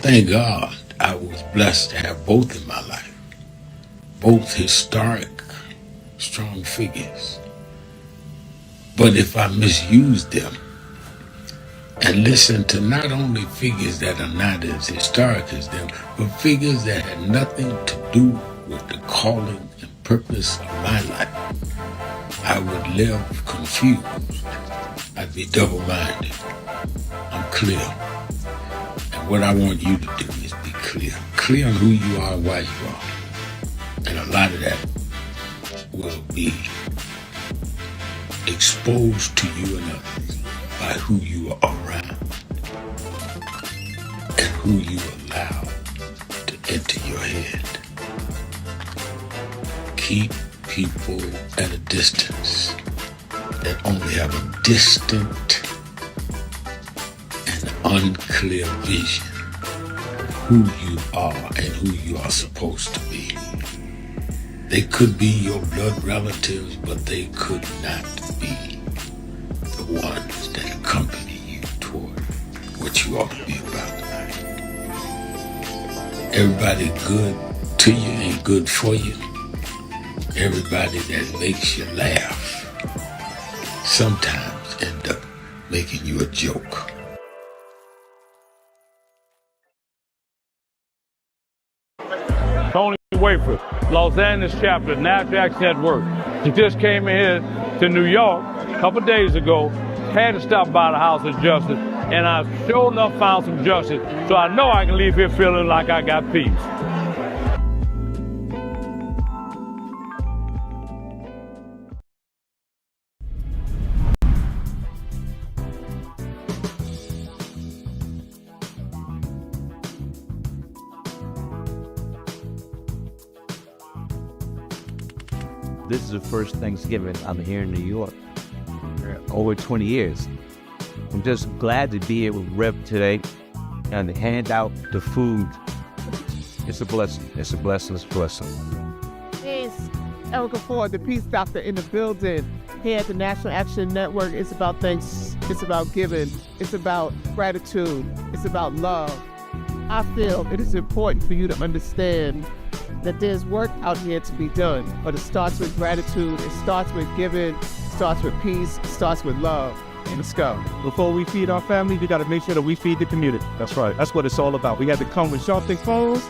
Thank God I was blessed to have both in my life, both historic, strong figures. But if I misuse them and listen to not only figures that are not as historic as them, but figures that had nothing to do with the calling and purpose of my life, I would live confused. I'd be double-minded. I'm clear. And what I want you to do is be clear. Clear on who you are and why you are. And a lot of that will be exposed to you and others by who you are around and who you allow to enter your head. Keep people at a distance that only have a distant and unclear vision of who you are and who you are supposed to be. They could be your blood relatives, but they could not be the ones that accompany you toward what you ought to be about. Everybody good to you ain't good for you. Everybody that makes you laugh sometimes end up making you a joke. Tony Wafer, Los Angeles chapter, NASDAQ Network. She just came in here to New York a couple days ago, had to stop by the House of Justice, and I sure enough found some justice, so I know I can leave here feeling like I got peace. This is the first Thanksgiving I'm here in New York. Over 20 years. I'm just glad to be here with Rev today and to hand out the food. It's a blessing. It's a blessing. It's a blessing. It's Erica Ford, the Peace Doctor in the building. Here at the National Action Network, it's about thanks. It's about giving. It's about gratitude. It's about love. I feel it is important for you to understand that there's work out here to be done, but it starts with gratitude, it starts with giving, it starts with peace, it starts with love. Let's go. Before we feed our family, we got to make sure that we feed the community. That's right. That's what it's all about. We have to come with Sharpton phones.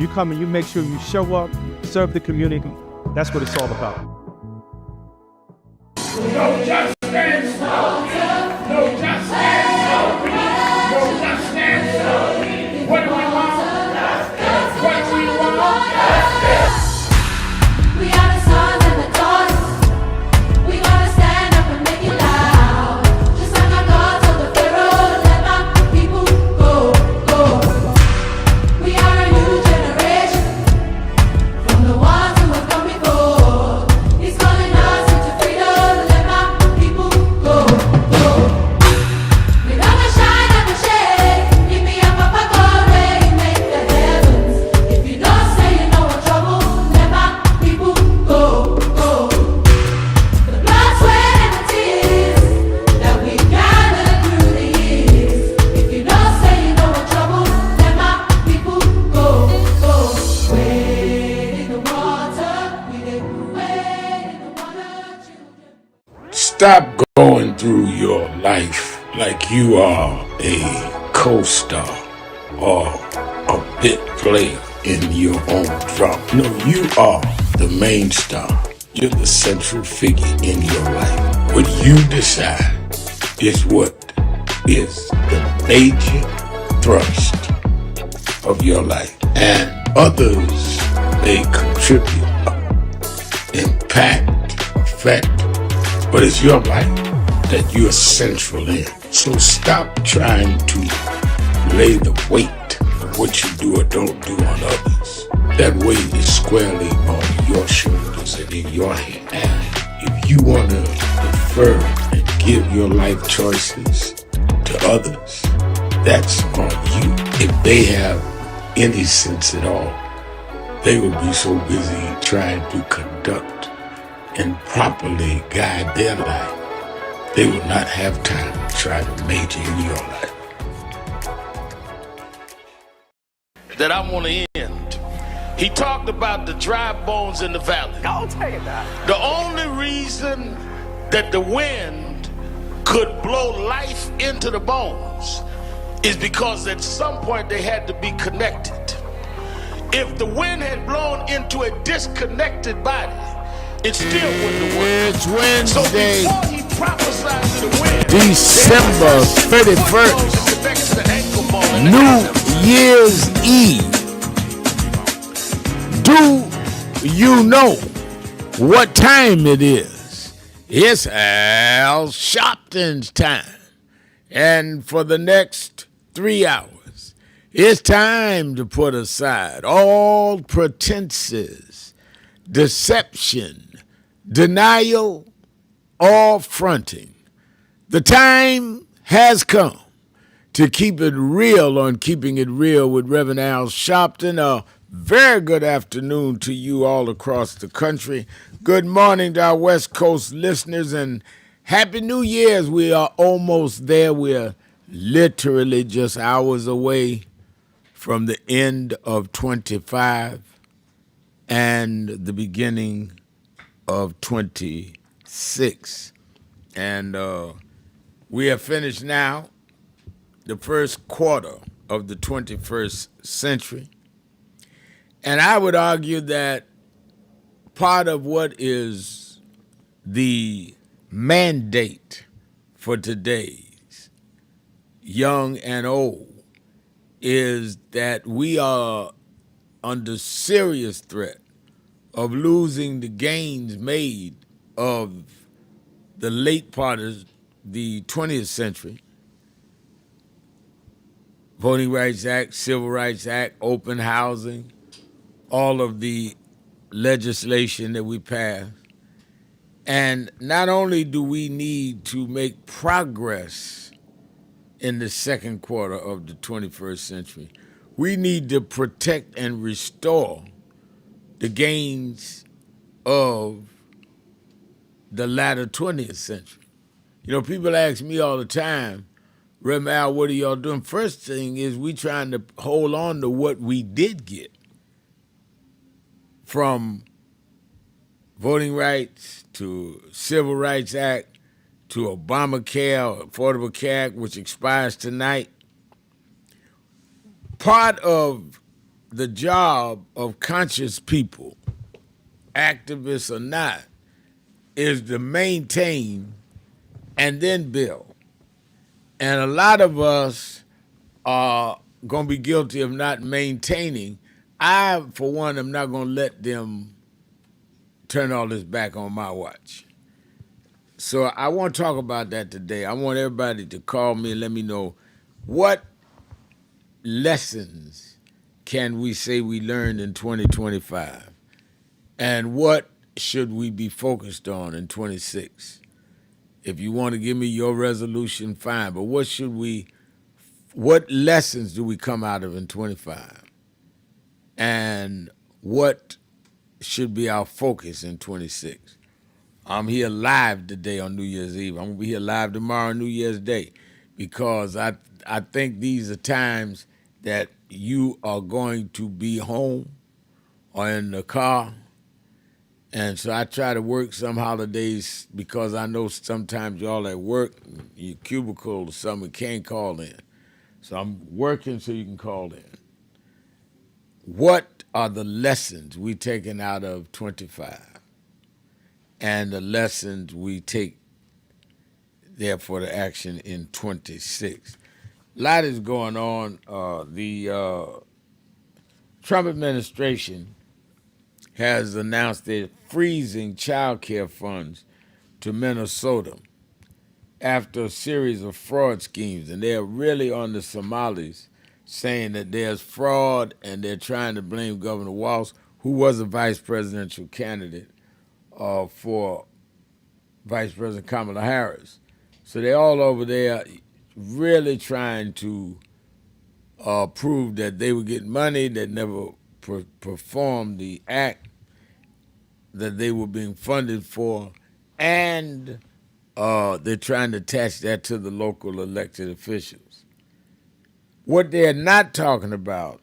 You come and you make sure you show up, serve the community. That's what it's all about. No justice, no justice, no justice. What do we want? What do we want? We are the sons and the daughters. We gotta stand up and make it loud. Just like our God told the Pharaoh, let my people go, go. We are a new generation from the ones who have come before. He's calling us into freedom, let my people go, go. We gonna shine and we shake. Give me a papa God, make the heavens. If you don't say you know what trouble, let my people go, go. The blood, sweat, and the tears that we gathered through the years. If you don't say you know what trouble, let my people go, go. Wade in the water, we did wade in the water, children. Stop going through your life like you are a co-star or a bit player in your own drama. No, you are the main star. You're the central figure in your life. What you decide is what is the major thrust of your life. And others may contribute, impact, affect, but it's your life that you're central in. So stop trying to lay the weight of what you do or don't do on others. That weight is squarely on your shoulders and in your hand. And if you want to defer and give your life choices to others, that's on you. If they have any sense at all, they will be so busy trying to conduct and properly guide their life, they will not have time to try to major in your life. that I want to end. He talked about the dry bones in the valley. Don't take that. The only reason that the wind could blow life into the bones is because at some point they had to be connected. If the wind had blown into a disconnected body, it still wouldn't have worked. It's Wednesday, So before he prophesied to the wind, December 31st, New Year's Eve. Do you know what time it is? It's Al Sharpton's time. And for the next 3 hours, it's time to put aside all pretenses, deception, denial, or fronting. The time has come to keep it real on Keeping It Real with Reverend Al Sharpton. A very good afternoon to you all across the country. Good morning to our West Coast listeners, and Happy New Year's. We are almost there. We're literally just hours away from the end of 25 and the beginning of 26. And we have finished now the first quarter of the 21st century. And I would argue that part of what is the mandate for today's young and old is that we are under serious threat of losing the gains made of the late part of the 20th century. Voting Rights Act, Civil Rights Act, open housing, all of the legislation that we passed. And not only do we need to make progress in the second quarter of the 21st century, we need to protect and restore the gains of the latter 20th century. You know, people ask me all the time, Reverend Al, what are y'all doing? First thing is we trying to hold on to what we did get from voting rights to Civil Rights Act to Obamacare, Affordable Care Act, which expires tonight. Part of the job of conscious people, activists or not, is to maintain and then build. And a lot of us are going to be guilty of not maintaining. I, for one, am not going to let them turn all this back on my watch. So I want to talk about that today. I want everybody to call me and let me know what lessons can we say we learned in 2025 and what should we be focused on in 26. If you want to give me your resolution, fine, but what lessons do we come out of in 25? And what should be our focus in 26? I'm here live today on New Year's Eve. I'm going to be here live tomorrow on New Year's Day because I think these are times that you are going to be home or in the car. And so I try to work some holidays because I know sometimes y'all at work, your cubicle or something can't call in. So I'm working so you can call in. What are the lessons we taken out of 25 and the lessons we take there for the action in 26? A lot is going on. The Trump administration has announced they're freezing child care funds to Minnesota after a series of fraud schemes. And they're really on the Somalis, saying that there's fraud and they're trying to blame Governor Walz, who was a vice presidential candidate for Vice President Kamala Harris. So they're all over there really trying to prove that they were getting money that never performed the act that they were being funded for, and they're trying to attach that to the local elected officials. What they're not talking about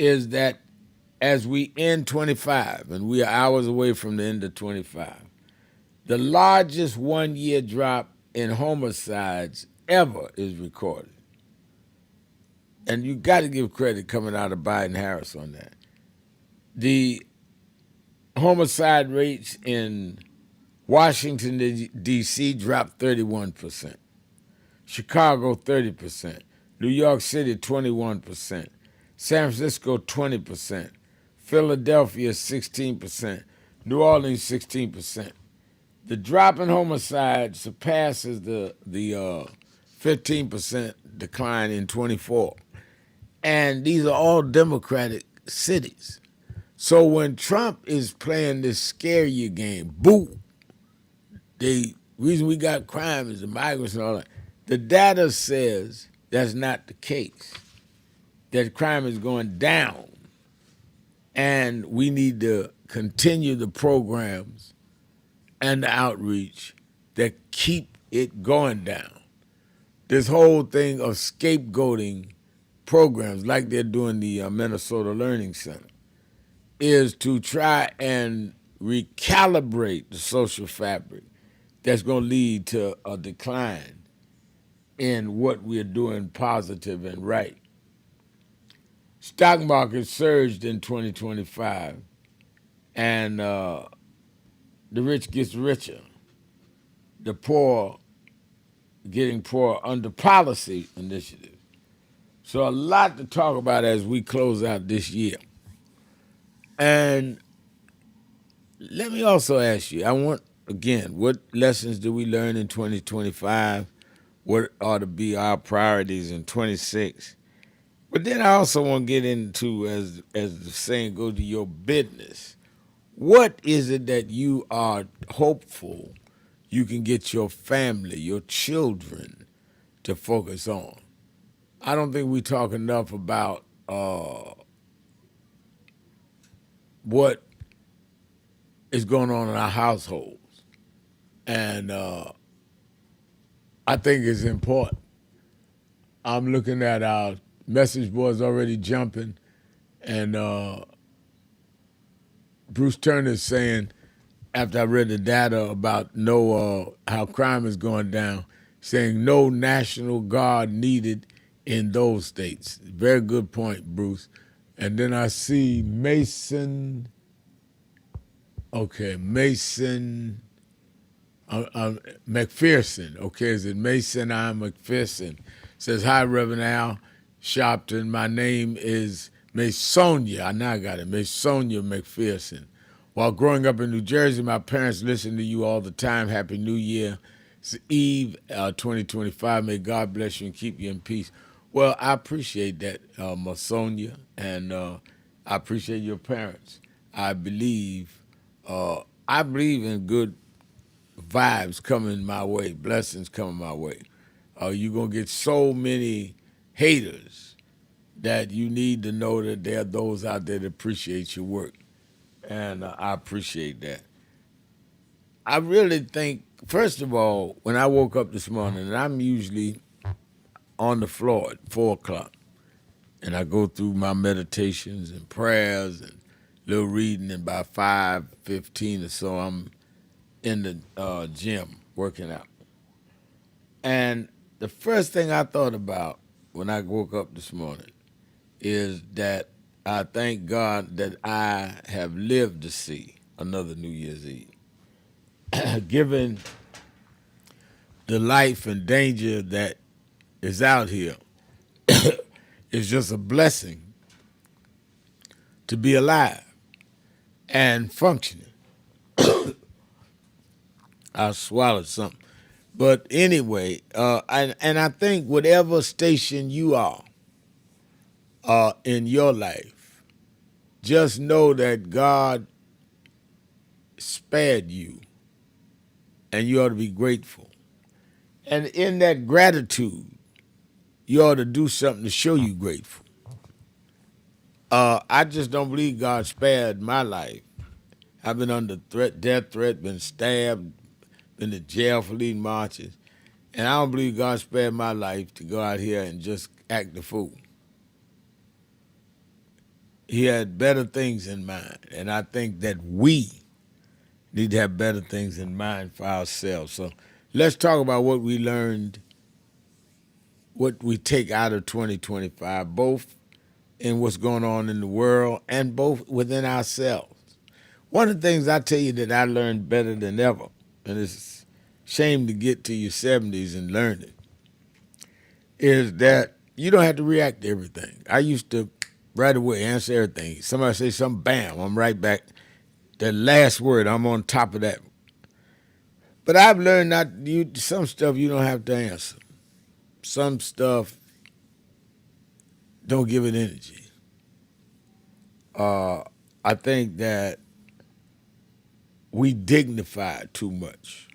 is that as we end 25, and we are hours away from the end of 25, the largest one-year drop in homicides ever is recorded. And you got to give credit coming out of Biden-Harris on that. The homicide rates in Washington, D.C. dropped 31%. Chicago, 30%. New York City, 21%. San Francisco, 20%. Philadelphia, 16%. New Orleans, 16%. The drop in homicide surpasses the 15% decline in 24. And these are all Democratic cities. So when Trump is playing this scare you game, boo, the reason we got crime is the migrants and all that. The data says that's not the case, that crime is going down. And we need to continue the programs and the outreach that keep it going down. This whole thing of scapegoating programs like they're doing the Minnesota Learning Center is to try and recalibrate the social fabric that's going to lead to a decline in what we're doing positive and right. Stock market surged in 2025, and the rich gets richer. The poor getting poorer under policy initiatives. So a lot to talk about as we close out this year. And let me also ask you, I want, again, what lessons do we learn in 2025? What ought to be our priorities in 26? But then I also want to get into, as the saying goes, to your business. What is it that you are hopeful you can get your family, your children, to focus on? I don't think we talk enough about what is going on in our households. And I think it's important. I'm looking at our message boards already jumping, and Bruce Turner is saying, after I read the data about how crime is going down, saying no National Guard needed in those states. Very good point, Bruce. And then I see Mason McPherson. Okay, is it Mason I. McPherson? Says, hi, Reverend Al Sharpton. My name is Masonia. Now I got it. Masonia McPherson. While growing up in New Jersey, my parents listened to you all the time. Happy New Year. It's Eve 2025. May God bless you and keep you in peace. Well, I appreciate that, Masonia, and I appreciate your parents. I believe in good vibes coming my way, blessings coming my way. You're going to get so many haters that you need to know that there are those out there that appreciate your work. And I appreciate that. I really think, first of all, when I woke up this morning, and I'm usually on the floor at 4 o'clock, and I go through my meditations and prayers and little reading, and by 5:15 or so, I'm in the gym working out. And the first thing I thought about when I woke up this morning is that I thank God that I have lived to see another New Year's Eve. Given the life and danger that is out here, it's just a blessing to be alive and functioning. I swallowed something. But anyway, and I think whatever station you are in your life, just know that God spared you, and you ought to be grateful. And in that gratitude, you ought to do something to show you grateful. I just don't believe God spared my life. I've been under death threat, been stabbed, been to jail for leading marches, and I don't believe God spared my life to go out here and just act the fool. He had better things in mind. And I think that we need to have better things in mind for ourselves. So let's talk about what we learned, what we take out of 2025, both in what's going on in the world and both within ourselves. One of the things I tell you that I learned better than ever, and it's a shame to get to your 70s and learn it, is that you don't have to react to everything. I used to right away answer everything. Somebody say something, bam, I'm right back. The last word, I'm on top of that. But I've learned some stuff you don't have to answer. Some stuff, don't give it energy. I think that we dignify too much.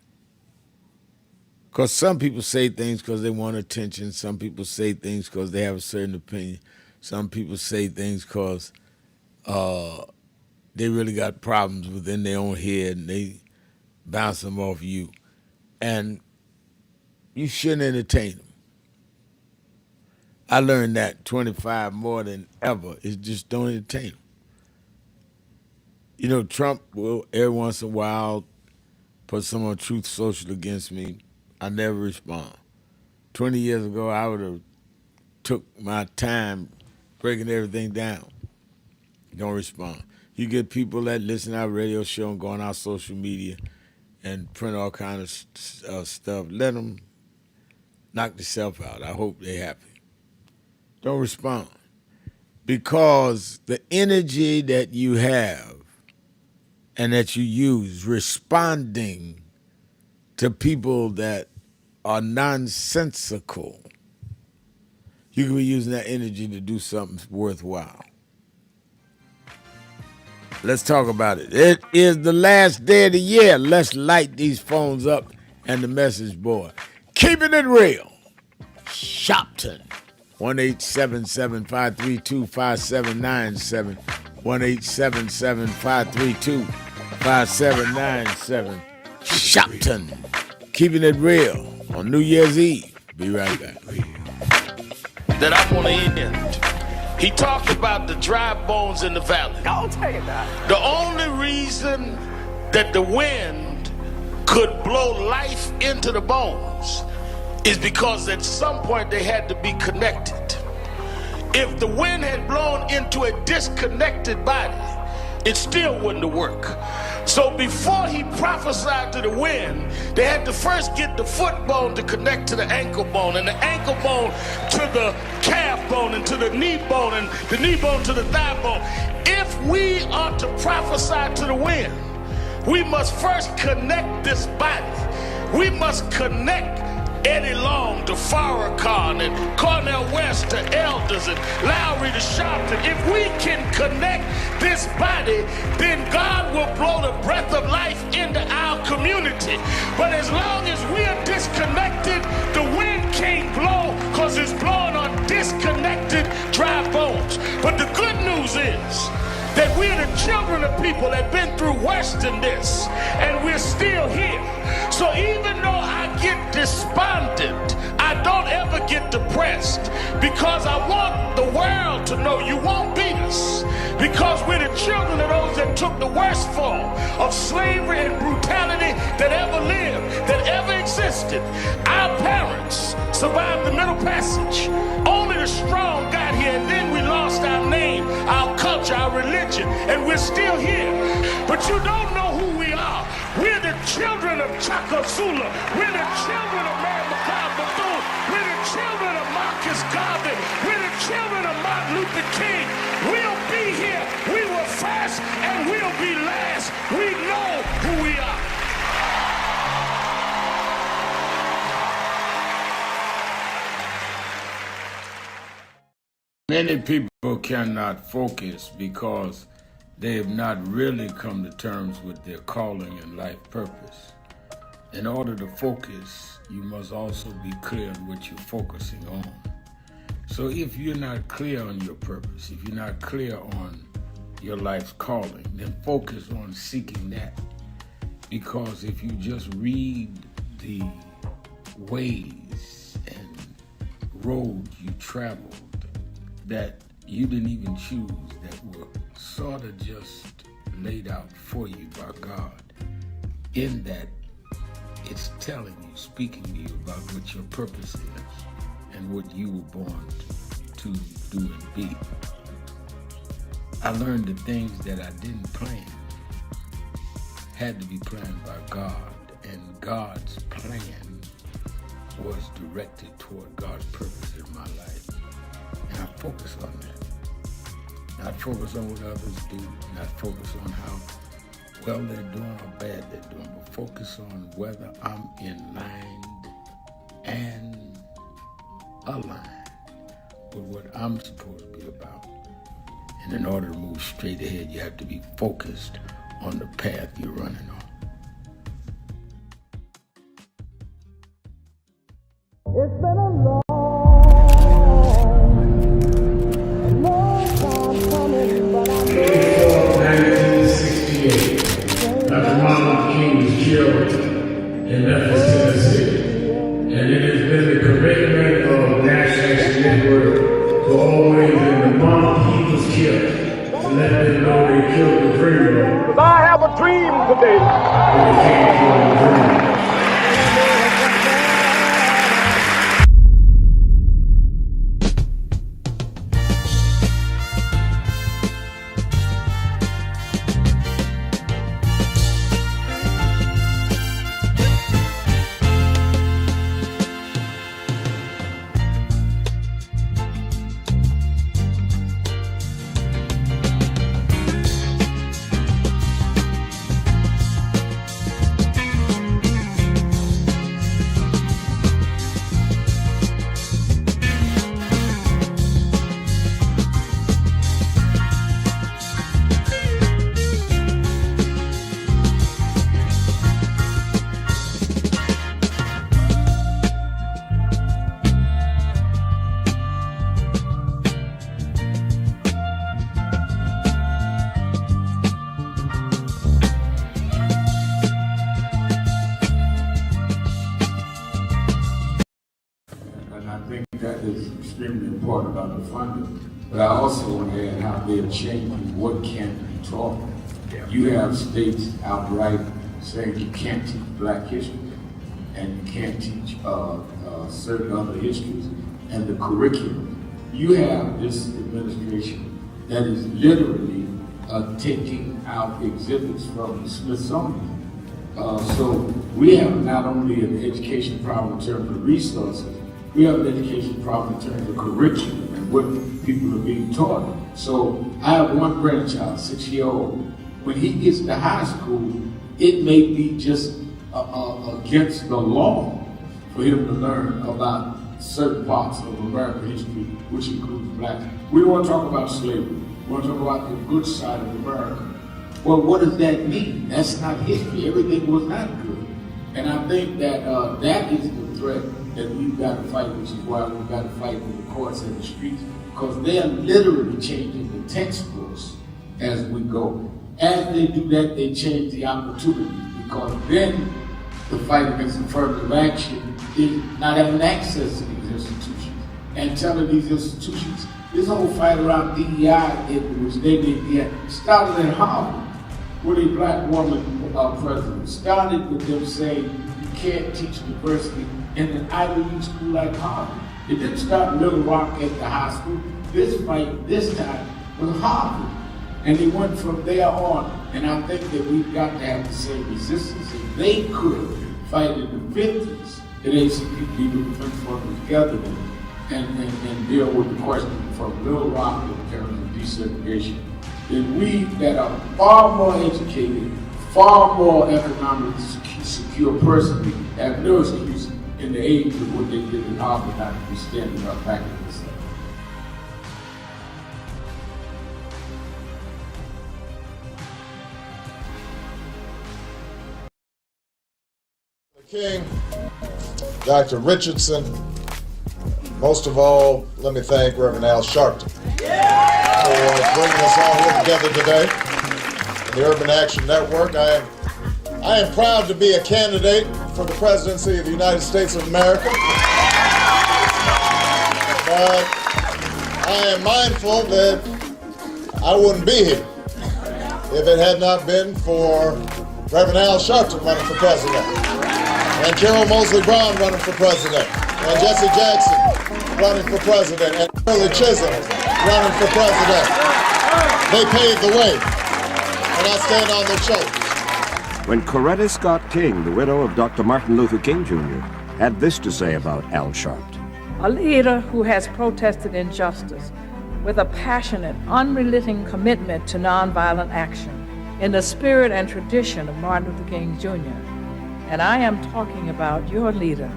Because some people say things because they want attention. Some people say things because they have a certain opinion. Some people say things because they really got problems within their own head and they bounce them off you. And you shouldn't entertain them. I learned that 25 more than ever is just don't entertain them. You know, Trump will every once in a while put some on Truth Social against me. I never respond. 20 years ago, I would have took my time breaking everything down. Don't respond. You get people that listen to our radio show and go on our social media and print all kinds of stuff. Let them knock themselves out. I hope they're happy. Don't respond. Because the energy that you have and that you use responding to people that are nonsensical, you can be using that energy to do something worthwhile. Let's talk about it. It is the last day of the year. Let's light these phones up and the message board. Keeping it real. Sharpton. 1-877-532-5797. 1-877-532-5797. Sharpton. Keeping it real on New Year's Eve. Be right back. That I want to end. He talked about the dry bones in the valley. I'll tell you that. The only reason that the wind could blow life into the bones is because at some point they had to be connected. If the wind had blown into a disconnected body, it still wouldn't have worked. So before he prophesied to the wind, they had to first get the foot bone to connect to the ankle bone, and the ankle bone to the calf bone, and to the knee bone, and the knee bone to the thigh bone. If we are to prophesy to the wind, we must first connect this body. We must connect Eddie Long to Farrakhan and Cornel West to Elders and Lowry to Sharpton. If we can connect this body, then God will blow the breath of life into our community. But as long as we are disconnected, the wind can't blow because it's blowing on disconnected dry bones. But the good news is that we're the children of people that have been through worse than this, and we're still here. So even though I get despondent, I don't ever get depressed, because I want the world to know you won't beat us, because we're the children of those that took the worst form of slavery and brutality that ever lived, that ever existed. Our parents survived the Middle Passage. Only the strong got here, and then we lost our name, our culture, our religion, and we're still here. But you don't know who we are. We're the children of Chaka Zulu. We're the children of Mary McLeod Bethune. We're the children of Marcus Garvey. We're the children of Martin Luther King. We'll be here. We were first and we'll be last. We know who we are. Many people cannot focus because they have not really come to terms with their calling and life purpose. In order to focus, you must also be clear on what you're focusing on. So if you're not clear on your purpose, if you're not clear on your life's calling, then focus on seeking that. Because if you just read the ways and roads you traveled that you didn't even choose that were sort of just laid out for you by God, in that it's telling you, speaking to you about what your purpose is and what you were born to do and be. I learned the things that I didn't plan had to be planned by God, and God's plan was directed toward God's purpose in my life. And I focus on that. Not focus on what others do, not focus on how well they're doing or bad they're doing, but focus on whether I'm in line and aligned with what I'm supposed to be about. And in order to move straight ahead, you have to be focused on the path you're running on. It's been a long time coming, but I know 1968, Dr. Martin King was killed in Memphis, Tennessee. And it has been the commitment of National Action Network to always, in the month he was killed, to let them know they killed the dreamer. I have a dream today. When they came for the dream. Extremely important about the funding, but I also want to add how they're changing what can be taught. You have states outright saying you can't teach Black history and you can't teach certain other histories and the curriculum. You have this administration that is literally taking out exhibits from the Smithsonian. So we have not only an education problem in terms of resources, we have an education problem in terms of curriculum and what people are being taught. So I have one grandchild, 6-year-old. When he gets to high school, it may be just against the law for him to learn about certain parts of American history, which includes Blacks. We don't want to talk about slavery. We want to talk about the good side of America. Well, what does that mean? That's not history. Everything was not good. And I think that that is the threat that we've got to fight, which is why we've got to fight in the courts and the streets, because they are literally changing the textbooks as we go. As they do that, they change the opportunities, because then the fight against affirmative action is not having access to these institutions and telling these institutions, this whole fight around DEI, in which they did DEI, started at Harvard with a Black woman president. Started with them saying you can't teach diversity in an Ivy League school like Harvard. It didn't start in Little Rock at the high school. This fight, this time, was Harvard. And they went from there on. And I think that we've got to have the same resistance. If they could fight in the 50s, the ACP would have been together and deal with the question from Little Rock in terms of desegregation. Then we that are far more educated, far more economically secure personally, have no excuse in the age of what they did in Harvard not to be standing up back in this stuff. King, Dr. Richardson, most of all, let me thank Reverend Al Sharpton for bringing us all here together today. The Urban Action Network. I am proud to be a candidate for the presidency of the United States of America. But I am mindful that I wouldn't be here if it had not been for Reverend Al Sharpton running for president, and Carol Moseley Brown running for president, and Jesse Jackson running for president, and Shirley Chisholm running for president. They paved the way, and I stand on their shoulders. When Coretta Scott King, the widow of Dr. Martin Luther King Jr., had this to say about Al Sharpton. A leader who has protested injustice with a passionate, unrelenting commitment to nonviolent action in the spirit and tradition of Martin Luther King Jr. And I am talking about your leader,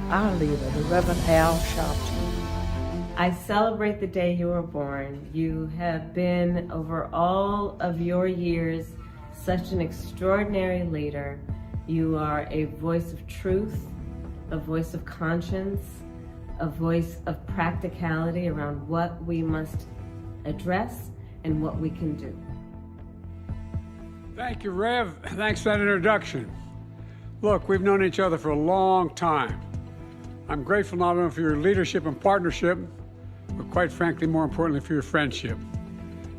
our leader, the Reverend Al Sharpton. I celebrate the day you were born. You have been, over all of your years, such an extraordinary leader. You are a voice of truth, a voice of conscience, a voice of practicality around what we must address and what we can do. Thank you, Rev. Thanks for that introduction. Look, we've known each other for a long time. I'm grateful not only for your leadership and partnership, but quite frankly, more importantly, for your friendship.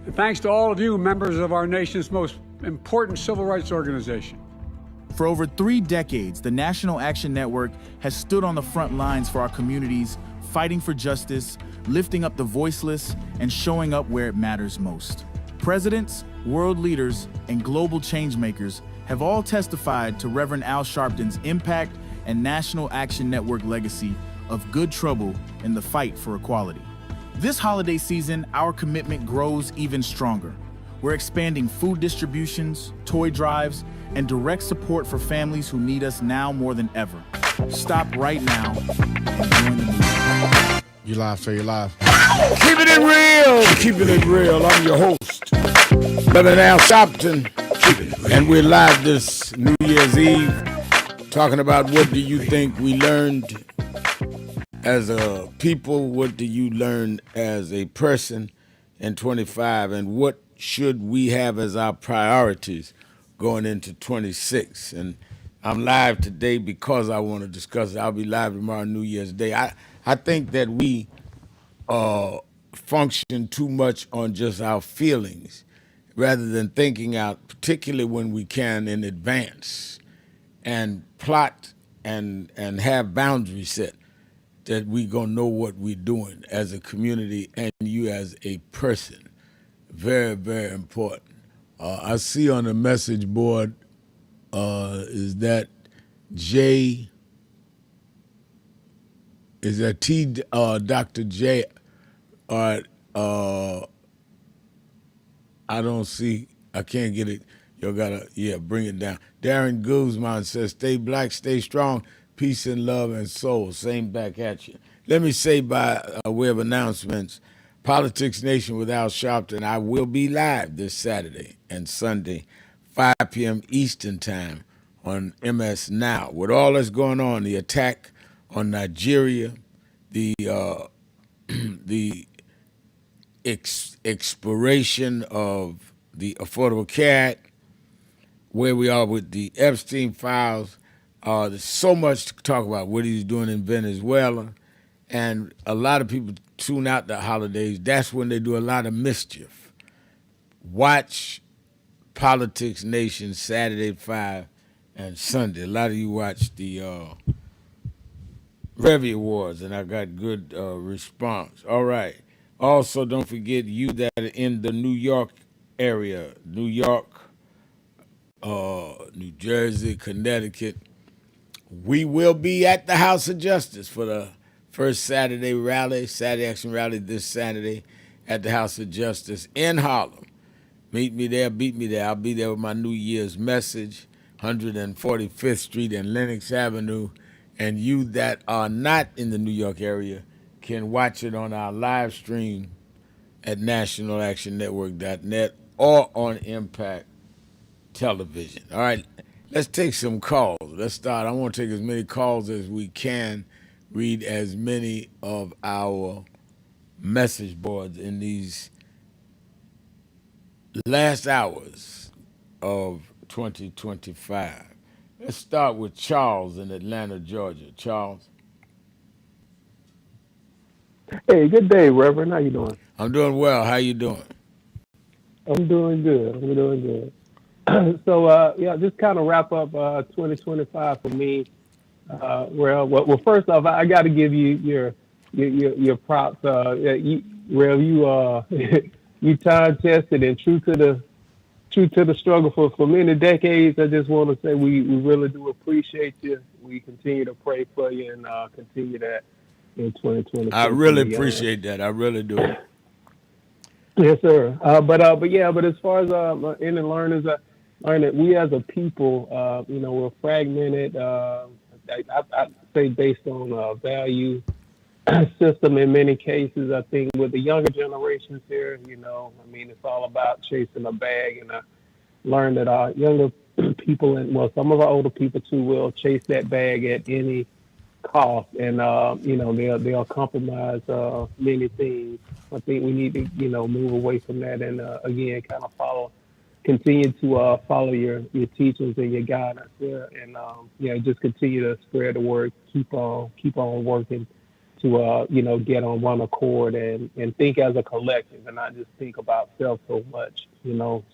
And thanks to all of you, members of our nation's most important civil rights organization. For over 3 decades, the National Action Network has stood on the front lines for our communities, fighting for justice, lifting up the voiceless, and showing up where it matters most. Presidents, world leaders, and global changemakers have all testified to Reverend Al Sharpton's impact and National Action Network legacy of good trouble in the fight for equality. This holiday season, our commitment grows even stronger. We're expanding food distributions, toy drives, and direct support for families who need us now more than ever. Stop right now and join the movement. You live, so you live. Keeping it real, keeping it real. I'm your host, Reverend Al Sharpton, and we're live this New Year's Eve, talking about what do you think we learned as a people, what do you learn as a person in 25, and what should we have as our priorities going into 26. And I'm live today because I want to discuss it. I'll be live tomorrow, New Year's Day. I think that we function too much on just our feelings rather than thinking out, particularly when we can, in advance and plot and have boundaries set that we gonna know what we're doing as a community and you as a person. Very, very important. I see on the message board, is that J, is that T, Dr. J, I don't see, I can't get it. Y'all gotta, bring it down. Darren Guzman says, stay black, stay strong, peace and love and soul. Same back at you. Let me say by way of announcements, Politics Nation with Al Sharpton, I will be live this Saturday and Sunday, 5 p.m. Eastern Time on MS Now. With all that's going on, the attack on Nigeria, the expiration of the Affordable Care Act, where we are with the Epstein files, there's so much to talk about, what he's doing in Venezuela, and a lot of people tune out the holidays. That's when they do a lot of mischief. Watch Politics Nation Saturday 5 and Sunday. A lot of you watch the Revy Awards, and I got good response. All right. Also, don't forget, you that are in the New York area, New York, New Jersey, Connecticut, we will be at the House of Justice for the first Saturday Action Rally this Saturday at the House of Justice in Harlem. Meet me there, beat me there. I'll be there with my New Year's message, 145th Street and Lenox Avenue. And you that are not in the New York area can watch it on our live stream at nationalactionnetwork.net or on Impact Television. All right, let's take some calls. Let's start. I want to take as many calls as we can, read as many of our message boards in these last hours of 2025. Let's start with Charles in Atlanta, Georgia. Charles. Hey, good day, Reverend. How you doing? I'm doing well. How you doing? I'm doing good. I'm doing good. So, yeah, just kind of wrap up 2025 for me. Well, first off, I got to give you your props. Yeah, Rev, you time tested and true to the struggle for many decades. I just want to say we really do appreciate you. We continue to pray for you and continue that in I 2026 and really beyond. appreciate that. I really do. Yes, sir. But as far as in and learners, learn that we as a people, we're fragmented. I say based on value system in many cases. I think with the younger generations here, I mean, it's all about chasing a bag, and I learned that our younger people and some of our older people too will chase that bag at any cost, and they'll compromise many things. I think we need to move away from that, and again kind of continue to follow your teachings and your guidance there, and just continue to spread the word. Keep on working to get on one accord and think as a collective and not just think about self so much.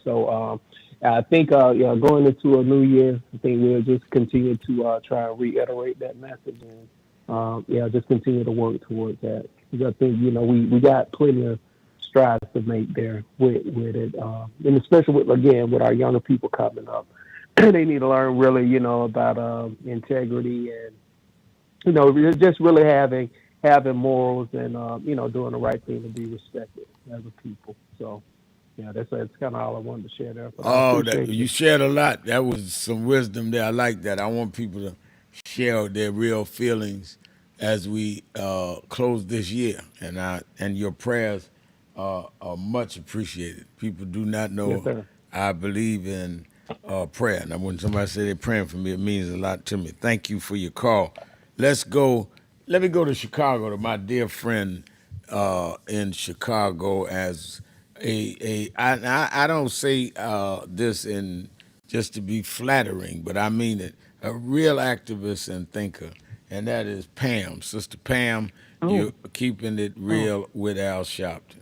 So I think going into a new year, I think we'll just continue to try and reiterate that message and just continue to work towards that. Because I think we got plenty of strides to make there with it, and especially with our younger people coming up, they need to learn really about integrity and just really having morals and doing the right thing to be respected as a people. So yeah, that's kind of all I wanted to share there. But I Oh, appreciate you you. shared a lot. That was some wisdom there. I like that. I want people to share their real feelings as we close this year, and your prayers are much appreciated. People do not Yes, know sir. I believe in prayer. Now, when somebody say they're praying for me, it means a lot to me. Thank you for your call. Let's go. Let me go to Chicago to my dear friend in Chicago as I don't say this in just to be flattering, but I mean it. A real activist and thinker, and that is Pam, Sister Pam. Oh, You're keeping it oh. real with Al Sharpton.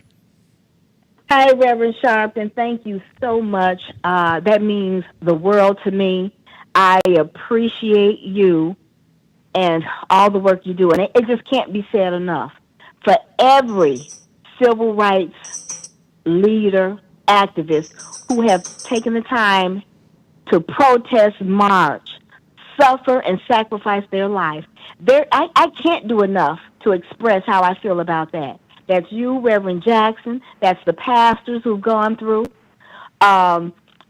Hi, Reverend Sharpton. Thank you so much. That means the world to me. I appreciate you and all the work you do. And it just can't be said enough. For every civil rights leader, activist who have taken the time to protest, march, suffer, and sacrifice their life. I can't do enough to express how I feel about that. That's you, Reverend Jackson. That's the pastors who've gone through.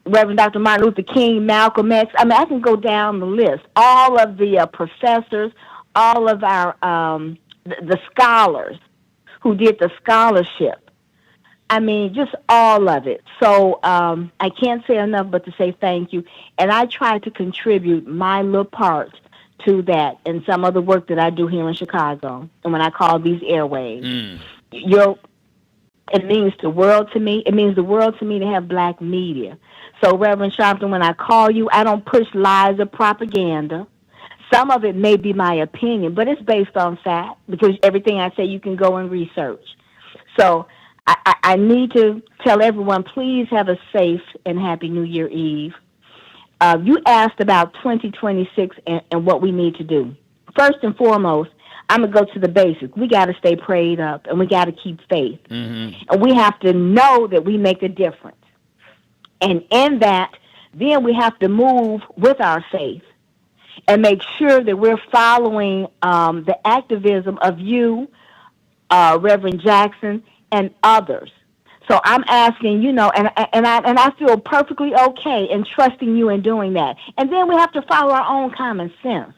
Reverend Dr. Martin Luther King, Malcolm X. I mean, I can go down the list. All of the professors, all of our the scholars who did the scholarship. I mean, just all of it. So I can't say enough but to say thank you. And I try to contribute my little part to that in some of the work that I do here in Chicago. And when I call these airwaves, your it means the world to me. It means the world to me to have black media. So, Reverend Sharpton, when I call you, I don't push lies or propaganda. Some of it may be my opinion, but it's based on fact because everything I say you can go and research. So I need to tell everyone, please have a safe and happy New Year Eve. You asked about 2026 and what we need to do. First and foremost, I'm going to go to the basics. We got to stay prayed up, and we got to keep faith. And we have to know that we make a difference. And in that, then we have to move with our faith and make sure that we're following the activism of you, Reverend Jackson, and others. So I'm asking, and I feel perfectly okay in trusting you in doing that. And then we have to follow our own common sense.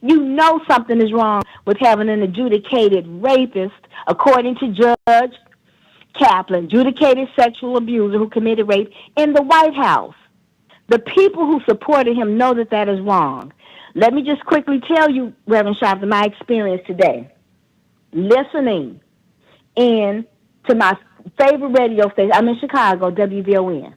You know something is wrong with having an adjudicated rapist, according to Judge Kaplan, adjudicated sexual abuser who committed rape in the White House. The people who supported him know that that is wrong. Let me just quickly tell you, Reverend Sharpton, my experience today. Listening in to my favorite radio station, I'm in Chicago, WVON.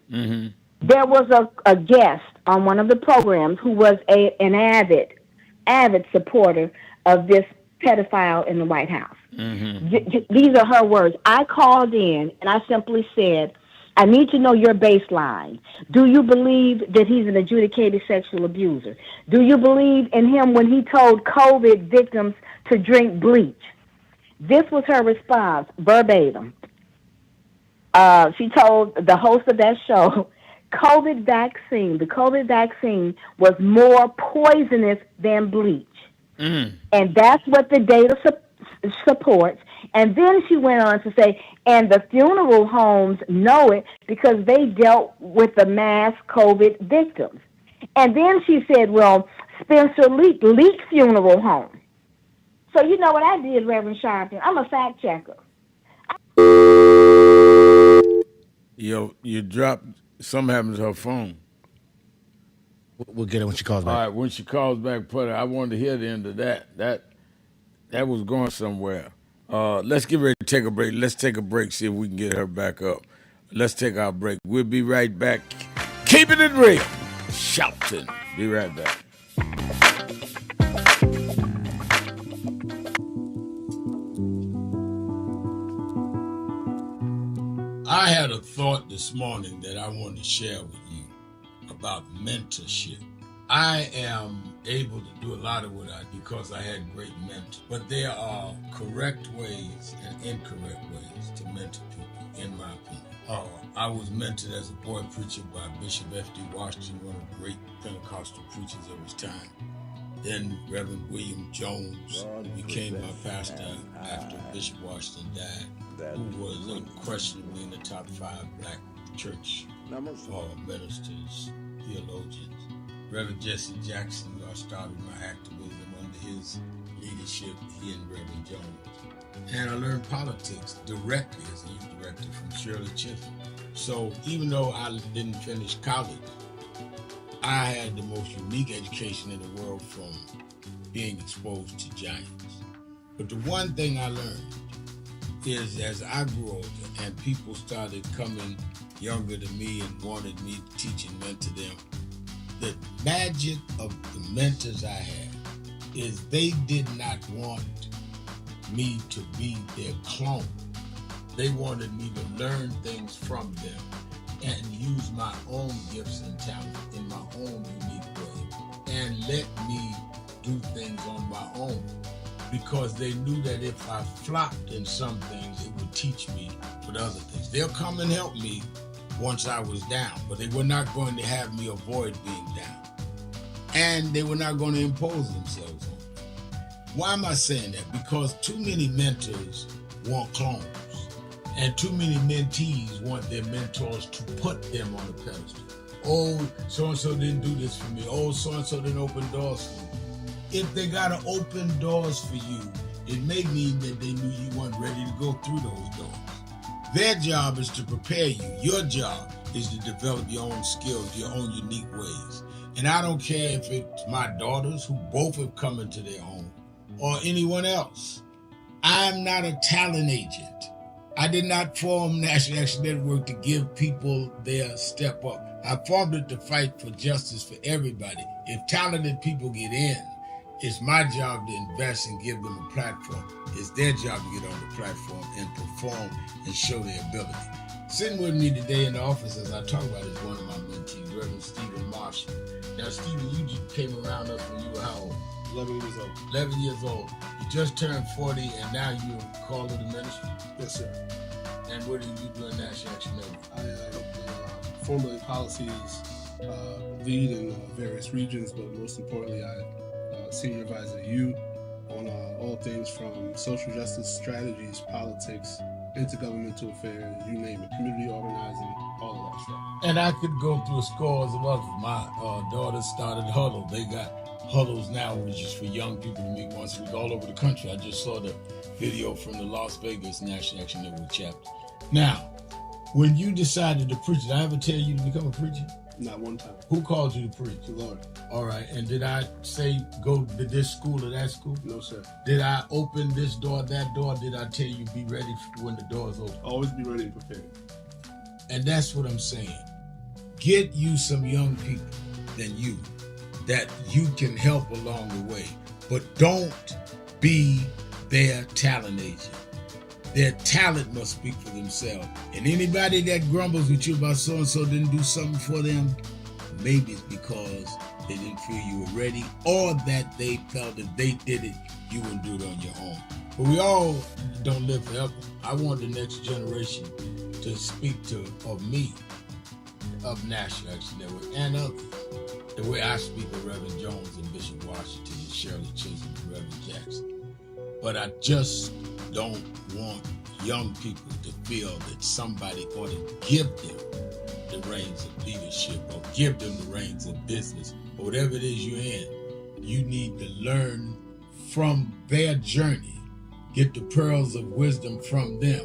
There was a guest on one of the programs who was an avid supporter of this pedophile in the White House. These are her words. I called in and I simply said, I need to know your baseline. Do you believe that he's an adjudicated sexual abuser? Do you believe in him when he told COVID victims to drink bleach? This was her response, verbatim. She told the host of that show, the COVID vaccine was more poisonous than bleach. And that's what the data supports. And then she went on to say, and the funeral homes know it because they dealt with the mass COVID victims. And then she said, well, Spencer Leak Funeral Home. So you know what I did, Reverend Sharpton? I'm a fact checker. You dropped, something happened to her phone. We'll get it when she calls back. All right, when she calls back, put it. I wanted to hear the end of that. That was going somewhere. Let's get ready to take a break. Let's take a break, see if we can get her back up. Let's take our break. We'll be right back. Keeping it real. Sharpton. Be right back. I had a thought this morning that I wanted to share with you about mentorship. I am able to do a lot of what I do because I had great mentors, but there are correct ways and incorrect ways to mentor people, in my opinion. I was mentored as a boy preacher by Bishop F.D. Washington, one of the great Pentecostal preachers of his time. Then Reverend William Jones, who became my pastor after Bishop Washington died, who was unquestionably in the top 5 black church ministers, theologians. Reverend Jesse Jackson, who I started my activism under his leadership, he and Reverend Jones. And I learned politics directly as a youth director from Shirley Chisholm. So even though I didn't finish college, I had the most unique education in the world from being exposed to giants. But the one thing I learned is as I grew older and people started coming younger than me and wanted me to teach and mentor them, the magic of the mentors I had is they did not want me to be their clone. They wanted me to learn things from them and use my own gifts and talents in my own unique way and let me do things on my own, because they knew that if I flopped in some things, it would teach me for the other things. They'll come and help me once I was down, but they were not going to have me avoid being down. And they were not going to impose themselves on me. Why am I saying that? Because too many mentors want clones, and too many mentees want their mentors to put them on a pedestal. Oh, so-and-so didn't do this for me. Oh, so-and-so didn't open doors for me. If they got to open doors for you, it may mean that they knew you weren't ready to go through those doors. Their job is to prepare you. Your job is to develop your own skills, your own unique ways. And I don't care if it's my daughters, who both have come into their own, or anyone else. I'm not a talent agent. I did not form National Action Network to give people their step up. I formed it to fight for justice for everybody. If talented people get in, it's my job to invest and give them a platform. It's their job to get on the platform and perform and show their ability. Sitting with me today in the office as I talk about is one of my mentees, Reverend Stephen Marshall. Now, Stephen, you just came around us when you were how old? 11 years old. 11 years old. You just turned 40 and now you're called to the ministry? Yes, sir. And what do you do in National Action Network? I formulate policies, lead in various regions, but most importantly, I senior advisor to you on all things from social justice strategies, politics, intergovernmental affairs, you name it, community organizing, all of that stuff. And I could go through scores of others. My daughter started Huddle. They got Huddles now, which is for young people to meet once a week all over the country. I just saw the video from the Las Vegas National Action Network chapter. Now, when you decided to preach, did I ever tell you to become a preacher? Not one time. Who called you to preach? The Lord. All right. And did I say go to this school or that school? No, sir. Did I open this door, that door? Did I tell you be ready when the doors open? Always be ready and prepared. And that's what I'm saying. Get you some young people than you that you can help along the way. But don't be their talent agent. Their talent must speak for themselves. And anybody that grumbles with you about so-and-so didn't do something for them, maybe it's because they didn't feel you were ready, or that they felt if they did it, you wouldn't do it on your own. But we all don't live forever. I want the next generation to speak of me, of National Action Network, and others, the way I speak of Reverend Jones and Bishop Washington and Shirley Chisholm and Reverend Jackson. But I just don't want young people to feel that somebody ought to give them the reins of leadership or give them the reins of business or whatever it is you're in. You need to learn from their journey, get the pearls of wisdom from them,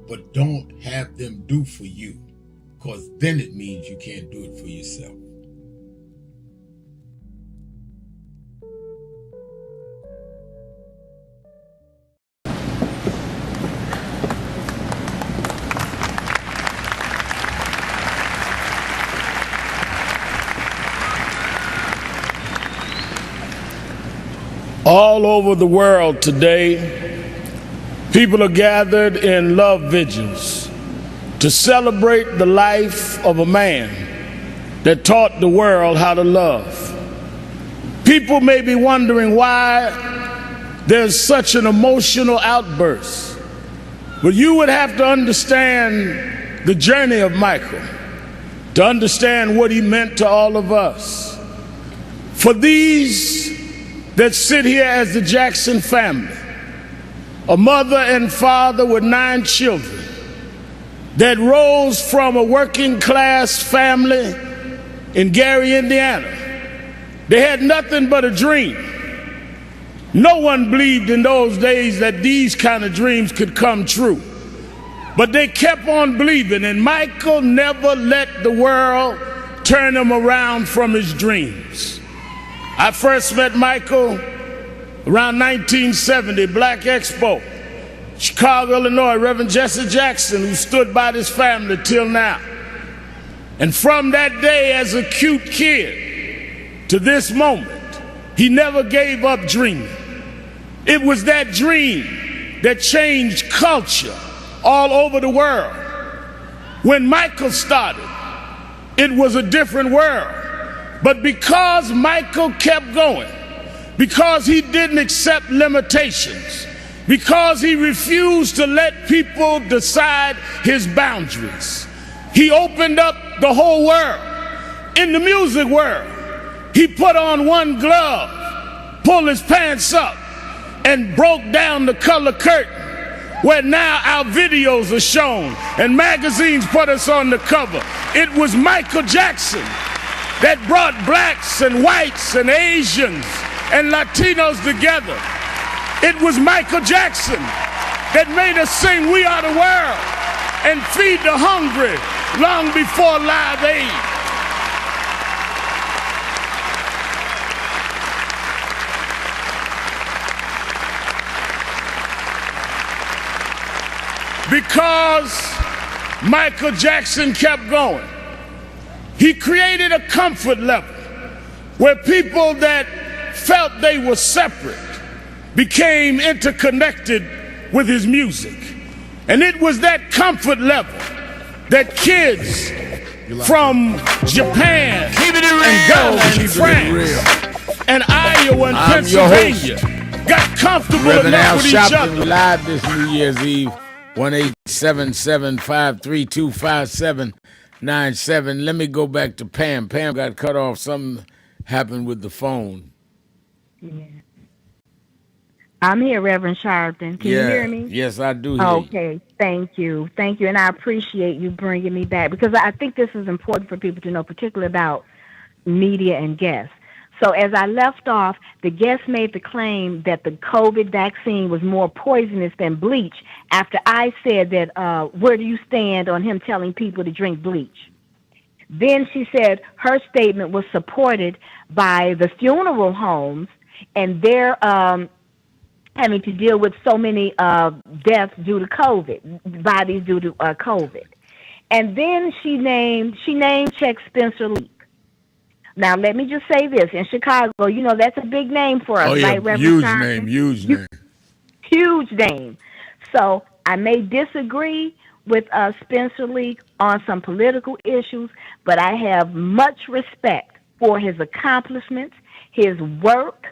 but don't have them do for you, because then it means you can't do it for yourself. All over the world today, people are gathered in love vigils to celebrate the life of a man that taught the world how to love. People may be wondering why there's such an emotional outburst, but you would have to understand the journey of Michael to understand what he meant to all of us. For these that sit here as the Jackson family, a mother and father with 9 children that rose from a working class family in Gary, Indiana. They had nothing but a dream. No one believed in those days that these kind of dreams could come true. But they kept on believing, and Michael never let the world turn him around from his dreams. I first met Michael around 1970, Black Expo, Chicago, Illinois, Reverend Jesse Jackson, who stood by this family till now. And from that day as a cute kid to this moment, he never gave up dreaming. It was that dream that changed culture all over the world. When Michael started, it was a different world. But because Michael kept going, because he didn't accept limitations, because he refused to let people decide his boundaries, he opened up the whole world. In the music world, he put on one glove, pulled his pants up, and broke down the color curtain, where now our videos are shown and magazines put us on the cover. It was Michael Jackson that brought blacks and whites and Asians and Latinos together. It was Michael Jackson that made us sing "We Are the World" and feed the hungry long before Live Aid. Because Michael Jackson kept going, he created a comfort level where people that felt they were separate became interconnected with his music. And it was that comfort level that kids from Japan and girls in France and Iowa and Pennsylvania got comfortable Reverend enough Al with each Sharpton other. live this New Year's Eve, 1-877-532-5797. Let me go back to Pam. Pam got cut off. Something happened with the phone. Yeah. I'm here, Reverend Sharpton. Can you hear me? Yes, I do hear you. Okay, thank you. Thank you, and I appreciate you bringing me back, because I think this is important for people to know, particularly about media and guests. So as I left off, the guest made the claim that the COVID vaccine was more poisonous than bleach after I said that, where do you stand on him telling people to drink bleach? Then she said her statement was supported by the funeral homes and their having to deal with so many deaths due to COVID, bodies due to COVID. And then she name checked Spencer Leak. Now, let me just say this. In Chicago, you know, that's a big name for us, Oh, yeah, right, Reverend huge Sharpton? name, huge name. huge name. So I may disagree with Spencer Lee on some political issues, but I have much respect for his accomplishments, his work,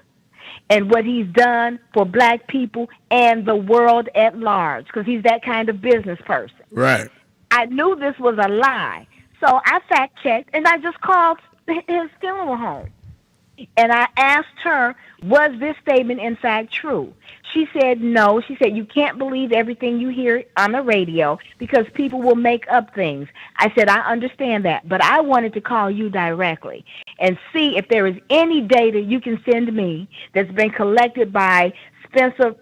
and what he's done for black people and the world at large, because he's that kind of business person. Right. I knew this was a lie, so I fact checked and I just called his funeral home. And I asked her, was this statement in fact true? She said no. She said, you can't believe everything you hear on the radio because people will make up things. I said, I understand that, but I wanted to call you directly and see if there is any data you can send me that's been collected by Spencer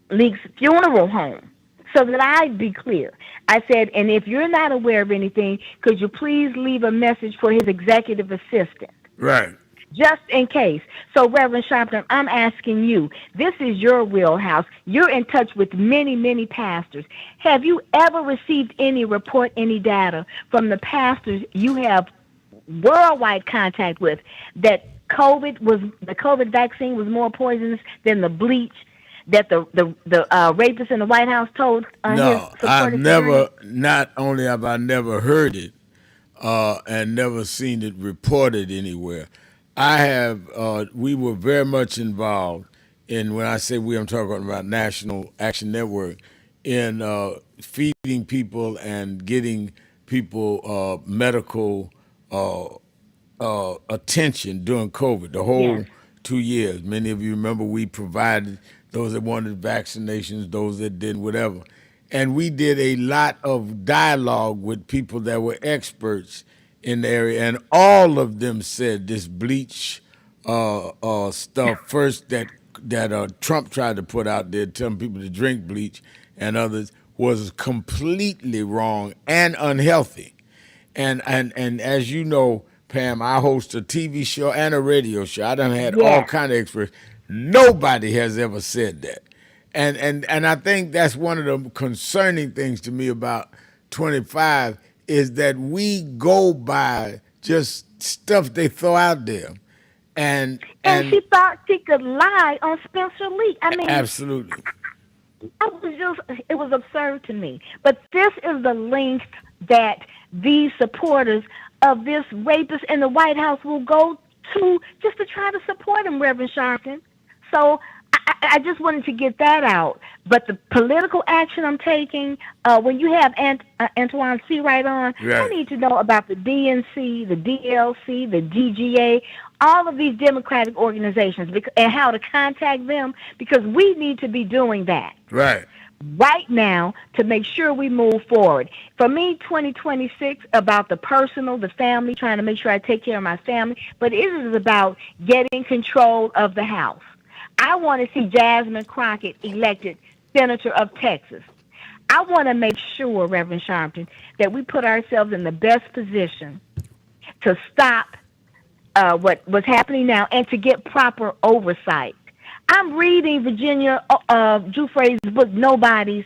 Leake's funeral home so that I'd be clear. I said, and if you're not aware of anything, could you please leave a message for his executive assistant? Right. Just in case. So, Reverend Sharpton, I'm asking you, this is your wheelhouse. You're in touch with many, many pastors. Have you ever received any report, any data from the pastors you have worldwide contact with that the COVID vaccine was more poisonous than the bleach that the rapist in the White House told No, his I've supporters? never, not only have I never heard it and never seen it reported anywhere. I have, we were very much involved in, when I say we, I'm talking about National Action Network, in feeding people and getting people medical attention during COVID, the whole 2 years. Many of you remember we provided those that wanted vaccinations, those that didn't, whatever. And we did a lot of dialogue with people that were experts in the area, and all of them said this bleach stuff first that Trump tried to put out there, telling people to drink bleach, and others, was completely wrong and unhealthy. And as you know, Pam, I host a TV show and a radio show. I done had all kind of experts. Nobody has ever said that. And I think that's one of the concerning things to me about 25 is that we go by just stuff they throw out there. And she thought she could lie on Spencer Lee. I mean, absolutely. It was absurd to me. But this is the length that these supporters of this rapist in the White House will go to just to try to support him, Reverend Sharpton. So I just wanted to get that out. But the political action I'm taking, when you have Antoine C. right on, I need to know about the DNC, the DLC, the DGA, all of these Democratic organizations, and how to contact them, because we need to be doing that right now to make sure we move forward. For me, 2026 about the personal, the family, trying to make sure I take care of my family, but it is about getting control of the House. I want to see Jasmine Crockett elected Senator of Texas. I want to make sure, Reverend Sharpton, that we put ourselves in the best position to stop what's happening now and to get proper oversight. I'm reading Virginia Giuffre's book, Nobody's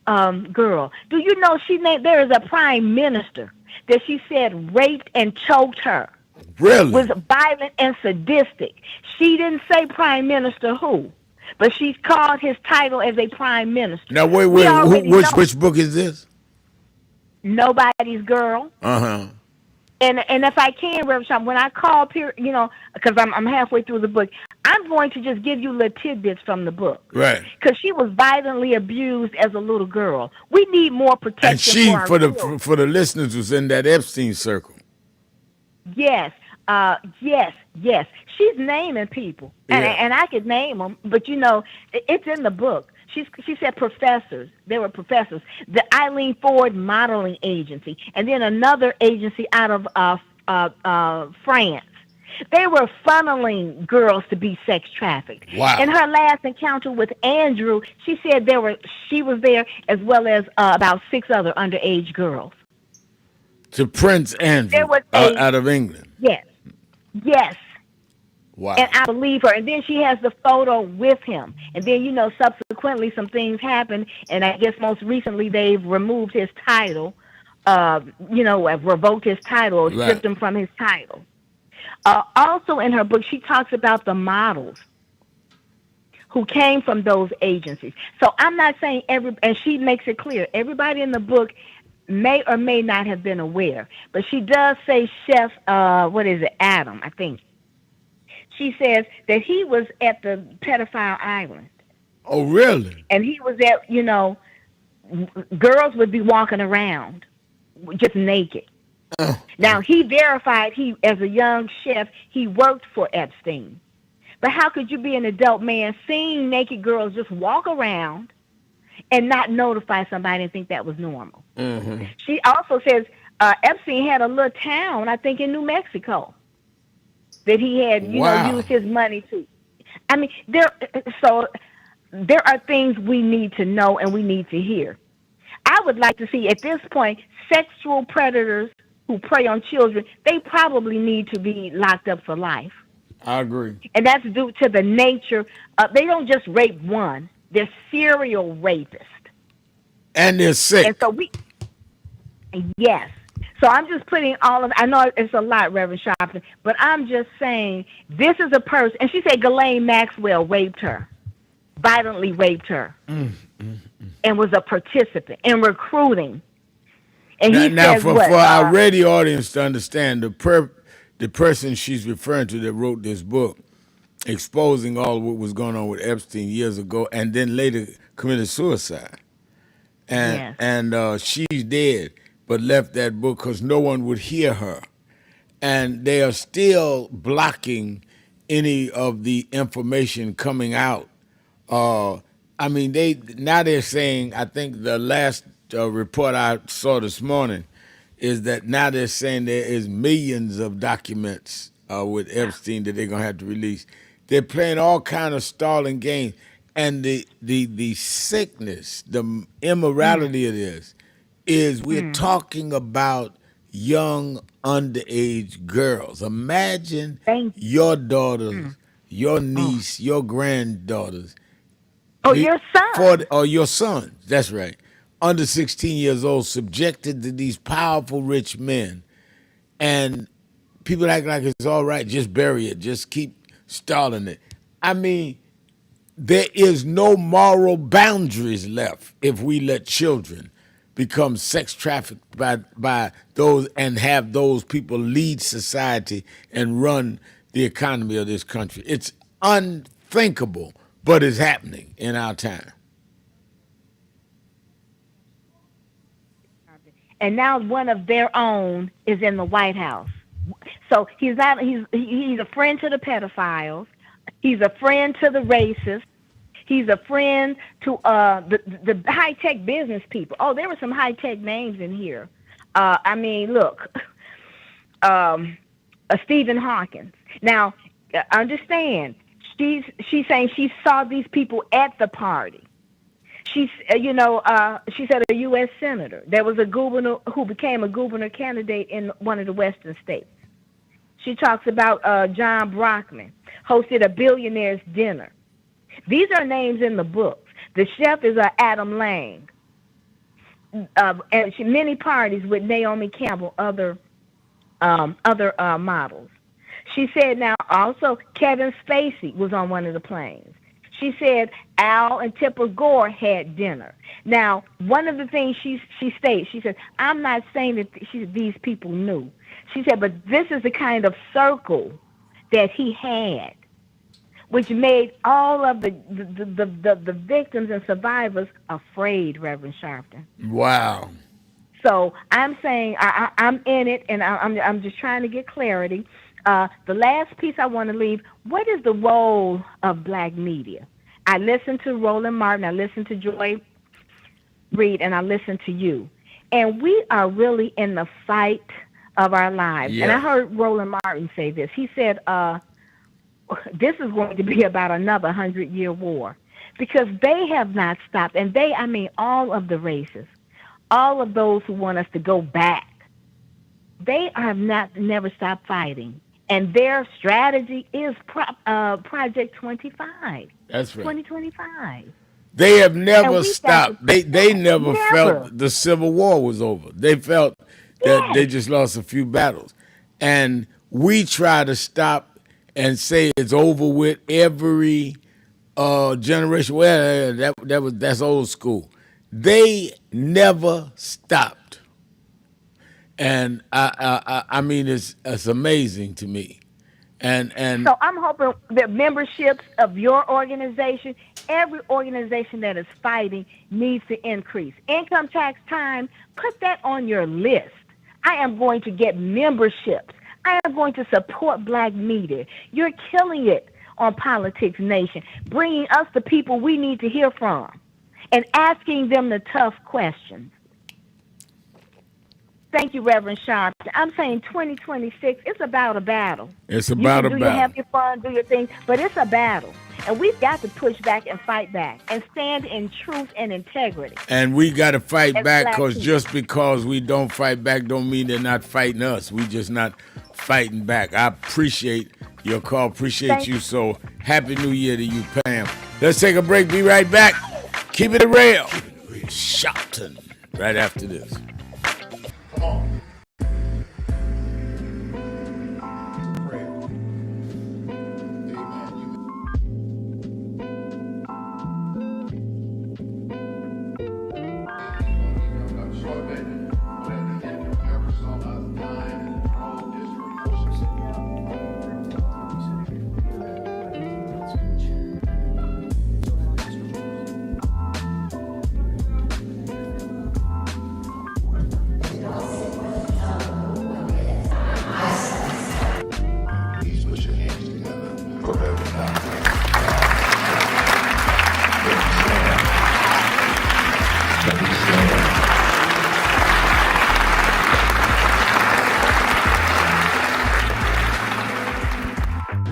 Girl. Do you know there is a prime minister that she said raped and choked her? Really? Was violent and sadistic. She didn't say prime minister who, but she called his title as a prime minister. Now, wait, which book is this? Nobody's Girl. Uh-huh. And if I can, Reverend Sean, when I call, because I'm halfway through the book, I'm going to just give you little tidbits from the book. Right. Because she was violently abused as a little girl. We need more protection. And she, for our children. For the listeners, was in that Epstein circle. Yes. Yes. She's naming people, and I could name them, but it's in the book. She said professors. They were professors. The Eileen Ford Modeling Agency, and then another agency out of France. They were funneling girls to be sex trafficked. Wow. In her last encounter with Andrew, she said she was there as well as about 6 other underage girls. To Prince Andrew out of England. Yes. Wow. And I believe her. And then she has the photo with him. And then, subsequently some things happened. And I guess most recently they've removed his title, revoked his title, or stripped him from his title. Also in her book, she talks about the models who came from those agencies. So I'm not saying and she makes it clear, everybody in the book may or may not have been aware, but she does say Chef, Adam, I think. She says that he was at the pedophile island. Oh, really? And he was at, girls would be walking around just naked. Now, he verified as a young chef, he worked for Epstein. But how could you be an adult man seeing naked girls just walk around and not notify somebody and think that was normal? Mm-hmm. She also says Epstein had a little town, I think, in New Mexico that he had, used his money to. I mean, there are things we need to know and we need to hear. I would like to see, at this point, sexual predators who prey on children, they probably need to be locked up for life. I agree. And that's due to the nature of, they don't just rape one, they're serial rapists. And they're sick. And so yes. So I'm just putting I know it's a lot, Reverend Sharpton, but I'm just saying this is a person, and she said Ghislaine Maxwell raped her, violently raped her, and was a participant in recruiting. And now for our radio audience to understand, the person she's referring to that wrote this book, exposing all what was going on with Epstein years ago, and then later committed suicide. And she's dead, but left that book because no one would hear her. And they are still blocking any of the information coming out. I mean, they're saying, I think the last report I saw this morning is that now they're saying there is millions of documents with Epstein that they're going to have to release. They're playing all kind of stalling games. And the sickness, the immorality of this is we're talking about young underage girls. Imagine your daughters, your niece, your granddaughters. Your son. Or your sons, that's right. Under 16 years old, subjected to these powerful rich men. And people act like it's all right, just bury it, just keep stalling it. I mean, there is no moral boundaries left if we let children become sex trafficked by those and have those people lead society and run the economy of this country. It's unthinkable, but it's happening in our time. And now one of their own is in the White House. So he's a friend to the pedophiles. He's a friend to the racists. He's a friend to the high-tech business people. Oh, there were some high-tech names in here. I mean, look, Stephen Hawkins. Now, understand, she's saying she saw these people at the party. She said a U.S. senator. There was a governor who became a governor candidate in one of the western states. She talks about John Brockman, hosted a billionaire's dinner. These are names in the books. The chef is Adam Lang. And many parties with Naomi Campbell, other models. She said now also Kevin Spacey was on one of the planes. She said Al and Tipper Gore had dinner. Now, one of the things she states, she said, I'm not saying that these people knew. She said, but this is the kind of circle that he had, which made all of the victims and survivors afraid, Reverend Sharpton. Wow. So I'm saying I'm in it, and I'm just trying to get clarity. The last piece I want to leave, what is the role of black media? I listened to Roland Martin, I listened to Joy Reid, and I listened to you. And we are really in the fight of our lives. Yeah. And I heard Roland Martin say this. He said, this is going to be about another 100-year war, because they have not stopped. And I mean all of the races, all of those who want us to go back, they have never stopped fighting. And their strategy is Project 25. That's right. 2025. They have never stopped. They never felt the Civil War was over. They felt that they just lost a few battles. And we try to stop and say it's over with every generation. Well, that's old school. They never stopped, and I mean, it's amazing to me. And So I'm hoping that memberships of your organization, every organization that is fighting, needs to increase. Income tax time, put that on your list. I am going to get memberships. I am going to support black media. You're killing it on Politics Nation, bringing us the people we need to hear from and asking them the tough questions. Thank you, Reverend Sharp. I'm saying 2026, it's about a battle. It's about a battle. You have your fun, do your thing, but it's a battle. And we've got to push back and fight back and stand in truth and integrity. And we got to fight back, because people. just because we don't fight back don't mean they're not fighting us. We just not fighting back. I appreciate your call. Appreciate you. So happy New Year to you, Pam. Let's take a break. Be right back. Keep it real. Sharpton. Right after this. Come on.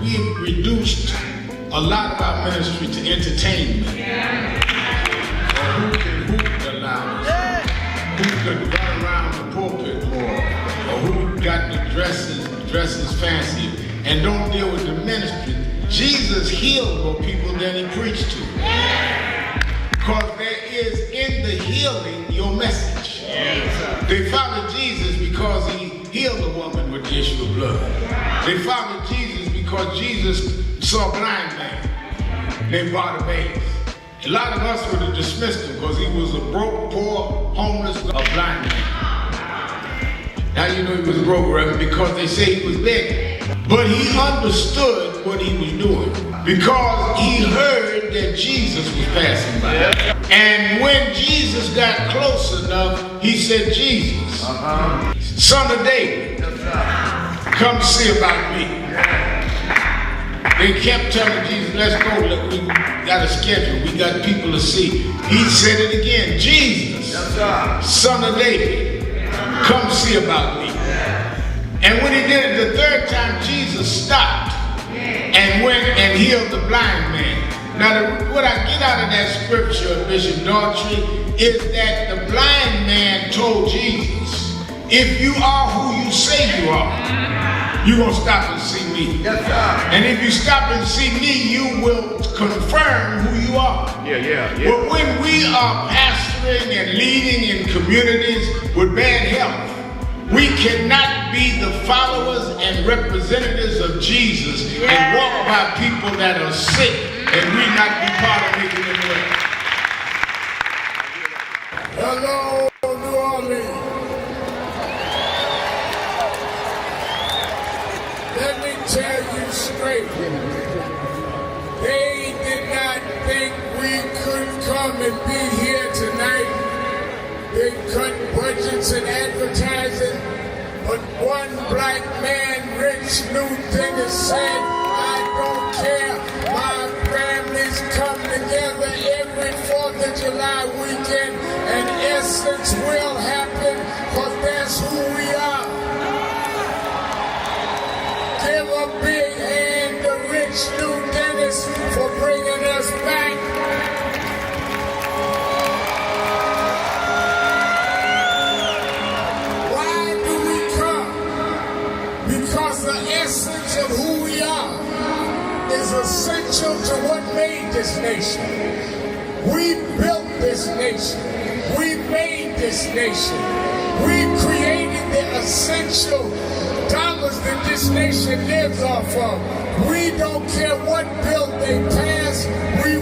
We've reduced a lot of our ministry to entertainment. Or who can hoop the loudest, who can run around the pulpit more, or who got the dresses fancy, and don't deal with the ministry. Jesus healed more people than he preached to. Because there is in the healing your message. They followed Jesus because he healed a woman with the issue of blood. They followed Jesus because Jesus saw a blind man named Bartimaeus. A lot of us would have dismissed him because he was a broke, poor, homeless, a blind man. How you know he was broke, Reverend? Because they say he was begging. But he understood what he was doing because he heard that Jesus was passing by. And when Jesus got close enough, he said, Jesus, son of David, come see about me. They kept telling Jesus, let's go, look, we got a schedule, we got people to see. He said it again, Jesus, son of David, come see about me. And when he did it the third time, Jesus stopped and went and healed the blind man. Now, what I get out of that scripture, Bishop Daughtry, is that the blind man told Jesus, if you are who you say you are, you're going to stop and see me. Yes, sir. And if you stop and see me, you will confirm who you are. Yeah. But when we are pastoring and leading in communities with bad health, we cannot be the followers and representatives of Jesus and walk by people that are sick and we not be part of making them well. Hello, New Orleans. Let me tell you straight. They did not think we could come and be here tonight. They cut budgets and advertising, but one black man, Rich Newton, said, I don't care. My families come together every 4th of July weekend, and Essence will happen, because that's who we are. Give a big hand to Rich Newton for bringing us back. Of who we are is essential to what made this nation. We built this nation. We made this nation. We created the essential dollars that this nation lives off of. We don't care what bill they pass. We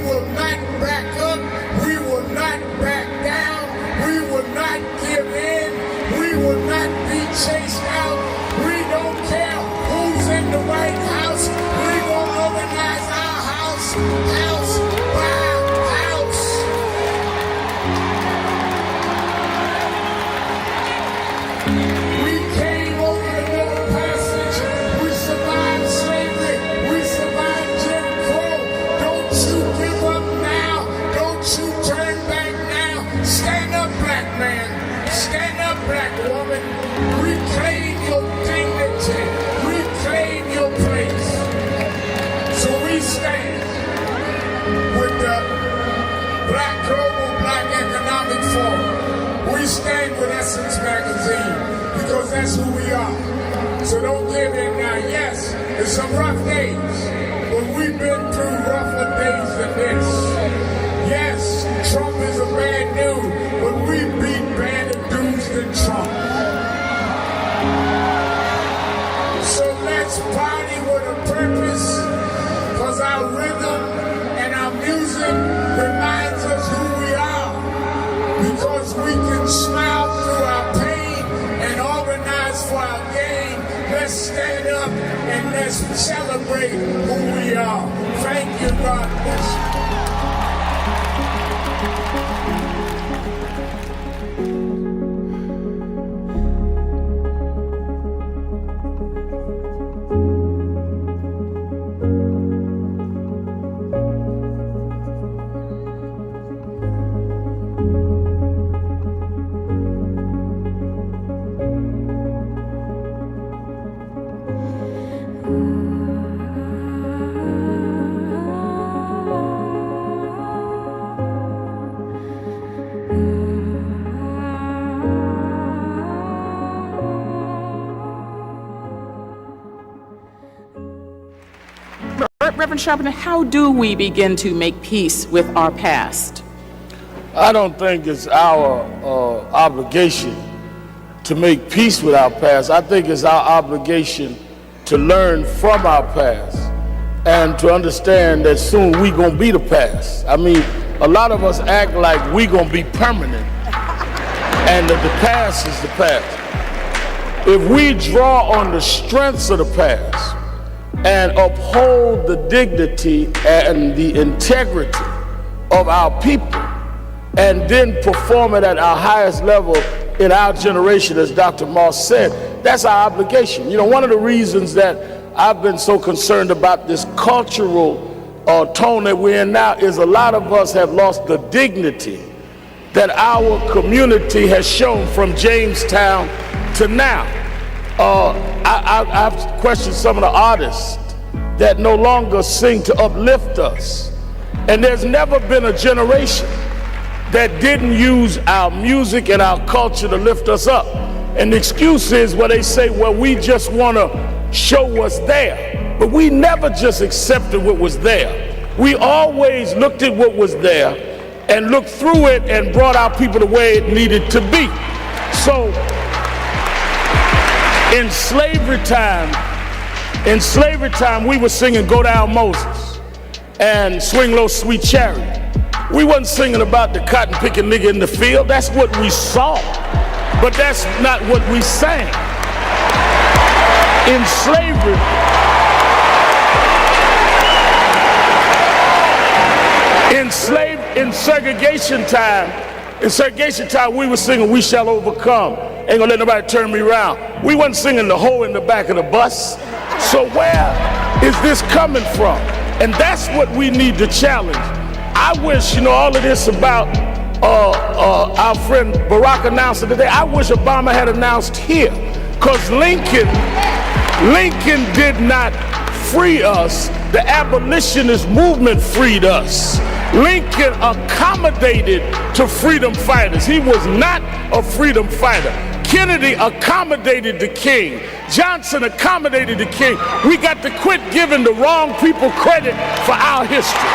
house by house. We came over the Middle Passage. We survived slavery. We survived Jim Crow. Don't you give up now. Don't you turn back now. Stand up, black man. Stand up, black woman. Reclaim your dignity. Reclaim your place. So we stand with the Global Black Economic Forum. We stand with Essence Magazine because that's who we are. So don't give in now. Yes, it's some rough days, but we've been through rougher days than this. Yes, Trump is a bad dude, but we beat badder dudes than Trump. So let's party with a purpose, because our rhythm and our music reminds us who we are. Because we can smile through our pain and organize for our gain. Let's stand up and let's celebrate who we are. Thank you, God bless you. Reverend Sharpton, how do we begin to make peace with our past? I don't think it's our obligation to make peace with our past. I think it's our obligation to learn from our past and to understand that soon we gonna be the past. I mean, a lot of us act like we gonna be permanent and that the past is the past. If we draw on the strengths of the past and uphold the dignity and the integrity of our people, and then perform it at our highest level in our generation, as Dr. Moss said, that's our obligation. You know, one of the reasons that I've been so concerned about this cultural tone that we're in now is a lot of us have lost the dignity that our community has shown from Jamestown to now. I've questioned some of the artists that no longer sing to uplift us. And there's never been a generation that didn't use our music and our culture to lift us up. And the excuse is where they say, well, we just want to show what's there. But we never just accepted what was there. We always looked at what was there and looked through it and brought our people the way it needed to be. So in slavery time, we were singing Go Down Moses and Swing Low Sweet Chariot. We wasn't singing about the cotton picking nigga in the field. That's what we saw, but that's not what we sang. In slavery, in segregation time, we were singing We Shall Overcome. Ain't gonna let nobody turn me around. We wasn't singing the hoe in the back of the bus. So where is this coming from? And that's what we need to challenge. I wish, all of this about our friend Barack announced it today. I wish Obama had announced here, because Lincoln did not free us. The abolitionist movement freed us. Lincoln accommodated to freedom fighters. He was not a freedom fighter. Kennedy accommodated the king. Johnson accommodated the king. We got to quit giving the wrong people credit for our history.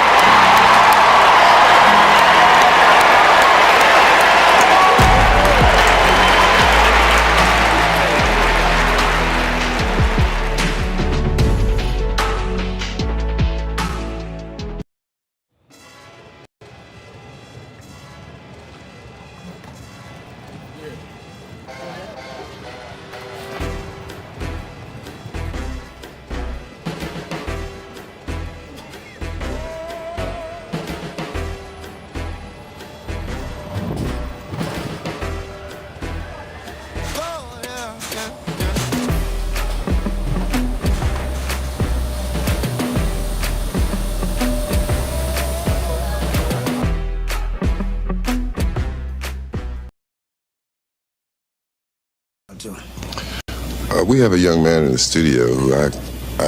show. We have a young man in the studio who I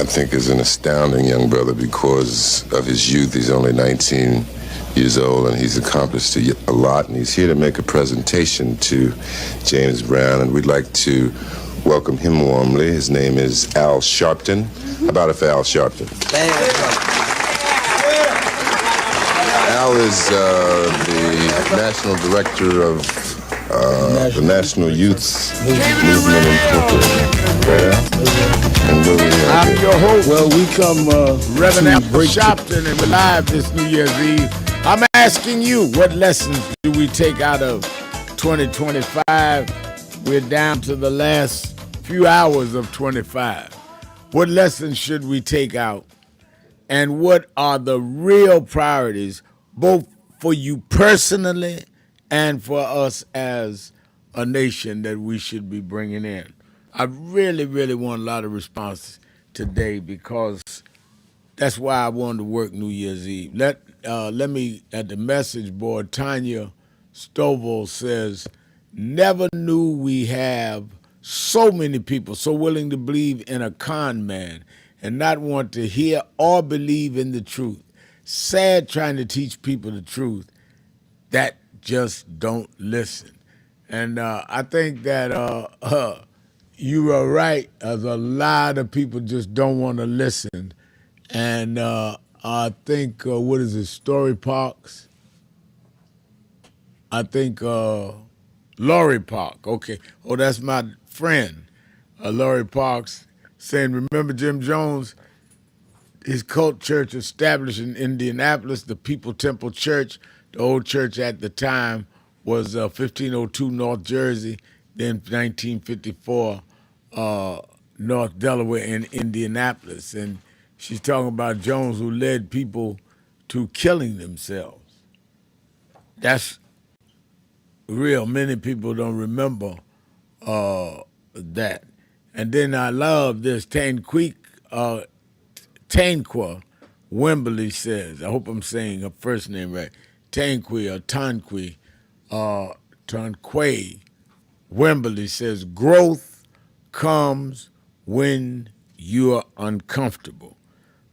think is an astounding young brother because of his youth. He's only 19 years old and he's accomplished a lot, and he's here to make a presentation to James Brown, and we'd like to welcome him warmly. His name is Al Sharpton. How about it for Al Sharpton? Al is the national director of the National Youth Movement Incorporated. I'm your host. Well, we come Reverend Al Sharpton, and we're live this New Year's Eve. I'm asking you, what lessons do we take out of 2025? We're down to the last few hours of 25. What lessons should we take out? And what are the real priorities, both for you personally and for us as a nation, that we should be bringing in? I really, really want a lot of responses today because that's why I wanted to work New Year's Eve. Let me, at the message board, Tanya Stovall says, never knew we have so many people so willing to believe in a con man and not want to hear or believe in the truth. Sad trying to teach people the truth that just don't listen. And I think that you are right. There's a lot of people just don't want to listen. And I think, what is it, Story Parks? I think Laurie Park, okay. Oh, that's my friend, Laurie Parks, saying, remember Jim Jones? His cult church established in Indianapolis, the People Temple Church. The old church at the time was 1502 North Jersey, then 1954 North Delaware in Indianapolis. And she's talking about Jones, who led people to killing themselves. That's real. Many people don't remember that. And then I love this. Tanqua Wembley says, I hope I'm saying her first name right, Tanqui Wembley says, growth comes when you're uncomfortable.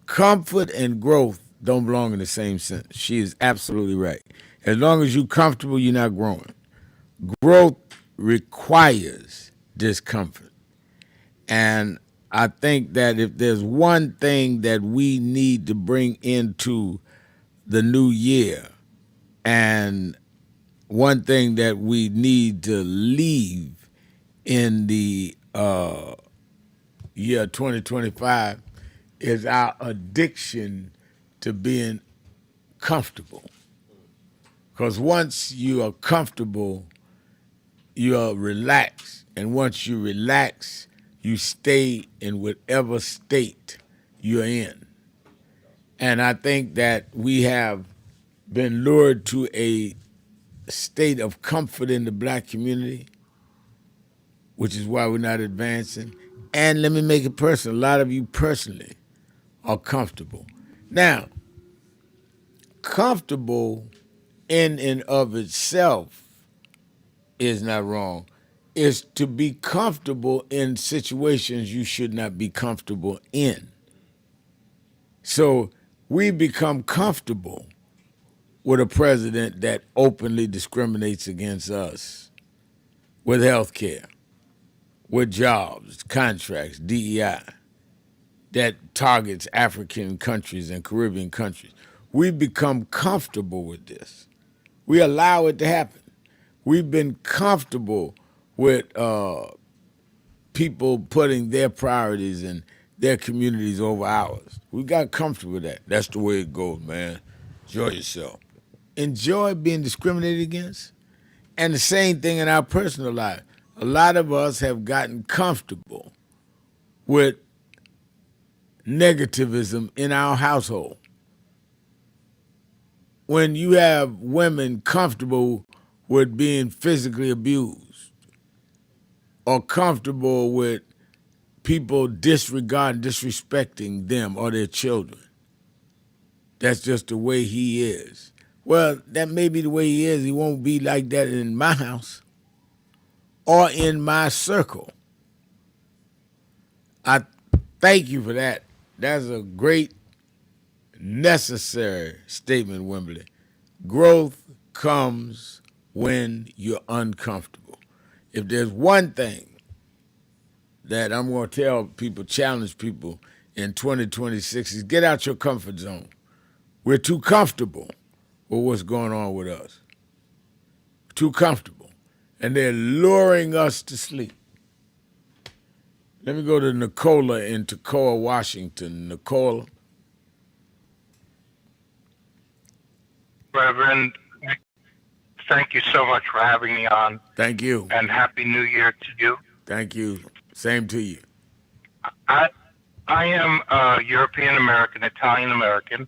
Comfort and growth don't belong in the same sentence. She is absolutely right. As long as you're comfortable, you're not growing. Growth requires discomfort. And I think that if there's one thing that we need to bring into the new year, and one thing that we need to leave in the year 2025 is our addiction to being comfortable. Because once you are comfortable, you are relaxed. And once you relax, you stay in whatever state you're in. And I think that we have been lured to a state of comfort in the black community, which is why we're not advancing. And let me make it personal. A lot of you personally are comfortable. Now, comfortable in and of itself is not wrong. It's to be comfortable in situations you should not be comfortable in. So we become comfortable with a president that openly discriminates against us with health care, with jobs, contracts, DEI, that targets African countries and Caribbean countries. We become comfortable with this. We allow it to happen. We've been comfortable with people putting their priorities and their communities over ours. We got comfortable with that. That's the way it goes, man. Enjoy yourself. Enjoy being discriminated against. And the same thing in our personal life. A lot of us have gotten comfortable with negativism in our household. When you have women comfortable with being physically abused or comfortable with people disregarding, disrespecting them or their children, that's just the way he is. Well, that may be the way he is. He won't be like that in my house or in my circle. I thank you for that. That's a great, necessary statement, Wimberly. Growth comes when you're uncomfortable. If there's one thing that I'm going to tell people, challenge people in 2026 is get out your comfort zone. We're too comfortable with what's going on with us. Too comfortable. And they're luring us to sleep. Let me go to Nicola in Toccoa, Washington. Nicola. Reverend, thank you so much for having me on. Thank you. And Happy New Year to you. Thank you. Same to you. I am European American, Italian American,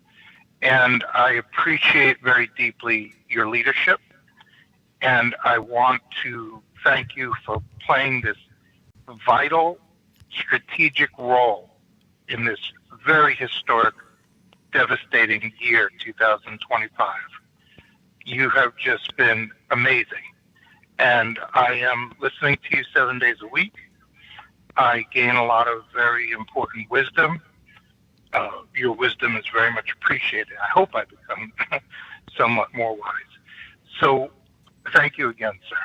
and I appreciate very deeply your leadership. And I want to thank you for playing this vital, strategic role in this very historic, devastating year, 2025. You have just been amazing. And I am listening to you 7 days a week. I gain a lot of very important wisdom. Your wisdom is very much appreciated. I hope I become somewhat more wise. So thank you again, sir.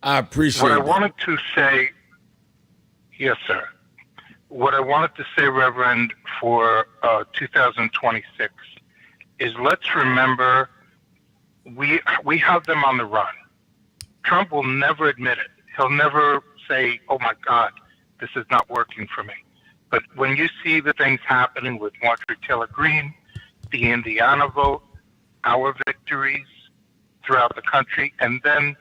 I appreciate what I it. wanted to say, yes, sir. What I wanted to say, Reverend, for 2026 is let's remember we have them on the run. Trump will never admit it. He'll never say, oh, my God, this is not working for me. But when you see the things happening with Marjorie Taylor Greene, the Indiana vote, our victories throughout the country, and then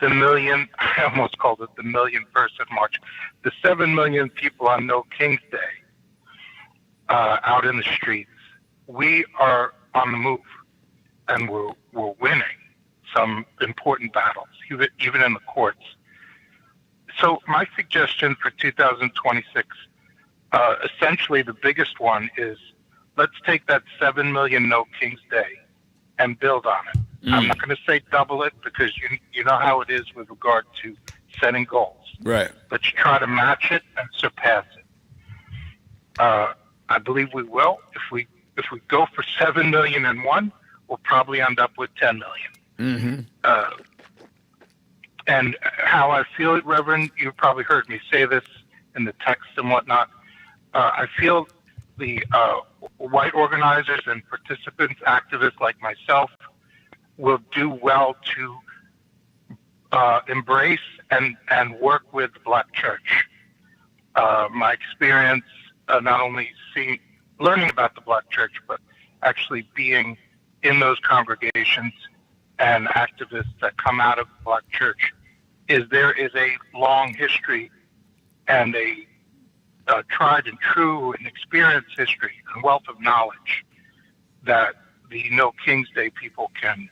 the million, I almost called it the million-person march, the 7 million people on No King's Day out in the streets, we are on the move, and we're winning some important battles, even in the courts. So my suggestion for 2026, essentially the biggest one is let's take that 7 million No King's Day and build on it. I'm not going to say double it because you know how it is with regard to setting goals. Right. Let's try to match it and surpass it. I believe we will. If we go for 7 million and one, we'll probably end up with 10 million. Mm-hmm. And how I feel it, Reverend, you've probably heard me say this in the text and whatnot. I feel the white organizers and participants, activists like myself, will do well to embrace and work with the Black Church. My experience, not only learning about the Black Church, but actually being in those congregations and activists that come out of the Black Church, is there is a long history and a tried and true and experienced history and wealth of knowledge that the No King's Day people can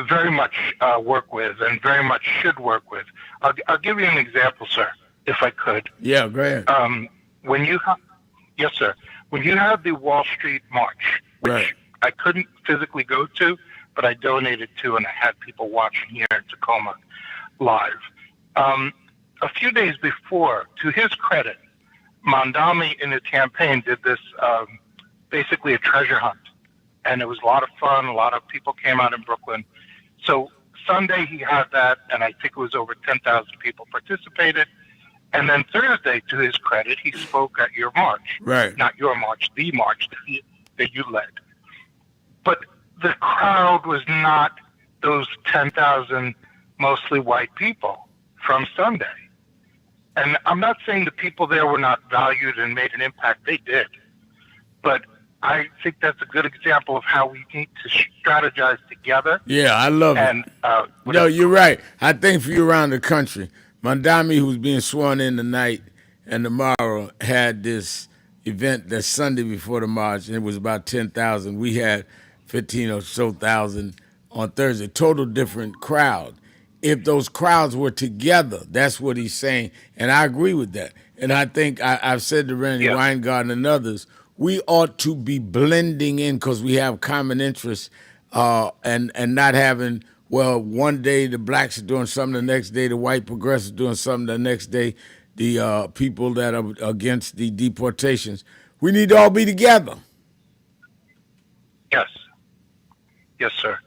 very much work with and very much should work with. I'll give you an example, sir, if I could. Yeah, go ahead. Yes, sir. When you have the Wall Street March, which I couldn't physically go to, but I donated to, and I had people watching here in Tacoma live. A few days before, to his credit, Mondami in his campaign did this basically a treasure hunt. And it was a lot of fun. A lot of people came out in Brooklyn. So Sunday he had that, and I think it was over 10,000 people participated. And then Thursday, to his credit, he spoke at your march. Right. Not your march, the march that you led. But the crowd was not those 10,000 mostly white people from Sunday. And I'm not saying the people there were not valued and made an impact. They did. But I think that's a good example of how we need to strategize together. Yeah, I love it. No, you're right. I think for you around the country, Mondami, who's being sworn in tonight and tomorrow, had this event that Sunday before the march, and it was about 10,000. We had 15 or so thousand on Thursday. Total different crowd. If those crowds were together, that's what he's saying, and I agree with that. And I think I've said to Randy Weingarten and others, we ought to be blending in because we have common interests and not having, well, one day the blacks are doing something, the next day the white progressives are doing something, the next day the people that are against the deportations. We need to all be together. Yes. Yes, sir.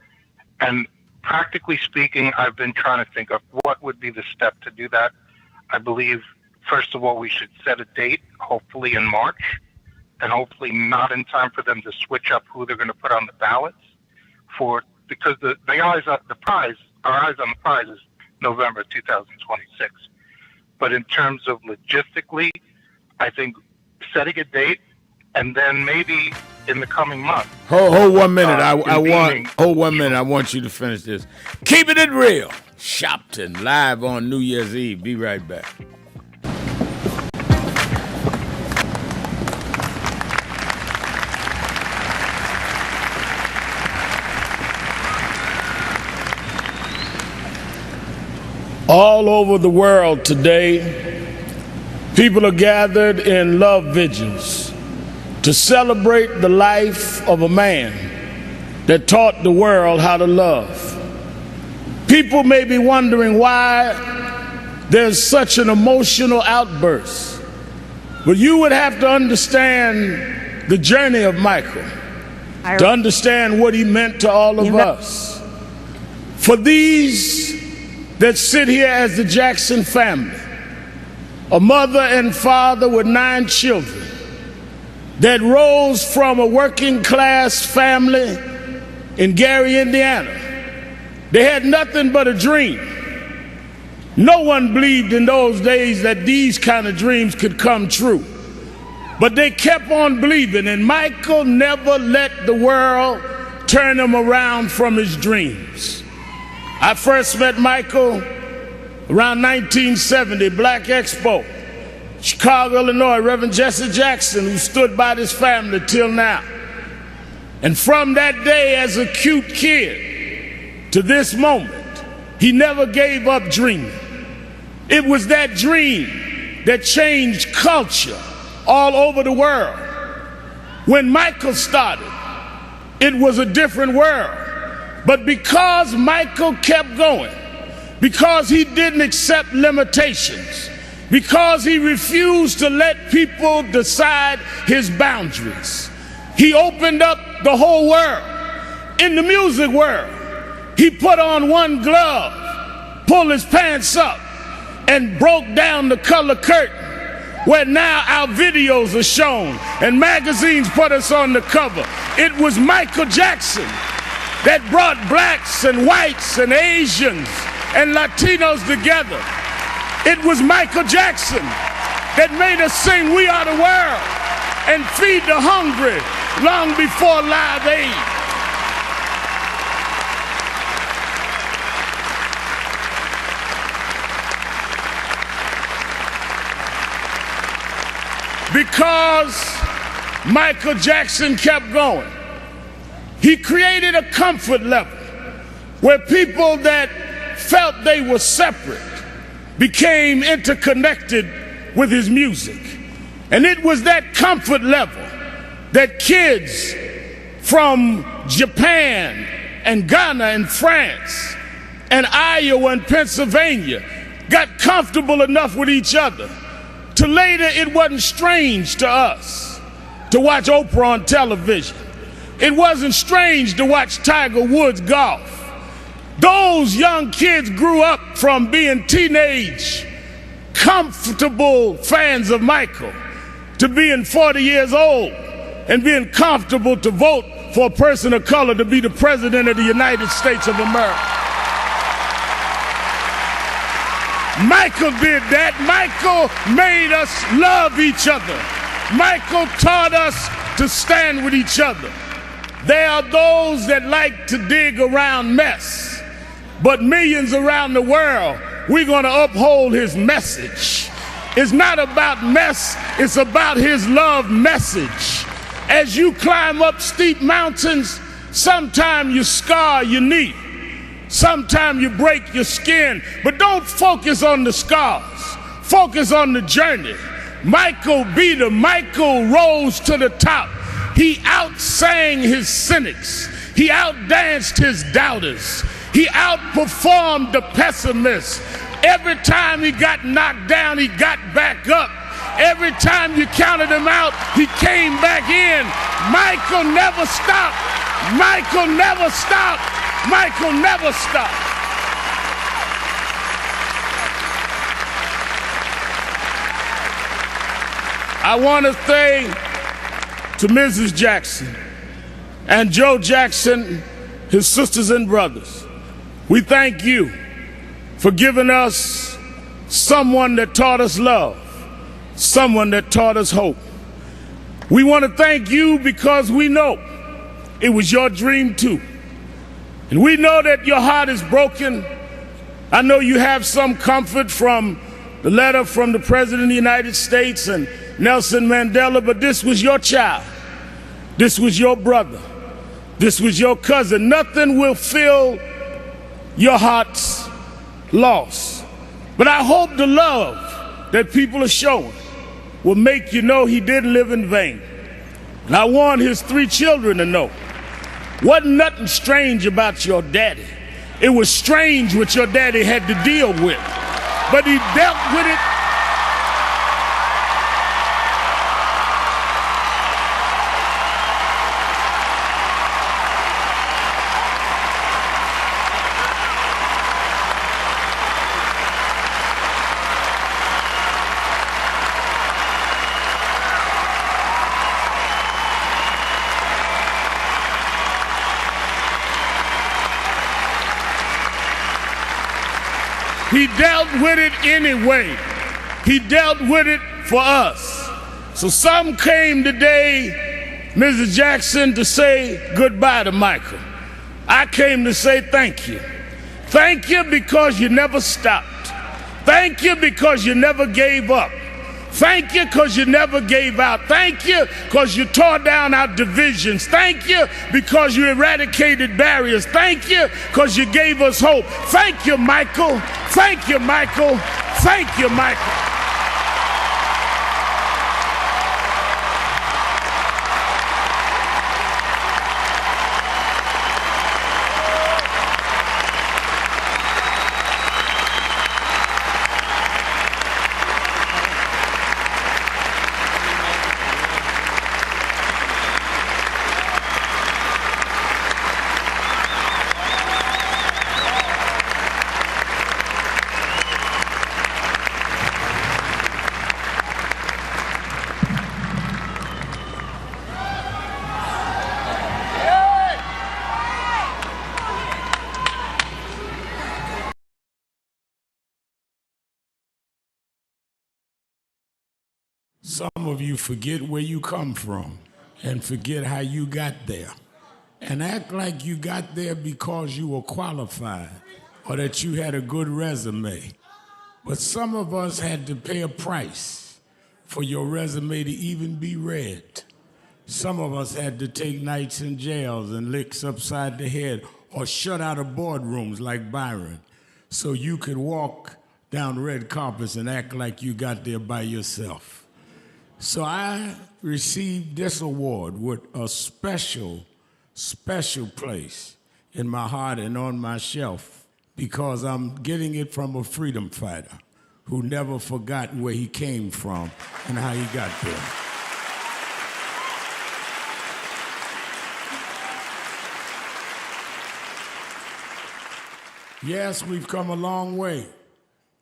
And practically speaking, I've been trying to think of what would be the step to do that. I believe, first of all, we should set a date, hopefully in March, and hopefully not in time for them to switch up who they're going to put on the ballots because our eyes on the prize is November 2026. But in terms of logistically, I think setting a date and then maybe in the coming month. Hold 1 minute. Hold 1 minute. I want you to finish this. Keeping it real. Sharpton live on New Year's Eve. Be right back. All over the world today, people are gathered in love vigils to celebrate the life of a man that taught the world how to love. People may be wondering why there's such an emotional outburst, but you would have to understand the journey of Michael to understand what he meant to all of us. For these that sit here as the Jackson family, a mother and father with 9 children that rose from a working class family in Gary, Indiana. They had nothing but a dream. No one believed in those days that these kind of dreams could come true. But they kept on believing, and Michael never let the world turn him around from his dreams. I first met Michael around 1970, Black Expo, Chicago, Illinois, Reverend Jesse Jackson, who stood by this family till now. And from that day as a cute kid to this moment, he never gave up dreaming. It was that dream that changed culture all over the world. When Michael started, it was a different world. But because Michael kept going, because he didn't accept limitations, because he refused to let people decide his boundaries, he opened up the whole world. In the music world, he put on one glove, pulled his pants up, and broke down the color curtain, where now our videos are shown and magazines put us on the cover. It was Michael Jackson that brought blacks and whites and Asians and Latinos together. It was Michael Jackson that made us sing "We Are the World" and feed the hungry long before Live Aid. Because Michael Jackson kept going, he created a comfort level where people that felt they were separate became interconnected with his music. And it was that comfort level that kids from Japan and Ghana and France and Iowa and Pennsylvania got comfortable enough with each other to later it wasn't strange to us to watch Oprah on television. It wasn't strange to watch Tiger Woods golf. Those young kids grew up from being teenage, comfortable fans of Michael to being 40 years old and being comfortable to vote for a person of color to be the president of the United States of America. Michael did that. Michael made us love each other. Michael taught us to stand with each other. There are those that like to dig around mess, but millions around the world, we're going to uphold his message. It's not about mess, it's about his love message. As you climb up steep mountains, sometimes you scar your knee, sometimes you break your skin, but don't focus on the scars, focus on the journey. Michael beat him. Michael rose to the top. He outsang his cynics. He outdanced his doubters. He outperformed the pessimists. Every time he got knocked down, he got back up. Every time you counted him out, he came back in. Michael never stopped. Michael never stopped. Michael never stopped. I want to say to Mrs. Jackson and Joe Jackson, his sisters and brothers, we thank you for giving us someone that taught us love, someone that taught us hope. We want to thank you because we know it was your dream too. And we know that your heart is broken. I know you have some comfort from the letter from the President of the United States and Nelson Mandela, but this was your child. This was your brother. This was your cousin. Nothing will fill your heart's loss. But I hope the love that people are showing will make you know he didn't live in vain. And I want his 3 children to know, wasn't nothing strange about your daddy. It was strange what your daddy had to deal with. But he dealt with it. He dealt with it anyway. He dealt with it for us. So some came today, Mrs. Jackson, to say goodbye to Michael. I came to say thank you. Thank you because you never stopped. Thank you because you never gave up. Thank you because you never gave out. Thank you because you tore down our divisions. Thank you because you eradicated barriers. Thank you because you gave us hope. Thank you, Michael. Thank you, Michael. Thank you, Michael. Some of you forget where you come from and forget how you got there and act like you got there because you were qualified or that you had a good resume. But some of us had to pay a price for your resume to even be read. Some of us had to take nights in jails and licks upside the head or shut out of boardrooms like Byron so you could walk down red carpets and act like you got there by yourself. So I received this award with a special place in my heart and on my shelf because I'm getting it from a freedom fighter who never forgot where he came from and how he got there. Yes, we've come a long way.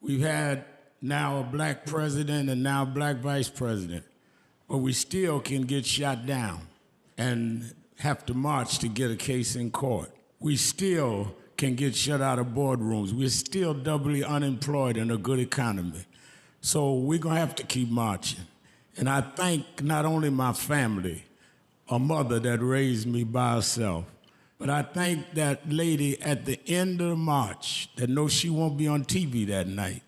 We've had now a black president and now a black vice president. But we still can get shot down and have to march to get a case in court. We still can get shut out of boardrooms. We're still doubly unemployed in a good economy. So we're gonna have to keep marching. And I thank not only my family, a mother that raised me by herself, but I thank that lady at the end of the march that knows she won't be on TV that night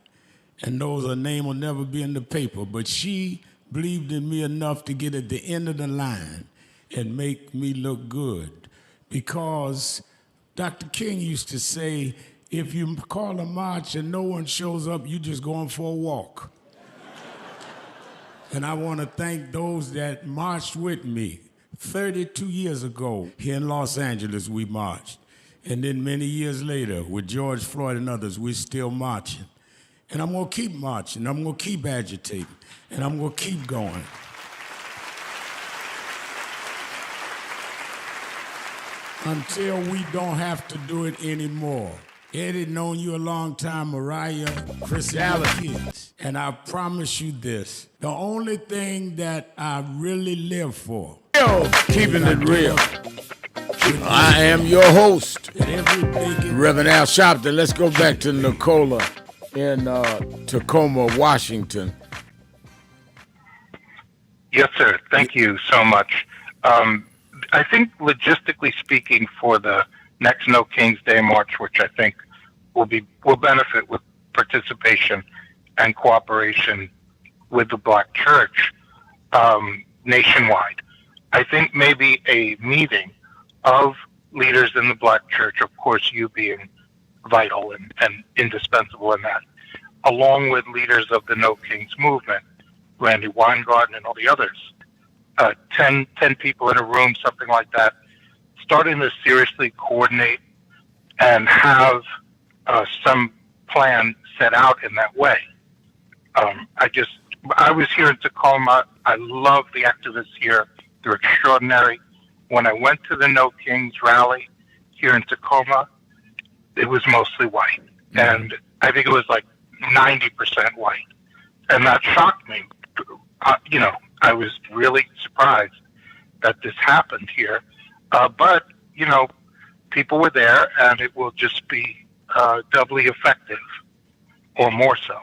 and knows her name will never be in the paper, but she believed in me enough to get at the end of the line and make me look good. Because Dr. King used to say, if you call a march and no one shows up, you just going for a walk. And I want to thank those that marched with me. 32 years ago, here in Los Angeles, we marched. And then many years later, with George Floyd and others, we're still marching. And I'm going to keep marching. I'm going to keep agitating. And I'm going to keep going. Until we don't have to do it anymore. Eddie, known you a long time, Mariah, Chris, and the kids. And I promise you this, the only thing that I really live for, keeping it real. I am your host, Reverend Al Sharpton. Let's go back to Nicola in Tacoma, Washington. Yes, sir. Thank you so much. I think logistically speaking, for the next No Kings Day March, which I think will benefit with participation and cooperation with the Black Church nationwide, I think maybe a meeting of leaders in the Black Church, of course you being vital and indispensable in that, along with leaders of the No Kings movement, Randy Weingarten and all the others, 10 people in a room, something like that, starting to seriously coordinate and have some plan set out in that way. I was here in Tacoma. I love the activists here. They're extraordinary. When I went to the No Kings rally here in Tacoma, it was mostly white. And I think it was like 90% white. And that shocked me. I was really surprised that this happened here. But, people were there, and it will just be doubly effective, or more so.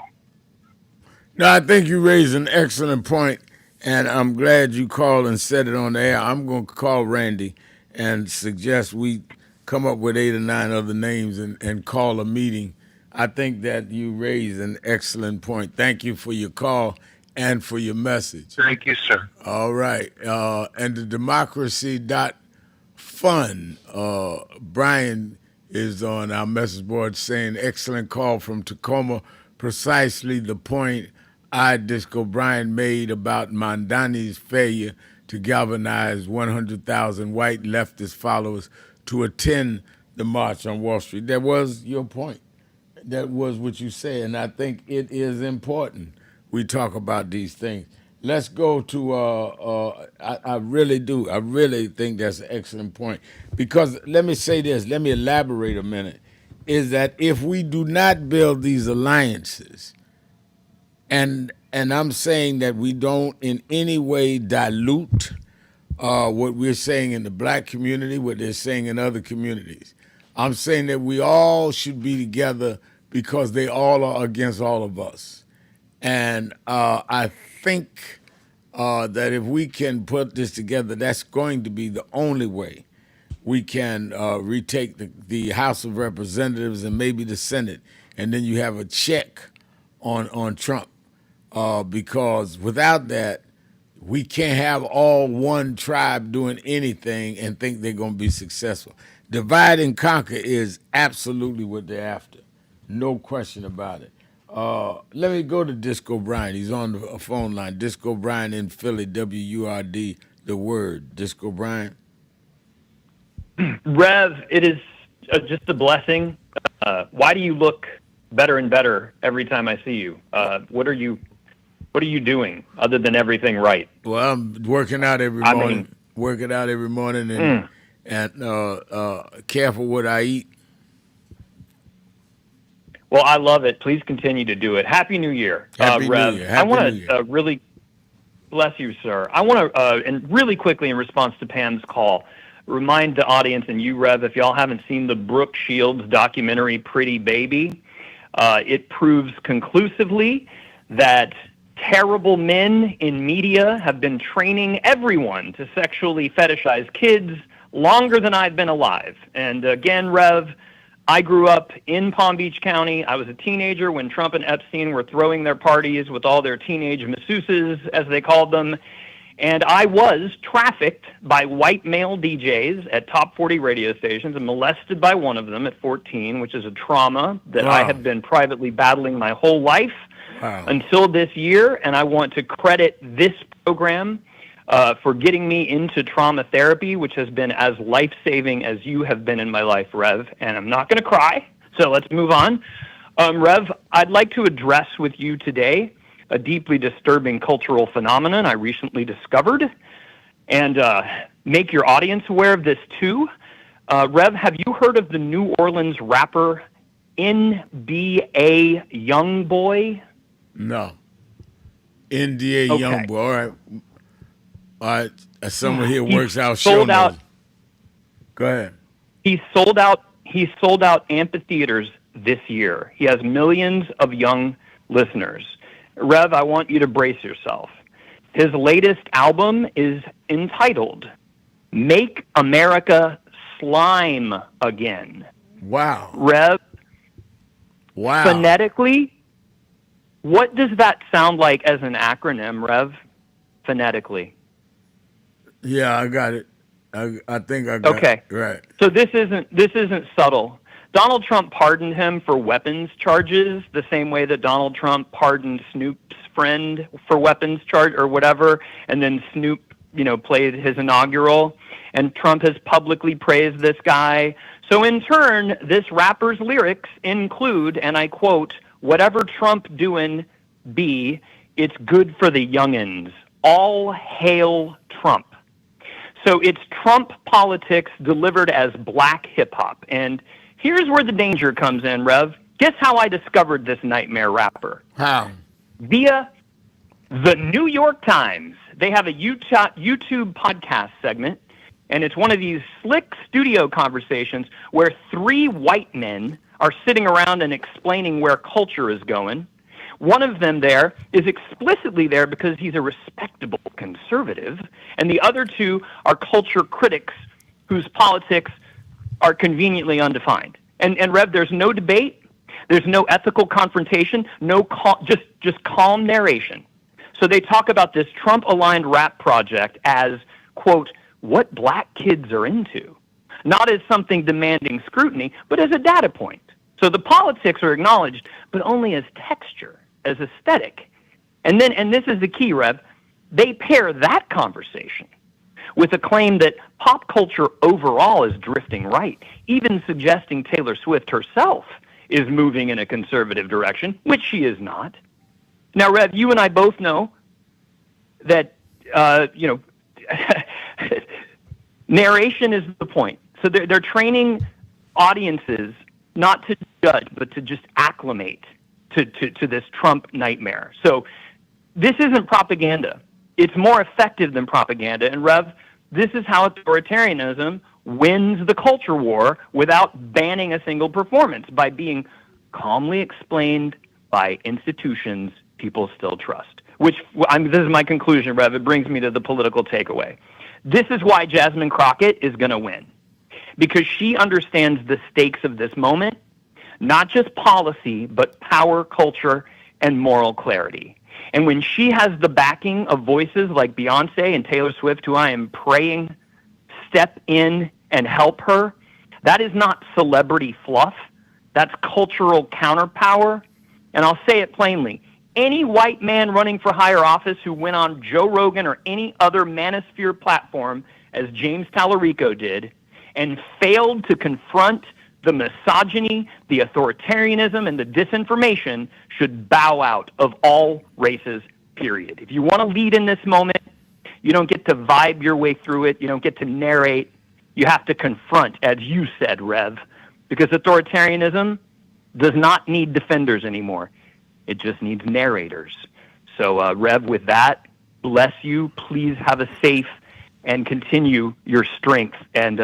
No, I think you raised an excellent point, and I'm glad you called and said it on the air. I'm going to call Randy and suggest we come up with 8 or 9 other names and call a meeting. I think that you raised an excellent point. Thank you for your call and for your message. Thank you, sir. All right. And the democracy.fun, Brian is on our message board saying, excellent call from Tacoma. Precisely the point Disco Brian made about Mandani's failure to galvanize 100,000 white leftist followers to attend the march on Wall Street. That was your point. That was what you said, and I think it is important we talk about these things. Let's go to, I really do. I really think that's an excellent point. Because let me say this, let me elaborate a minute, is that if we do not build these alliances, and I'm saying that we don't in any way dilute what we're saying in the black community, what they're saying in other communities. I'm saying that we all should be together because they all are against all of us. And I think that if we can put this together, that's going to be the only way we can retake the House of Representatives and maybe the Senate. And then you have a check on Trump. Because without that, we can't have all one tribe doing anything and think they're going to be successful. Divide and conquer is absolutely what they're after. No question about it. Let me go to Disco Brian. He's on the phone line. Disco Brian in Philly, WURD, The Word. Disco Brian. Rev, it is just a blessing. Why do you look better and better every time I see you? What are you doing other than everything right? Well, I'm working out every morning. Working out every morning and careful what I eat. Well, I love it. Please continue to do it. Happy New Year, Happy Rev. New Year. I want to really bless you, sir. I want to, and really quickly in response to Pam's call, remind the audience and you, Rev, if y'all haven't seen the Brooke Shields documentary, Pretty Baby, it proves conclusively that terrible men in media have been training everyone to sexually fetishize kids longer than I've been alive. And again, Rev, I grew up in Palm Beach County. I was a teenager when Trump and Epstein were throwing their parties with all their teenage masseuses, as they called them. And I was trafficked by white male DJs at top 40 radio stations and molested by one of them at 14, which is a trauma that I have been privately battling my whole life until this year. And I want to credit this program for getting me into trauma therapy, which has been as life-saving as you have been in my life, Rev. And I'm not going to cry, so let's move on. Rev, I'd like to address with you today a deeply disturbing cultural phenomenon I recently discovered, and make your audience aware of this too. Rev, have you heard of the New Orleans rapper NBA Youngboy? No. NDA Okay. Young Boy. All right. Someone here He works out. sold out. Go ahead. He sold out amphitheaters this year. He has millions of young listeners. Rev, I want you to brace yourself. His latest album is entitled Make America Slime Again. Wow. Rev, wow. Phonetically, what does that sound like as an acronym, Rev? Phonetically. Yeah, I got it. I think I got it. Right. So this isn't subtle. Donald Trump pardoned him for weapons charges the same way that Donald Trump pardoned Snoop's friend for weapons charge or whatever, and then Snoop, played his inaugural, and Trump has publicly praised this guy. So in turn, this rapper's lyrics include, and I quote, "Whatever Trump doing be, it's good for the youngins. All hail Trump." So it's Trump politics delivered as black hip-hop. And here's where the danger comes in, Rev. Guess how I discovered this nightmare rapper? How? Via the New York Times. They have a YouTube podcast segment, and it's one of these slick studio conversations where three white men are sitting around and explaining where culture is going. One of them there is explicitly there because he's a respectable conservative, and the other two are culture critics whose politics are conveniently undefined. And Rev, there's no debate, there's no ethical confrontation, just calm narration. So they talk about this Trump-aligned rap project as, quote, what black kids are into, not as something demanding scrutiny, but as a data point. So the politics are acknowledged, but only as texture, as aesthetic. And this is the key, Rev, they pair that conversation with a claim that pop culture overall is drifting right, even suggesting Taylor Swift herself is moving in a conservative direction, which she is not. Now, Rev, you and I both know that, narration is the point. So they're training audiences not to judge, but to just acclimate to this Trump nightmare. So this isn't propaganda. It's more effective than propaganda. And Rev, this is how authoritarianism wins the culture war without banning a single performance, by being calmly explained by institutions people still trust. This is my conclusion, Rev. It brings me to the political takeaway. This is why Jasmine Crockett is going to win, because she understands the stakes of this moment, not just policy, but power, culture, and moral clarity. And when she has the backing of voices like Beyonce and Taylor Swift, who I am praying step in and help her, that is not celebrity fluff. That's cultural counterpower. And I'll say it plainly. Any white man running for higher office who went on Joe Rogan or any other manosphere platform, as James Tallarico did, and failed to confront the misogyny, the authoritarianism, and the disinformation should bow out of all races, period. If you want to lead in this moment, you don't get to vibe your way through it. You don't get to narrate. You have to confront, as you said, Rev, because authoritarianism does not need defenders anymore. It just needs narrators. So, Rev, with that, bless you. Please have a safe and continue your strength and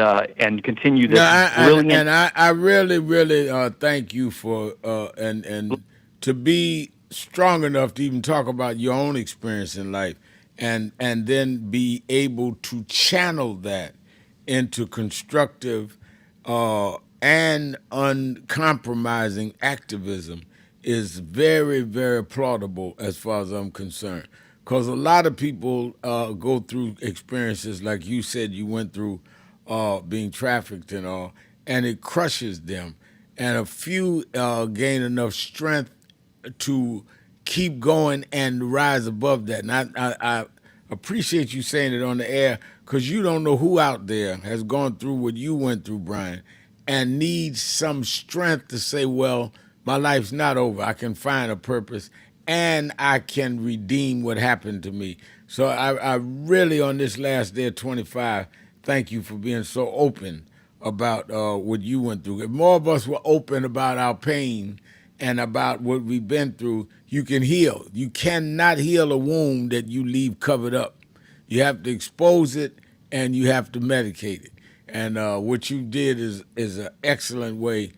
continue this brilliant. And I really, really thank you for and to be strong enough to even talk about your own experience in life, and then be able to channel that into constructive and uncompromising activism is very, very applaudable as far as I'm concerned. Because a lot of people go through experiences like you said you went through, being trafficked and all, and it crushes them. And a few gain enough strength to keep going and rise above that. And I appreciate you saying it on the air, because you don't know who out there has gone through what you went through, Brian, and needs some strength to say, well, my life's not over. I can find a purpose and I can redeem what happened to me. So I really, on this last day of 25, thank you for being so open about what you went through. If more of us were open about our pain and about what we've been through, you can heal. You cannot heal a wound that you leave covered up. You have to expose it and you have to medicate it. And what you did is an excellent way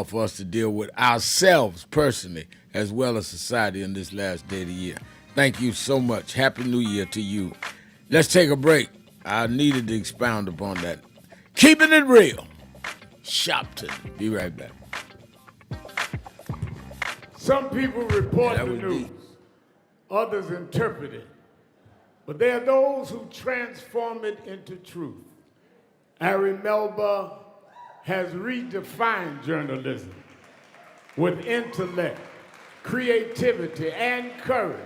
for us to deal with ourselves personally as well as society in this last day of the year. Thank you so much. Happy New Year to you. Let's take a break. I needed to expound upon that. Keeping it real. Sharpton. Be right back. Some people report the news. Others interpret it. But there are those who transform it into truth. Ari Melba has redefined journalism with intellect, creativity, and courage.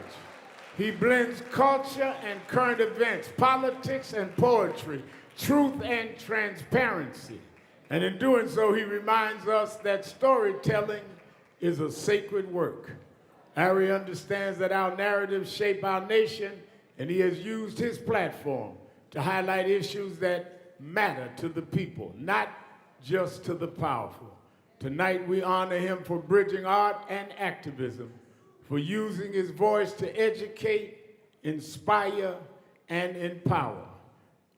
He blends culture and current events, politics and poetry, truth and transparency. And in doing so, he reminds us that storytelling is a sacred work. Ari understands that our narratives shape our nation, and he has used his platform to highlight issues that matter to the people, not just to the powerful. Tonight we honor him for bridging art and activism, for using his voice to educate, inspire, and empower.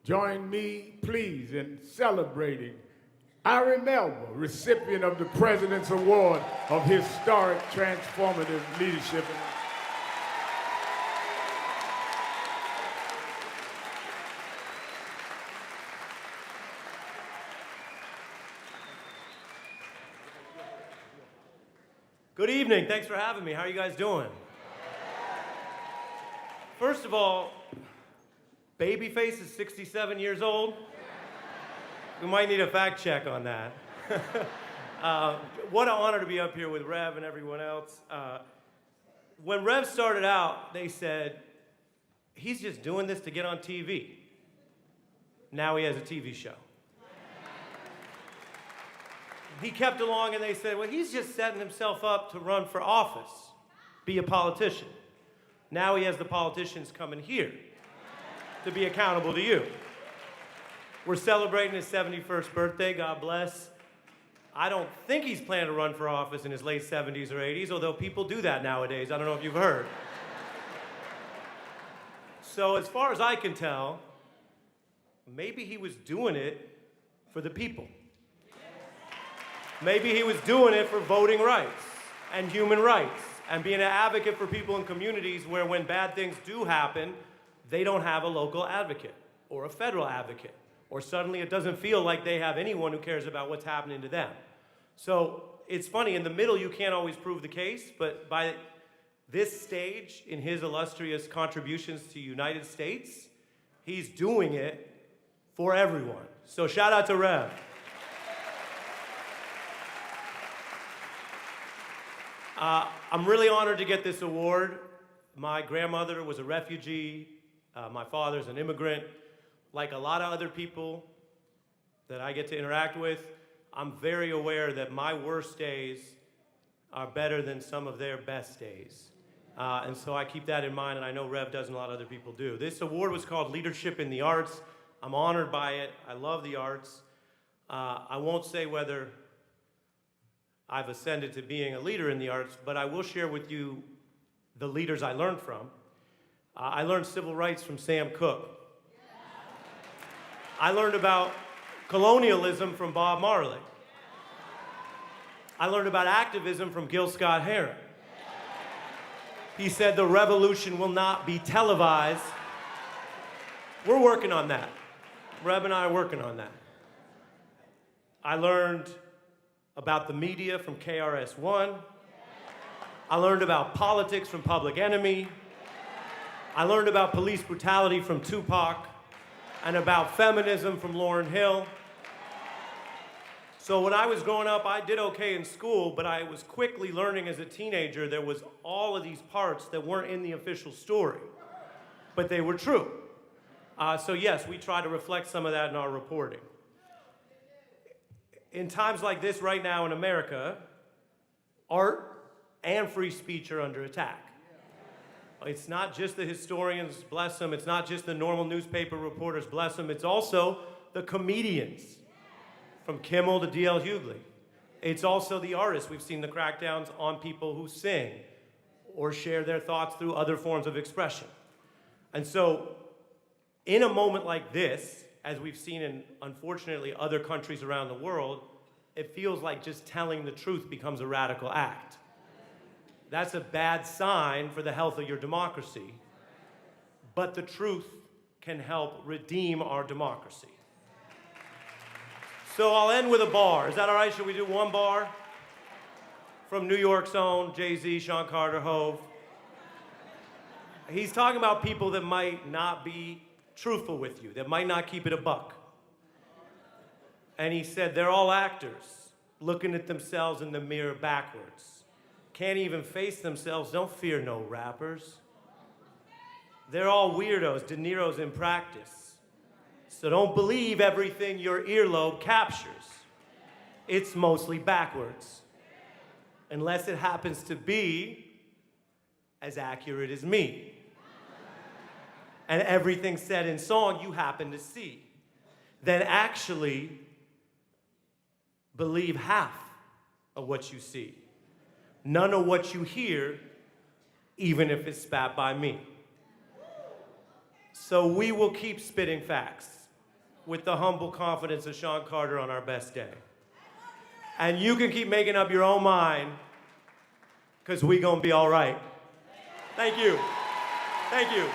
Join me, please, in celebrating Ari Melba, recipient of the President's Award of Historic Transformative Leadership. Good evening. Thanks for having me. How are you guys doing? First of all, Babyface is 67 years old. We might need a fact check on that. What an honor to be up here with Rev and everyone else. When Rev started out, they said, he's just doing this to get on TV. Now he has a TV show. He kept along and they said, well, he's just setting himself up to run for office, be a politician. Now he has the politicians coming here to be accountable to you. We're celebrating his 71st birthday, God bless. I don't think he's planning to run for office in his late 70s or 80s, although people do that nowadays. I don't know if you've heard. So as far as I can tell, maybe he was doing it for the people. Maybe he was doing it for voting rights and human rights and being an advocate for people in communities where when bad things do happen, they don't have a local advocate or a federal advocate, or suddenly it doesn't feel like they have anyone who cares about what's happening to them. So it's funny, in the middle you can't always prove the case, but by this stage in his illustrious contributions to the United States, he's doing it for everyone. So shout out to Rev. I'm really honored to get this award. My grandmother was a refugee. My father's an immigrant. Like a lot of other people that I get to interact with, I'm very aware that my worst days are better than some of their best days. And so I keep that in mind, and I know Rev does and a lot of other people do. This award was called Leadership in the Arts. I'm honored by it. I love the arts. I won't say whether I've ascended to being a leader in the arts, but I will share with you the leaders I learned from. I learned civil rights from Sam Cooke. I learned about colonialism from Bob Marley. I learned about activism from Gil Scott-Heron. He said the revolution will not be televised. We're working on that. Reb and I are working on that. I learned about the media from KRS-One. I learned about politics from Public Enemy. I learned about police brutality from Tupac and about feminism from Lauryn Hill. So when I was growing up, I did okay in school, but I was quickly learning as a teenager there was all of these parts that weren't in the official story, but they were true. So yes, we try to reflect some of that in our reporting. In times like this right now in America, art and free speech are under attack. It's not just the historians, bless them. It's not just the normal newspaper reporters, bless them. It's also the comedians, from Kimmel to D.L. Hughley. It's also the artists. We've seen the crackdowns on people who sing or share their thoughts through other forms of expression. And so, in a moment like this, as we've seen in, unfortunately, other countries around the world, it feels like just telling the truth becomes a radical act. That's a bad sign for the health of your democracy. But the truth can help redeem our democracy. So I'll end with a bar. Is that all right? Should we do one bar? From New York's own Jay-Z, Sean Carter, Hove. He's talking about people that might not be truthful with you, that might not keep it a buck. And he said, they're all actors, looking at themselves in the mirror backwards. Can't even face themselves, don't fear no rappers. They're all weirdos, De Niro's in practice. So don't believe everything your earlobe captures. It's mostly backwards. Unless it happens to be as accurate as me. And everything said in song you happen to see. Then actually believe half of what you see. None of what you hear, even if it's spat by me. So we will keep spitting facts with the humble confidence of Sean Carter on our best day. And you can keep making up your own mind, because we gonna be all right. Thank you. Thank you.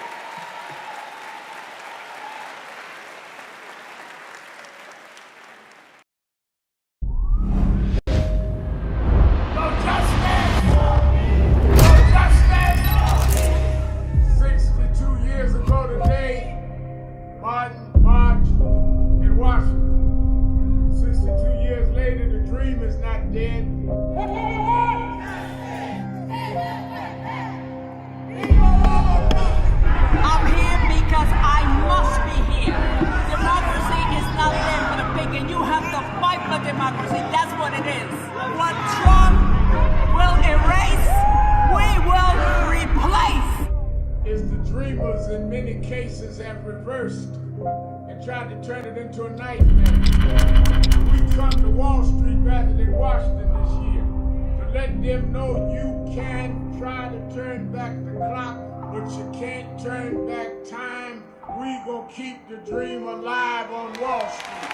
Keep the dream alive on Wall Street.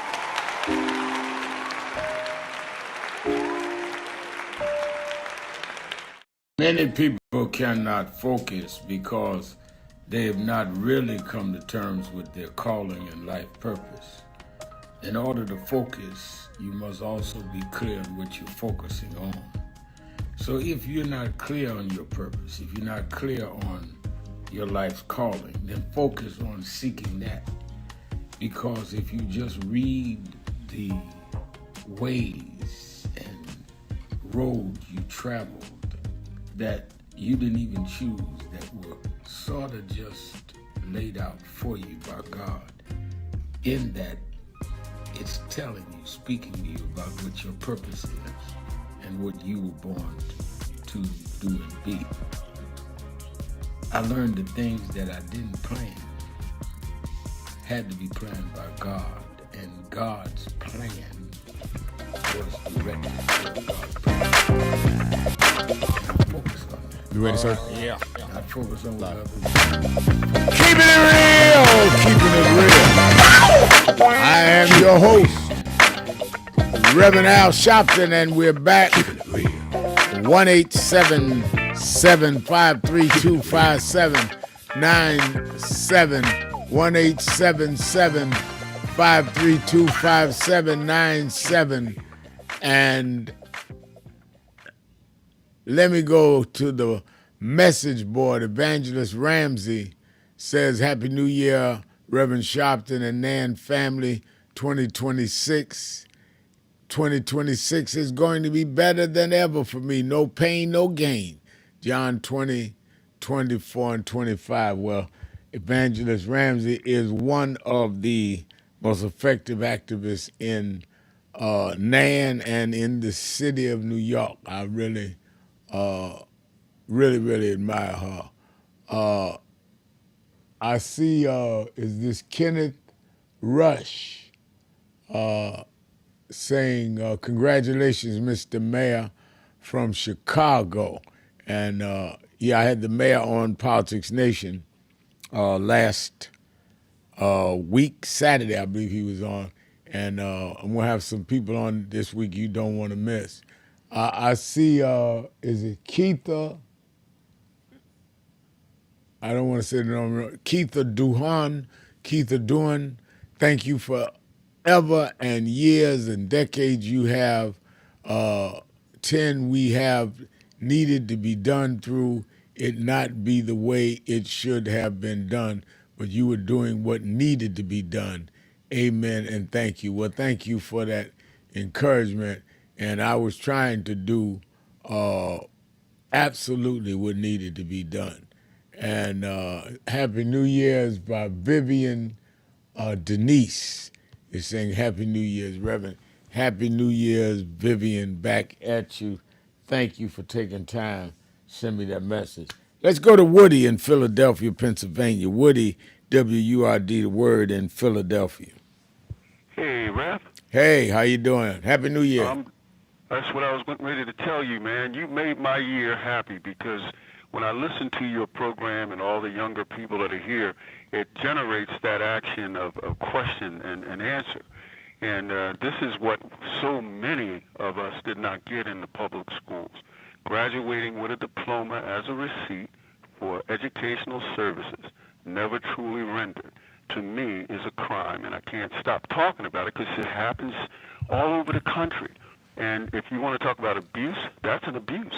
Many people cannot focus because they have not really come to terms with their calling and life purpose. In order to focus, you must also be clear on what you're focusing on. So if you're not clear on your purpose, if you're not clear on your life's calling, then focus on seeking that. Because if you just read the ways and roads you traveled that you didn't even choose, that were sort of just laid out for you by God, in that it's telling you, speaking to you about what your purpose is and what you were born to do and be. I learned the things that I didn't plan had to be planned by God, and God's plan was directed toward God's plan. I focus on that. You ready, sir? Yeah. I focus on what others. Keeping it real! Keeping it real. I am your host, Reverend Al Sharpton, and we're back. 1-877-532-5797. 1-877-532-5797. And let me go to the message board. Evangelist Ramsey says, Happy New Year, Reverend Sharpton and Nan family, 2026. 2026 is going to be better than ever for me. No pain, no gain. John 20, 24, and 25. Well, Evangelist Ramsey is one of the most effective activists in Nan and in the city of New York. I really Really, really admire her. I see, is this Kenneth Rush saying, congratulations, Mr. Mayor from Chicago. And yeah, I had the mayor on Politics Nation last week, Saturday, I believe he was on. And I'm going to have some people on this week you don't want to miss. I see, is it Keitha? I don't want to say the name wrong. Keitha Duhan. Keitha Duhan, thank you for ever and years and decades you have. 10 we have needed to be done through it not be the way it should have been done, but you were doing what needed to be done. Amen and thank you. Well, thank you for that encouragement. And I was trying to do absolutely what needed to be done. And Happy New Year's by Vivian Denise is saying Happy New Year's, Reverend. Happy New Year's, Vivian, back at you. Thank you for taking time. Send me that message. Let's go to Woody in Philadelphia, Pennsylvania. Woody, W-U-R-D, the word in Philadelphia. Hey, Rap. Hey, how you doing? Happy New Year. That's what I was ready to tell you, man. You made my year happy because when I listen to your program and all the younger people that are here, it generates that action of question and answer. And this is what so many of us did not get in the public schools. Graduating with a diploma as a receipt for educational services never truly rendered, to me, is a crime, and I can't stop talking about it because it happens all over the country. And if you want to talk about abuse, that's an abuse,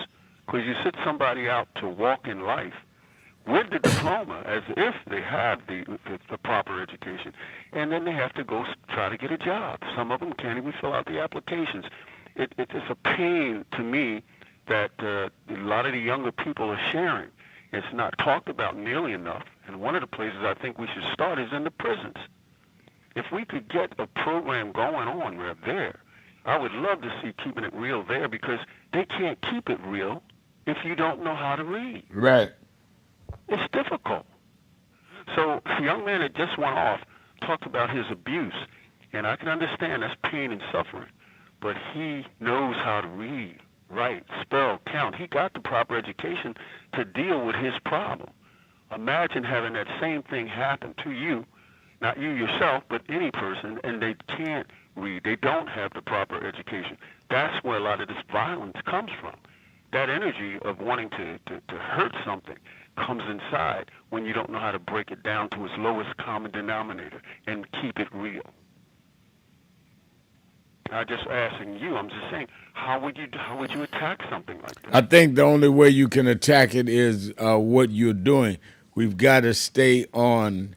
because you sit somebody out to walk in life with the diploma as if they have the proper education, and then they have to go try to get a job. Some of them can't even fill out the applications. It's a pain to me that a lot of the younger people are sharing. It's not talked about nearly enough, and one of the places I think we should start is in the prisons. If we could get a program going on right there, I would love to see Keeping It Real there, because they can't keep it real if you don't know how to read. Right. It's difficult. So the young man that just went off talked about his abuse, and I can understand that's pain and suffering, but he knows how to read, write, spell, count. He got the proper education to deal with his problem. Imagine having that same thing happen to you, not you yourself, but any person, and they can't read. They don't have the proper education. That's where a lot of this violence comes from. That energy of wanting to hurt something comes inside when you don't know how to break it down to its lowest common denominator and keep it real. I'm just asking you, I'm just saying, how would you attack something like that? I think the only way you can attack it is what you're doing. We've got to stay on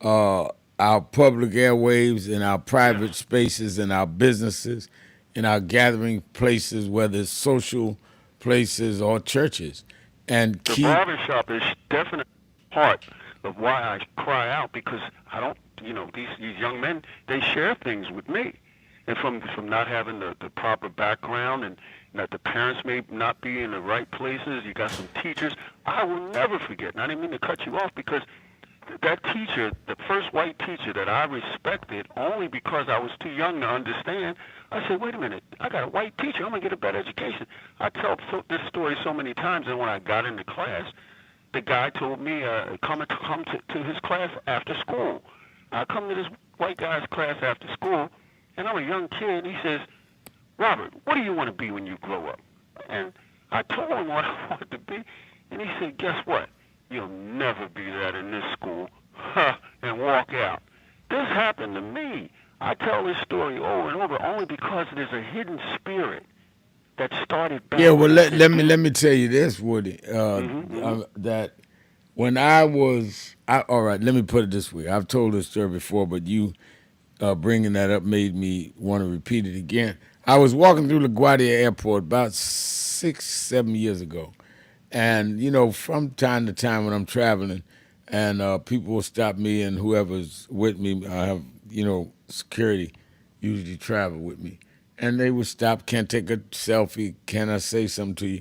our public airwaves, in our private spaces, in our businesses, in our gathering places, whether it's social places or churches. And the barbershop is definitely part of why I cry out, because I don't, these young men, they share things with me. And from not having the proper background, and that the parents may not be in the right places, you got some teachers. I will never forget, and I didn't mean to cut you off, because that teacher, the first white teacher that I respected only because I was too young to understand, I said, wait a minute, I got a white teacher, I'm going to get a better education. I tell this story so many times, and when I got into class, the guy told me come to his class after school. I come to this white guy's class after school, and I'm a young kid. He says, Robert, what do you want to be when you grow up? And I told him what I wanted to be, and he said, guess what? You'll never be that in this school. And walk out. This happened to me. I tell this story over and over only because there's a hidden spirit that started back. Yeah, well, let me tell you this, Woody, that when I was, all right, let me put it this way. I've told this story before, but you bringing that up made me want to repeat it again. I was walking through LaGuardia Airport about 6-7 years ago. And, from time to time when I'm traveling and people will stop me, and whoever's with me, I have, security usually travel with me. And they would stop, can't take a selfie, can I say something to you?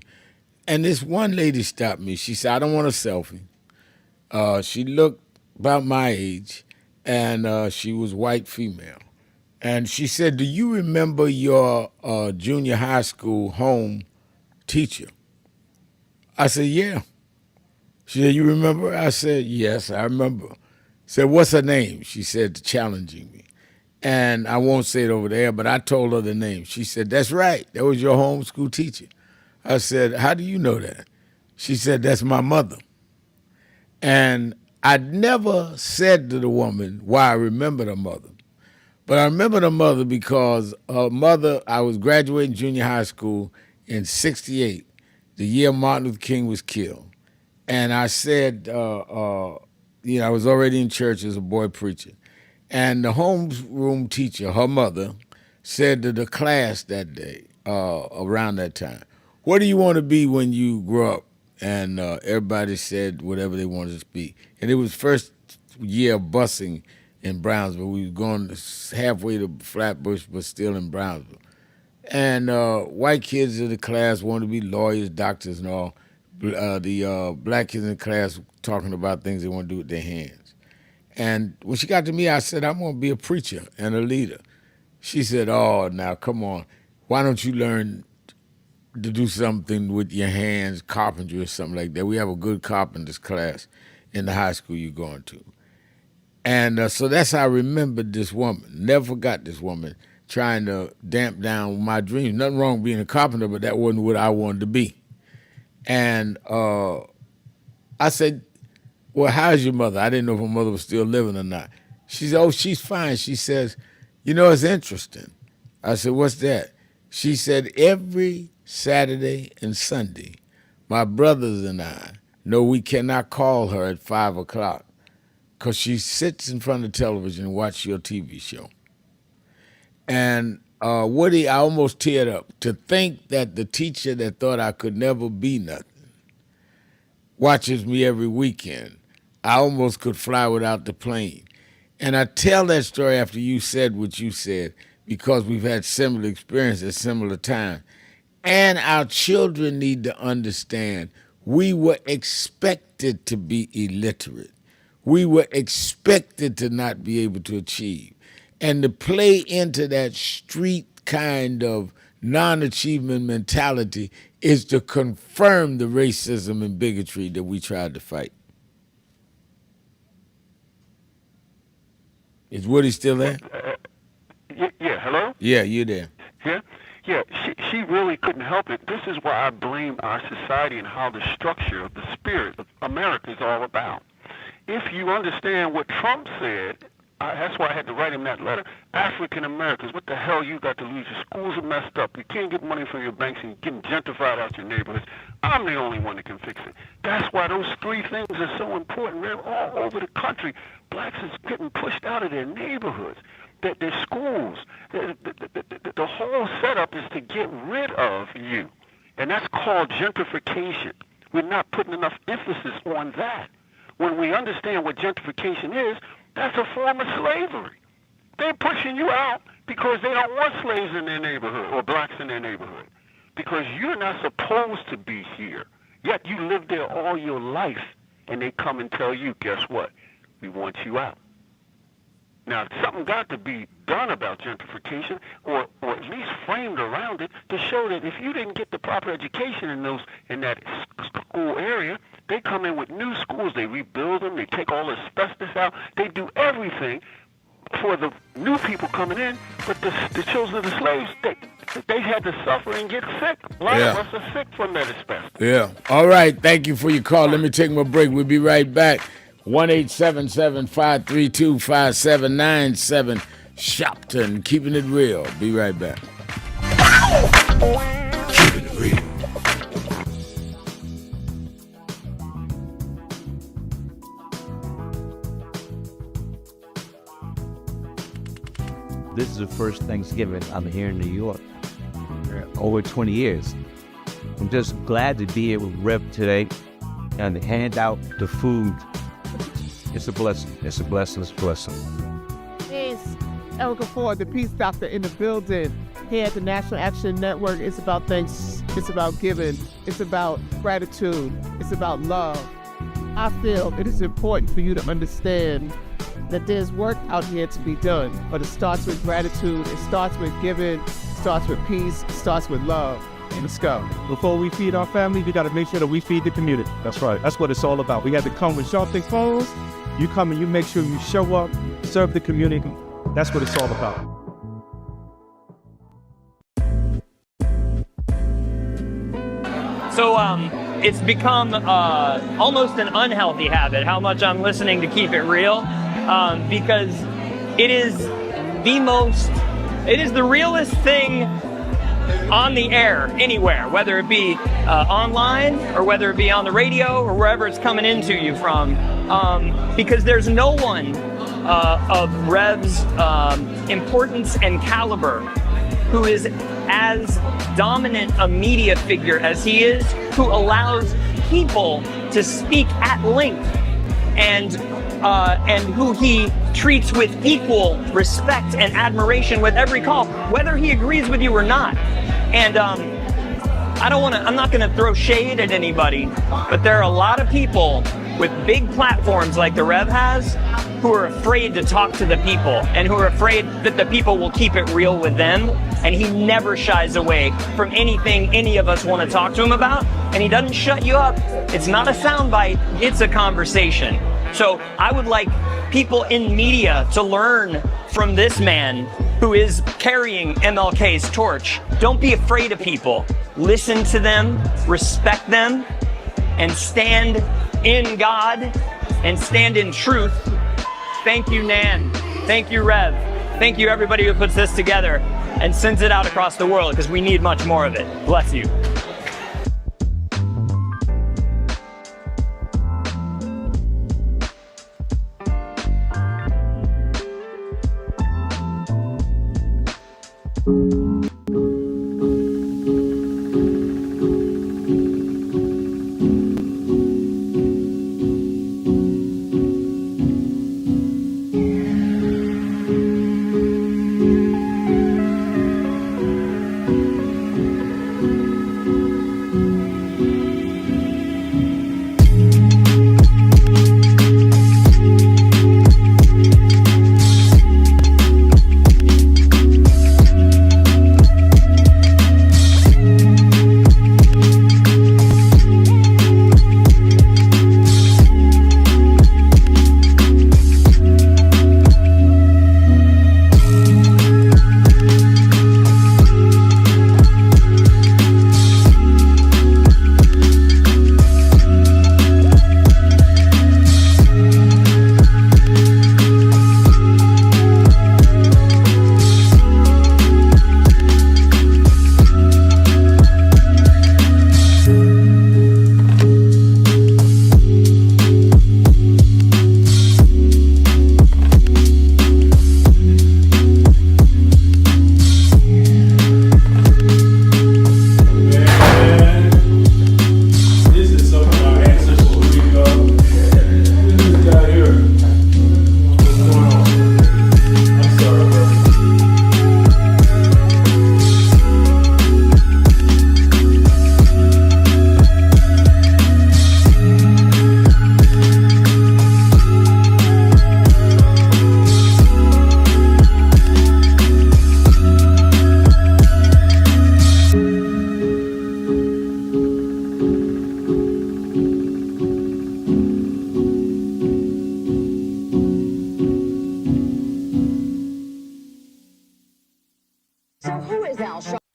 And this one lady stopped me. She said, I don't want a selfie. She looked about my age, and she was white female. And she said, do you remember your junior high school home teacher? I said, yeah. She said, you remember? I said, yes, I remember. Said, what's her name? She said, challenging me. And I won't say it over there, but I told her the name. She said, that's right. That was your homeschool teacher. I said, how do you know that? She said, that's my mother. And I never said to the woman why I remembered her mother. But I remembered her mother because her mother, I was graduating junior high school in 1968, the year Martin Luther King was killed. And I said, I was already in church as a boy preacher. And the homeroom teacher, her mother, said to the class that day, around that time, what do you want to be when you grow up? And everybody said whatever they wanted to be. And it was first year of busing in Brownsville. We were going halfway to Flatbush, but still in Brownsville. And white kids in the class wanted to be lawyers, doctors, and all. The black kids in the class talking about things they want to do with their hands. And when she got to me, I said, I'm going to be a preacher and a leader. She said, oh, now, come on. Why don't you learn to do something with your hands, carpentry or something like that? We have a good carpenters class in the high school you're going to. And so that's how I remembered this woman. Never forgot this woman trying to damp down my dreams. Nothing wrong with being a carpenter, but that wasn't what I wanted to be. And I said, well, how's your mother? I didn't know if her mother was still living or not. She said, oh, she's fine. She says, it's interesting. I said, what's that? She said, every Saturday and Sunday, my brothers and I know we cannot call her at 5 o'clock because she sits in front of the television and watches your TV show. And Woody, I almost teared up to think that the teacher that thought I could never be nothing watches me every weekend. I almost could fly without the plane. And I tell that story after you said what you said because we've had similar experiences at similar times. And our children need to understand we were expected to be illiterate. We were expected to not be able to achieve. And to play into that street kind of non-achievement mentality is to confirm the racism and bigotry that we tried to fight. Is Woody still there? Yeah, hello? Yeah, you're there. Yeah, she really couldn't help it. This is why I blame our society and how the structure of the spirit of America is all about. If you understand what Trump said, that's why I had to write him that letter. African Americans, what the hell you got to lose? Your schools are messed up. You can't get money from your banks and get them gentrified out your neighborhoods. I'm the only one that can fix it. That's why those three things are so important. They're all over the country. Blacks is getting pushed out of their neighborhoods, their schools. The whole setup is to get rid of you. And that's called gentrification. We're not putting enough emphasis on that. When we understand what gentrification is, that's a form of slavery. They're pushing you out because they don't want slaves in their neighborhood or blacks in their neighborhood because you're not supposed to be here. Yet you lived there all your life, and they come and tell you, guess what? We want you out. Now, something got to be done about gentrification or at least framed around it to show that if you didn't get the proper education in that school area, they come in with new schools, they rebuild them, they take all the asbestos out, they do everything for the new people coming in, but the children of the slaves, they had to suffer and get sick. A lot of us are sick from that asbestos. Yeah. All right. Thank you for your call. Let me take my break. We'll be right back. 1-877-532-5797. Sharpton, keeping it real. Be right back. Keeping it real. This is the first Thanksgiving I'm here in New York. Over 20 years. I'm just glad to be here with Rev today and to hand out the food. It's a blessing. It's a blessing. It's a blessing. It's Erica Ford, the Peace Doctor in the building. here at the National Action Network, it's about thanks, it's about giving, it's about gratitude, it's about love. I feel it is important for you to understand that there's work out here to be done, but it starts with gratitude, it starts with giving, it starts with peace, it starts with love. Let's go. Before we feed our family, we got to make sure that we feed the community. That's right. That's what it's all about. We have to come with Sharpton phones. You come and you make sure you show up, serve the community. That's what it's all about. So it's become almost an unhealthy habit how much I'm listening to Keep It Real, because it is the realest thing on the air anywhere, whether it be online or whether it be on the radio or wherever it's coming into you from, because there's no one of Rev's importance and caliber who is as dominant a media figure as he is, who allows people to speak at length, and who he treats with equal respect and admiration with every call, whether he agrees with you or not. And I'm not gonna throw shade at anybody, but there are a lot of people with big platforms like the Rev has who are afraid to talk to the people and who are afraid that the people will keep it real with them. And he never shies away from anything any of us want to talk to him about. And he doesn't shut you up. It's not a soundbite, it's a conversation. So I would like people in media to learn from this man who is carrying MLK's torch. Don't be afraid of people. Listen to them, respect them, and stand in God and stand in truth. Thank you, Nan. Thank you, Rev. Thank you, everybody who puts this together and sends it out across the world, because we need much more of it. Bless you.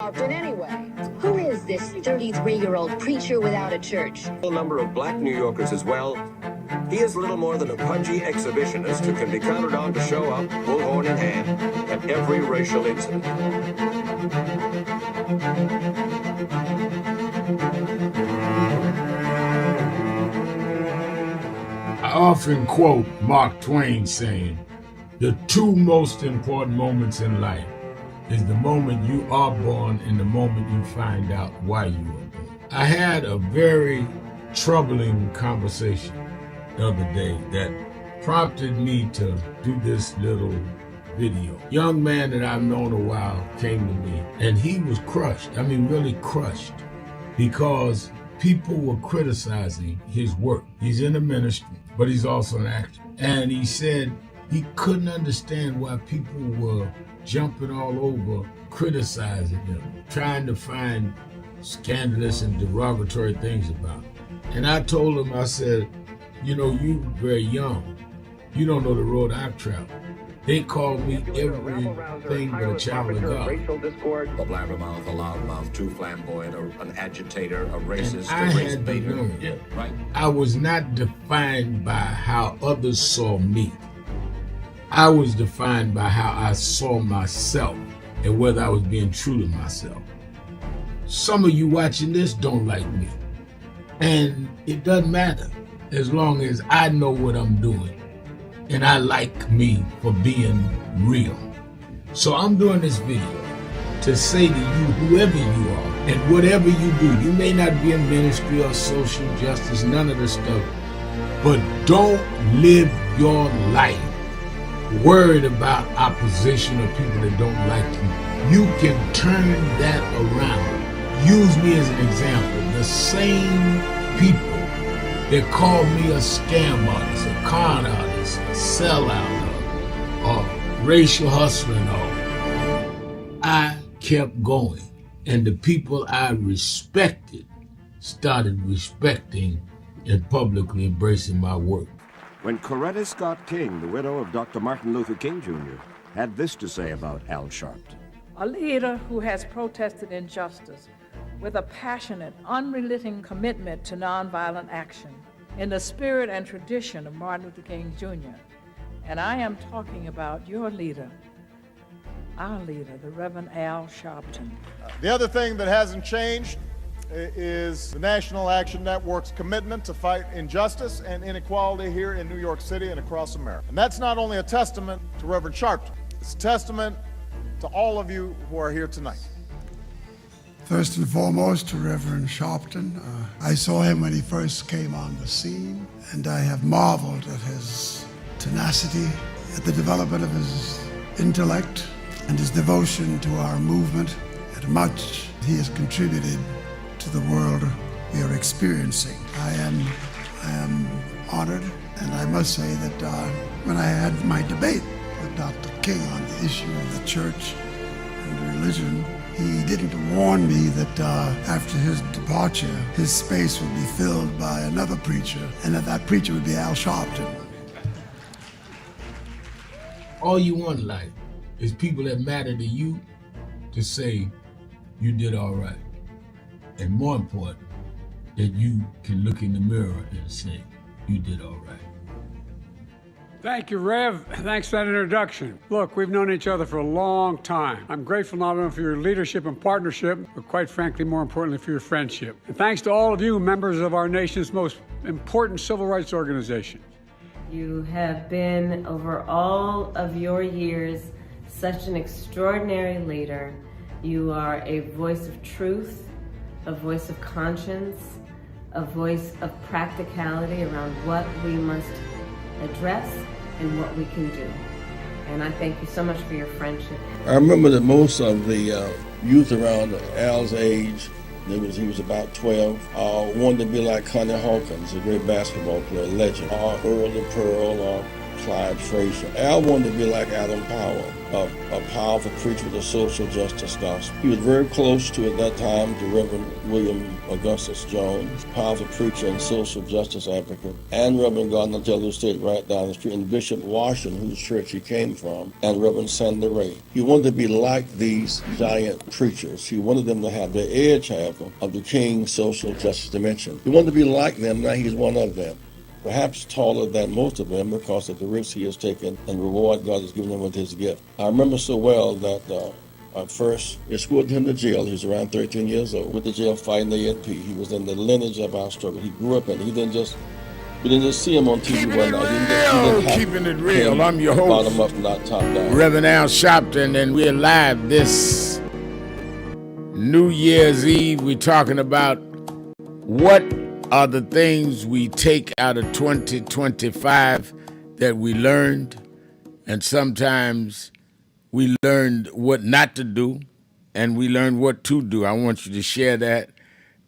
Sharpton anyway? Who is this 33-year-old preacher without a church? A number of black New Yorkers as well. He is little more than a pudgy exhibitionist who can be counted on to show up, bullhorn in hand, at every racial incident. I often quote Mark Twain saying, the two most important moments in life is the moment you are born and the moment you find out why you were born. I had a very troubling conversation the other day that prompted me to do this little video. Young man that I've known a while came to me, and he was crushed. I mean, really crushed, because people were criticizing his work. He's in the ministry, but he's also an actor. And he said he couldn't understand why people were jumping all over, criticizing him, trying to find scandalous and derogatory things about him. And I told him, I said, you know, you very young. You don't know the road I've traveled. They call me everything but a child of God. Racial discord, a blabbermouth, a loudmouth, too flamboyant, an agitator, a racist, and a race baiter. Yeah, right. I was not defined by how others saw me. I was defined by how I saw myself and whether I was being true to myself. Some of you watching this don't like me. And it doesn't matter as long as I know what I'm doing. And I like me for being real. So I'm doing this video to say to you, whoever you are, and whatever you do, you may not be in ministry or social justice, none of this stuff, but don't live your life worried about opposition or people that don't like you. You can turn that around. Use me as an example. The same people that call me a scam artist, a con artist, a sellout, or racial hustling, I kept going. And the people I respected started respecting and publicly embracing my work. When Coretta Scott King, the widow of Dr. Martin Luther King Jr., had this to say about Al Sharpton. A leader who has protested injustice with a passionate, unrelenting commitment to nonviolent action in the spirit and tradition of Martin Luther King Jr. And I am talking about your leader, our leader, the Reverend Al Sharpton. The other thing that hasn't changed is the National Action Network's commitment to fight injustice and inequality here in New York City and across America. And that's not only a testament to Reverend Sharpton, it's a testament to all of you who are here tonight. First and foremost, to Reverend Sharpton. I saw him when he first came on the scene, and I have marveled at his tenacity, at the development of his intellect, and his devotion to our movement, and much he has contributed to the world we are experiencing. I am honored, and I must say that when I had my debate with Dr. King on the issue of the church and religion, he didn't warn me that after his departure, his space would be filled by another preacher, and that preacher would be Al Sharpton. All you want in life is people that matter to you to say you did all right. And more important, that you can look in the mirror and say you did all right. Thank you, Rev. Thanks for that introduction. Look, we've known each other for a long time. I'm grateful not only for your leadership and partnership, but quite frankly, more importantly, for your friendship. And thanks to all of you, members of our nation's most important civil rights organization. You have been, over all of your years, such an extraordinary leader. You are a voice of truth, a voice of conscience, a voice of practicality around what we must address and what we can do. And I thank you so much for your friendship. I remember that most of the youth around Al's age, he was about 12, wanted to be like Connie Hawkins, a great basketball player, legend, or Earl the Pearl, or Clyde Frazier. Al wanted to be like Adam Powell, a powerful preacher with a social justice gospel. He was very close to, at that time, to Reverend William Augustus Jones, powerful preacher and social justice advocate, and Reverend Gardner Taylor State right down the street, and Bishop Washington, whose church he came from, and Reverend Sandy Ray. He wanted to be like these giant preachers. He wanted them to have the edge, however, of the King's social justice dimension. He wanted to be like them, now he's one of them. Perhaps taller than most of them because of the risks he has taken and the reward God has given him with his gift. I remember so well that first escorted him to jail. He was around 13 years old, with the jail fighting the ANP. He was in the lineage of our struggle. He grew up in it. We didn't just see him on TV one night. Keeping it real. I'm your host, bottom up, not top down. Reverend Al Sharpton, and we're live this New Year's Eve. We're talking about what are the things we take out of 2025 that we learned, and sometimes We learned what not to do, and we learned what to do. I want you to share that.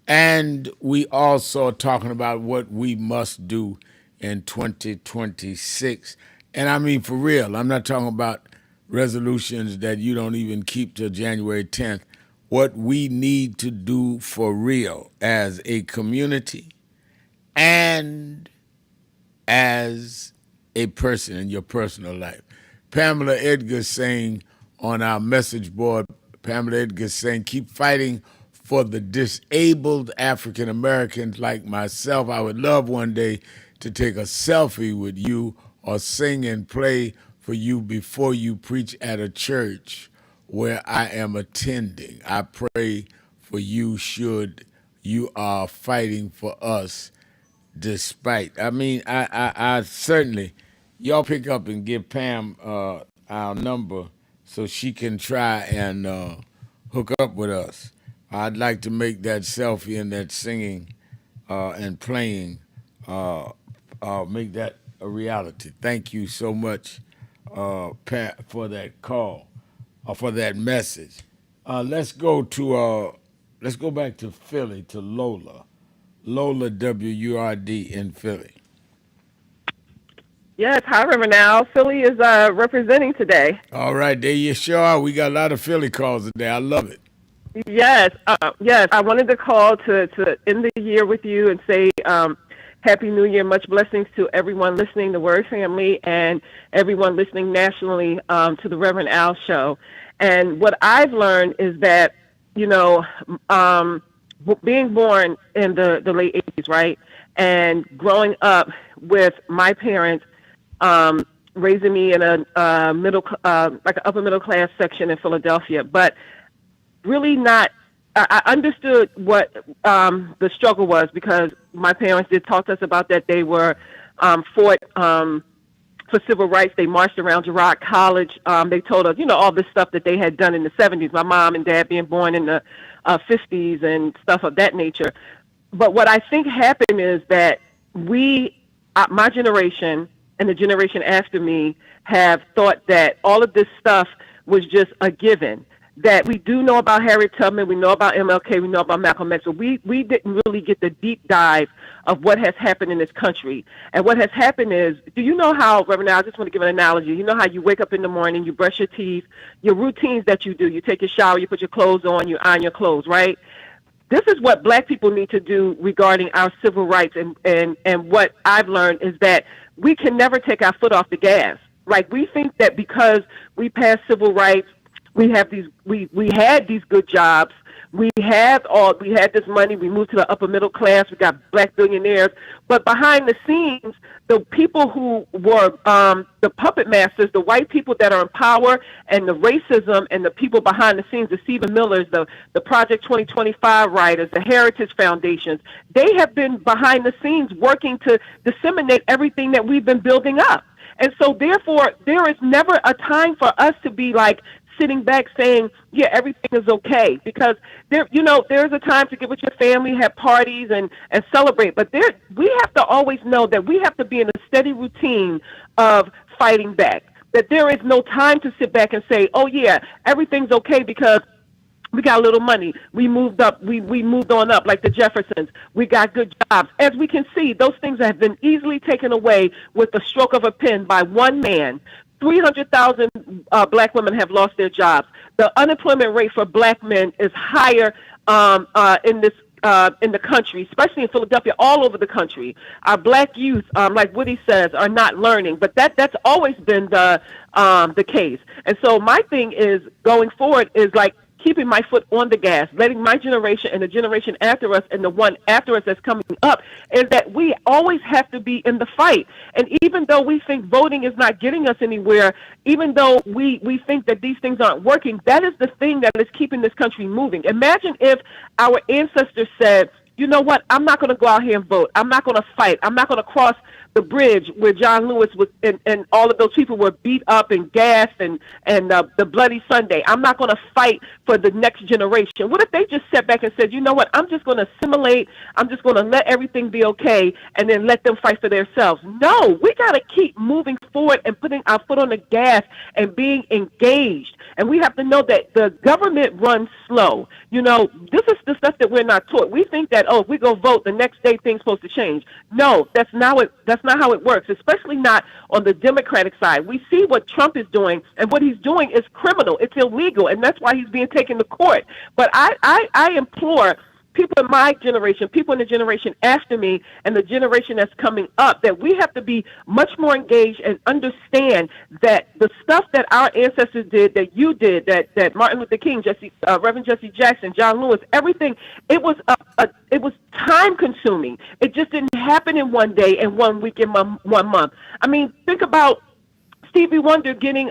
And we also are talking about what we must do in 2026. And I mean, for real, I'm not talking about resolutions that you don't even keep till January 10th. What we need to do for real as a community and as a person in your personal life. Pamela Edgar saying on our message board, Pamela Edgar saying, keep fighting for the disabled African Americans like myself. I would love one day to take a selfie with you or sing and play for you before you preach at a church where I am attending. I pray for you should you are fighting for us despite. I mean, I certainly, y'all pick up and give Pam our number so she can try and hook up with us. I'd like to make that selfie and that singing and playing, make that a reality. Thank you so much, Pat, for that call, for that message. Let's go back to Philly, to Lola. Lola, WURD in Philly. Yes, hi, Reverend Al. Philly is representing today. All right, there you sure are. We got a lot of Philly calls today. I love it. Yes, yes. I wanted to call to end the year with you and say Happy New Year. Much blessings to everyone listening, the Word family, and everyone listening nationally to the Reverend Al Show. And what I've learned is that, you know, being born in the late 80s, right, and growing up with my parents raising me in a like an upper middle class section in Philadelphia, but really not. I understood what the struggle was because my parents did talk to us about that. They were fought for civil rights. They marched around Girard College. They told us, you know, all this stuff that they had done in the 70s. My mom and dad being born in the 50s and stuff of that nature. But what I think happened is that we, my generation and the generation after me, have thought that all of this stuff was just a given. That we do know about Harriet Tubman, we know about MLK, we know about Malcolm X, but we didn't really get the deep dive of what has happened in this country. And what has happened is, do you know how, Reverend, I just want to give an analogy. You know how you wake up in the morning, you brush your teeth, your routines that you do, you take your shower, you put your clothes on, you iron your clothes, right? This is what black people need to do regarding our civil rights. And what I've learned is that we can never take our foot off the gas. Like, we think that because we passed civil rights, we have these, we had these good jobs, we had this money, we moved to the upper middle class, we got black billionaires, but behind the scenes, the people who were the puppet masters, the white people that are in power, and the racism, and the people behind the scenes, the Stephen Millers, the Project 2025 writers, the Heritage Foundations, they have been behind the scenes working to disseminate everything that we've been building up. And so therefore, there is never a time for us to be like sitting back saying, yeah, everything is okay. Because there is a time to get with your family, have parties and celebrate. But we have to always know that we have to be in a steady routine of fighting back. That there is no time to sit back and say, oh yeah, everything's okay because we got a little money. We moved up. We moved on up like the Jeffersons. We got good jobs. As we can see, those things have been easily taken away with the stroke of a pen by one man. 300,000 black women have lost their jobs. The unemployment rate for black men is higher in the country, especially in Philadelphia, all over the country. Our black youth, like Woody says, are not learning, but that's always been the case. And so my thing is going forward is like keeping my foot on the gas, letting my generation and the generation after us and the one after us that's coming up, is that we always have to be in the fight. And even though we think voting is not getting us anywhere, even though we think that these things aren't working, that is the thing that is keeping this country moving. Imagine if our ancestors said, you know what, I'm not going to go out here and vote. I'm not going to fight. I'm not going to cross the bridge where John Lewis was and all of those people were beat up and gassed and the Bloody Sunday. I'm not going to fight for the next generation. What if they just sat back and said, you know what, I'm just going to assimilate. I'm just going to let everything be okay and then let them fight for themselves. No, we got to keep moving forward and putting our foot on the gas and being engaged. And we have to know that the government runs slow. You know, this is the stuff that we're not taught. We think that, oh, if we go vote, the next day things supposed to change. No, that's not how it works, especially not on the Democratic side. We see what Trump is doing, and what he's doing is criminal. It's illegal, and that's why he's being taken to court. But I implore people in my generation, people in the generation after me, and the generation that's coming up, that we have to be much more engaged and understand that the stuff that our ancestors did, that you did, that Martin Luther King, Reverend Jesse Jackson, John Lewis, everything, it was time consuming. It just didn't happen in one day and 1 week and 1 month. I mean, think about Stevie Wonder getting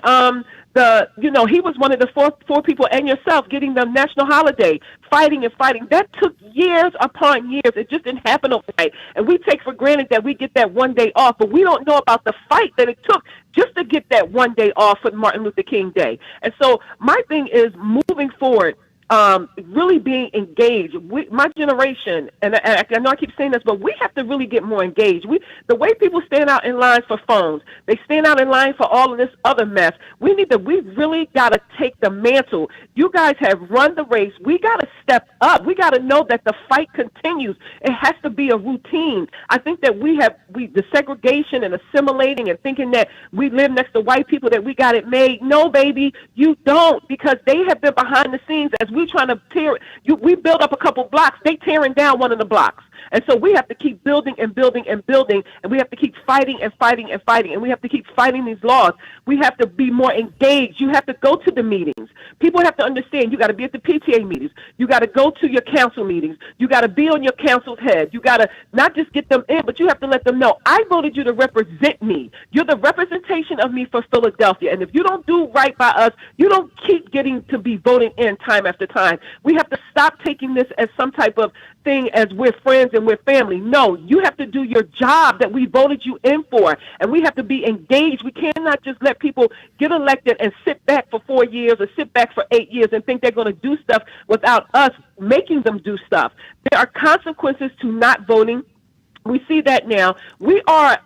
he was one of the four people, and yourself getting the national holiday, fighting and fighting. That took years upon years. It just didn't happen overnight. And we take for granted that we get that one day off, but we don't know about the fight that it took just to get that one day off for Martin Luther King Day. And so my thing is moving forward, really being engaged. My generation, and I know I keep saying this, but we have to really get more engaged. The way people stand out in line for phones, they stand out in line for all of this other mess. We really got to take the mantle. You guys have run the race. We got to step up. We got to know that the fight continues. It has to be a routine. I think that the segregation and assimilating and thinking that we live next to white people, that we got it made. No, baby, you don't, because they have been behind the scenes as we trying to we build up a couple blocks, they tearing down one of the blocks. And so we have to keep building and building and building, and we have to keep fighting and fighting and fighting, and we have to keep fighting these laws. We have to be more engaged. You have to go to the meetings. People have to understand you got to be at the PTA meetings. You got to go to your council meetings. You got to be on your council's head. You got to not just get them in, but you have to let them know, I voted you to represent me. You're the representation of me for Philadelphia. And if you don't do right by us, you don't keep getting to be voting in time after time. We have to stop taking this as some type of thing as we're friends and we're family. No, you have to do your job that we voted you in for, and we have to be engaged. We cannot just let people get elected and sit back for 4 years or sit back for 8 years and think they're going to do stuff without us making them do stuff. There are consequences to not voting. We see that now. We are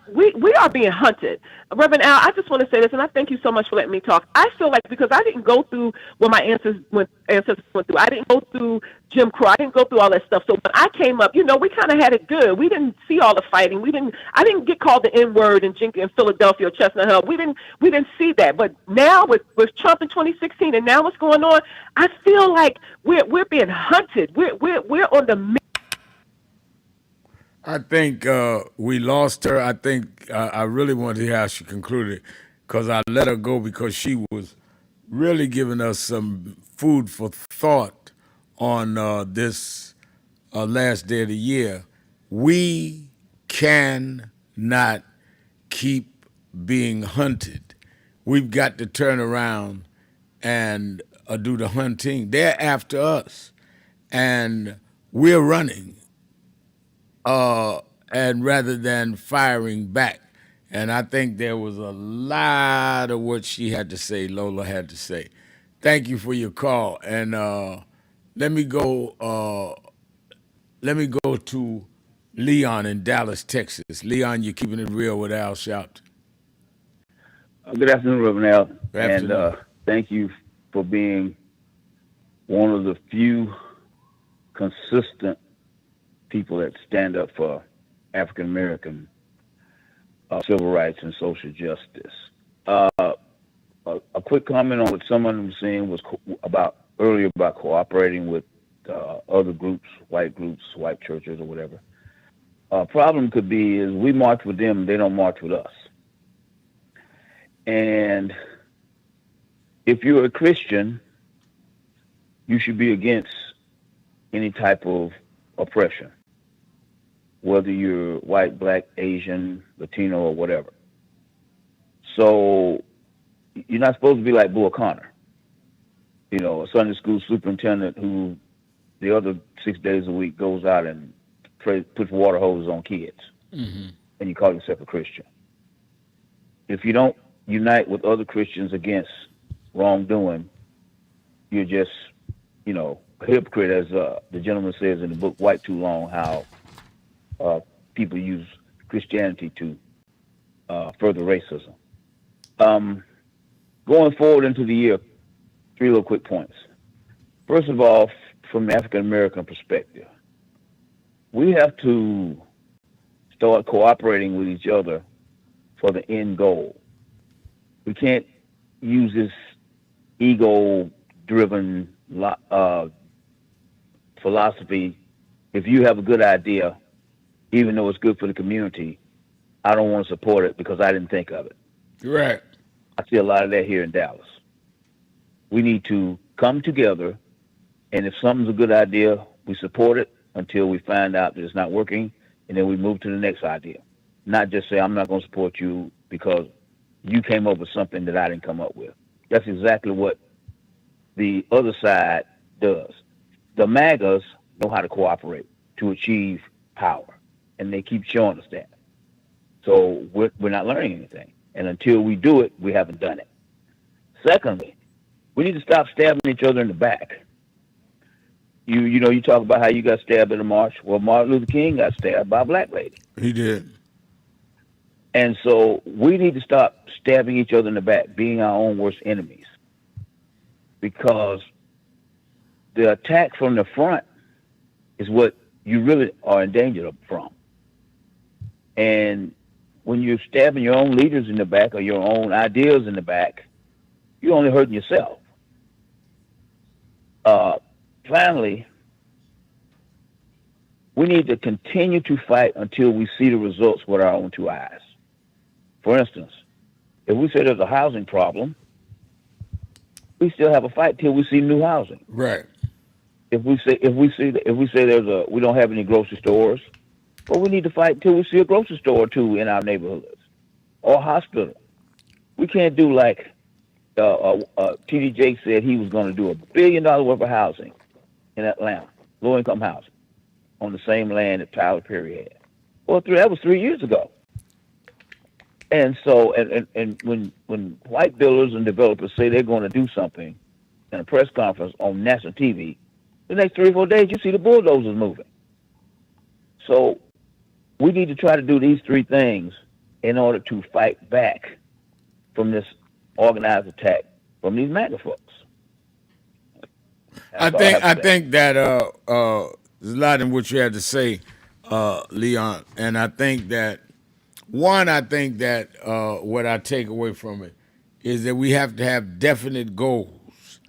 being hunted. Reverend Al, I just want to say this, and I thank you so much for letting me talk. I feel like because I didn't go through what my ancestors went through. I didn't go through Jim Crow. I didn't go through all that stuff. So when I came up, we kind of had it good. We didn't see all the fighting. I didn't get called the N-word in Philadelphia or Chestnut Hill. We didn't see that. But now with Trump in 2016, and now what's going on, I feel like we're being hunted. We're on the. I think we lost her. I think I really want to hear how she concluded, because I let her go because she was really giving us some food for thought on this last day of the year. We cannot keep being hunted. We've got to turn around and do the hunting. They're after us, and we're running. And rather than firing back. And I think there was a lot of what she had to say, Lola had to say. Thank you for your call. And let me go to Leon in Dallas, Texas. Leon, you're keeping it real with Al Sharpton. Good afternoon, Reverend Al. Good afternoon. And thank you for being one of the few consistent people that stand up for African American civil rights and social justice. A quick comment on what someone was saying was earlier about cooperating with other groups, white churches or whatever. Problem could be is we march with them, they don't march with us. And if you're a Christian, you should be against any type of oppression, whether you're white, black, Asian, Latino, or whatever. So you're not supposed to be like Bull Connor, a Sunday school superintendent who the other 6 days a week goes out and puts water hoses on kids, and you call yourself a Christian. If you don't unite with other Christians against wrongdoing, you're just, a hypocrite, as the gentleman says in the book White Too Long, how people use Christianity to further racism. Going forward into the year, 3 little quick points. First of all, from the African American perspective, we have to start cooperating with each other for the end goal. We can't use this ego-driven philosophy. If you have a good idea, even though it's good for the community, I don't want to support it because I didn't think of it. Right. I see a lot of that here in Dallas. We need to come together, and if something's a good idea, we support it until we find out that it's not working, and then we move to the next idea. Not just say, I'm not going to support you because you came up with something that I didn't come up with. That's exactly what the other side does. The MAGAs know how to cooperate to achieve power, and they keep showing us that. So we're not learning anything. And until we do it, we haven't done it. Secondly, we need to stop stabbing each other in the back. You know, you talk about how you got stabbed at a march. Well, Martin Luther King got stabbed by a black lady. He did. And so we need to stop stabbing each other in the back, being our own worst enemies. Because the attack from the front is what you really are in danger from. And when you're stabbing your own leaders in the back or your own ideas in the back, you're only hurting yourself. Finally, we need to continue to fight until we see the results with our own 2 eyes. For instance, if we say there's a housing problem, we still have a fight till we see new housing. Right. If we say we don't have any grocery stores, well, we need to fight till we see a grocery store or 2 in our neighborhoods or a hospital. We can't do like T.D. Jakes said he was going to do $1 billion worth of housing in Atlanta, low-income housing, on the same land that Tyler Perry had. Well, that was 3 years ago. And so, and when white builders and developers say they're going to do something in a press conference on national TV, the next 3 or 4 days you see the bulldozers moving. So we need to try to do these 3 things in order to fight back from this organized attack from these MAGA folks. I think that there's a lot in what you had to say, Leon, and I think that what I take away from it is that we have to have definite goals.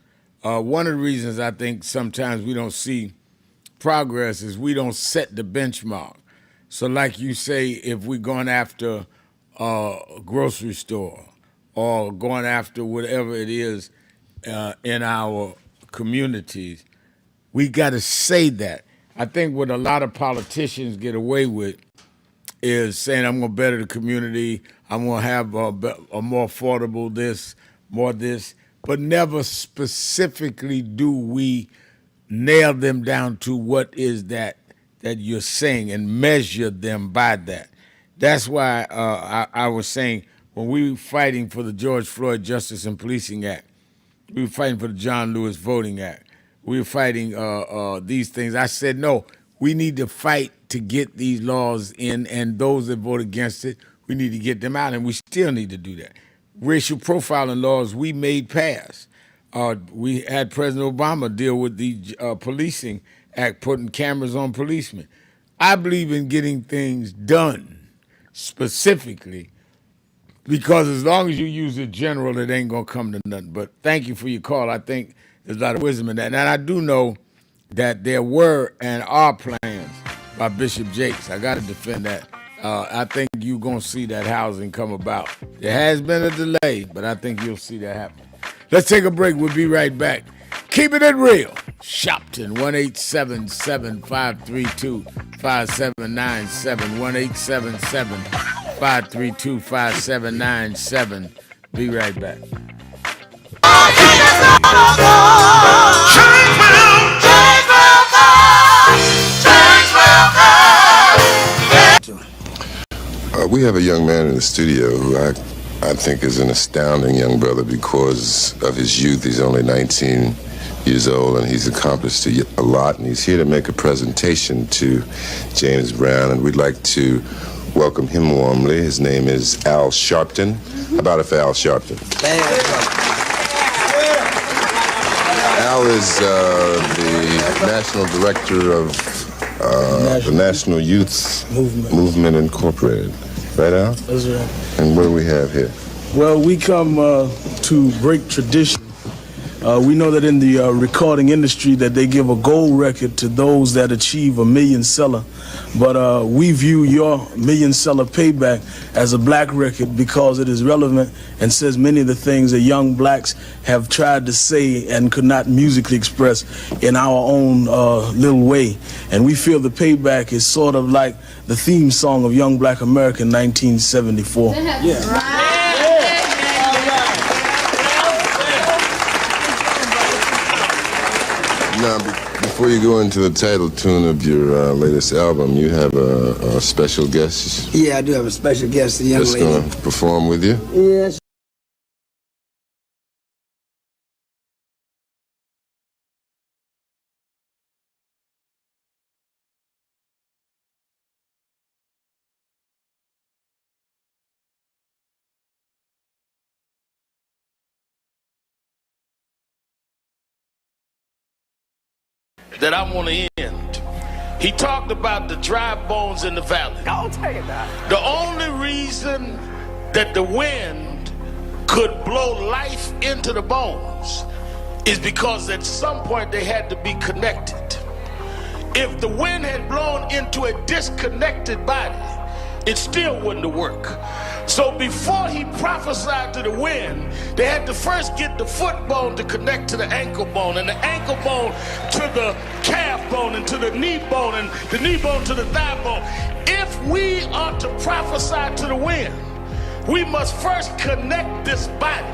One of the reasons I think sometimes we don't see progress is we don't set the benchmark. So like you say, if we're going after a grocery store or going after whatever it is in our communities, we got to say that. I think what a lot of politicians get away with is saying, I'm going to better the community, I'm going to have a more affordable this, more this, but never specifically do we nail them down to what is that you're saying and measure them by that. That's why I was saying when we were fighting for the George Floyd Justice and Policing Act, we were fighting for the John Lewis Voting Act, we were fighting these things. I said, no, we need to fight to get these laws in, and those that vote against it, we need to get them out, and we still need to do that. Racial profiling laws we made pass. We had President Obama deal with the Policing Act, putting cameras on policemen. I believe in getting things done specifically, because as long as you use it general, it ain't going to come to nothing. But thank you for your call. I think there's a lot of wisdom in that. And I do know that there were and are plans by Bishop Jakes. I got to defend that. I think you're going to see that housing come about. There has been a delay, but I think you'll see that happen. Let's take a break. We'll be right back. Keeping it real. Sharpton, 1-877-532-5797, 1-877-532-5797. Be right back. We have a young man in the studio who I think is an astounding young brother because of his youth. He's only 19 years old, and he's accomplished a lot, and he's here to make a presentation to James Brown, and we'd like to welcome him warmly. His name is Al Sharpton. How about it for Al Sharpton? Al is the National Director of the National Youth Movement Incorporated. Right, Al? That's right. And what do we have here? Well, we come to break tradition. We know that in the recording industry that they give a gold record to those that achieve a million seller. But we view your million seller payback as a black record because it is relevant and says many of the things that young blacks have tried to say and could not musically express in our own little way. And we feel the payback is sort of like the theme song of Young Black America in 1974. Yeah. Now, before you go into the title tune of your latest album, you have a special guest. Yeah, I do have a special guest, a young lady. That's going to perform with you? Yes. That I want to end. He talked about the dry bones in the valley. I'll tell you that. The only reason that the wind could blow life into the bones is because at some point they had to be connected. If the wind had blown into a disconnected body, it still wouldn't have worked. So before he prophesied to the wind, they had to first get the foot bone to connect to the ankle bone, and the ankle bone to the calf bone, and to the knee bone, and the knee bone to the thigh bone. If we are to prophesy to the wind, we must first connect this body.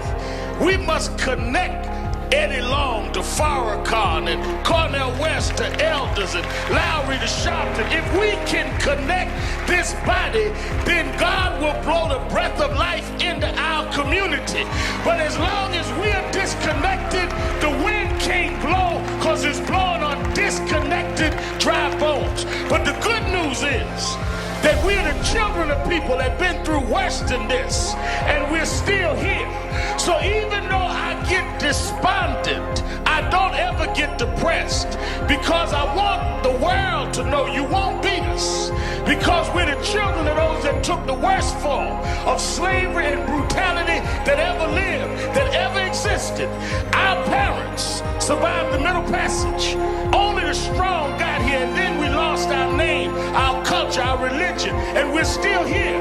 We must connect Eddie Long to Farrakhan and Cornel West to Elders and Lowry to Sharpton. If we can connect this body, then God will blow the breath of life into our community. But as long as we are disconnected, the wind can't blow because it's blowing on disconnected dry bones. But the good news is that we're the children of people that have been through worse than this, and we're still here. So even though I get despondent, I don't ever get depressed, because I want the world to know you won't beat us, because we're the children of those that took the worst form of slavery and brutality that ever lived, that ever existed. Our parents survived the Middle Passage. Only the strong got here, and then we lost our name, our culture, our religion, and we're still here.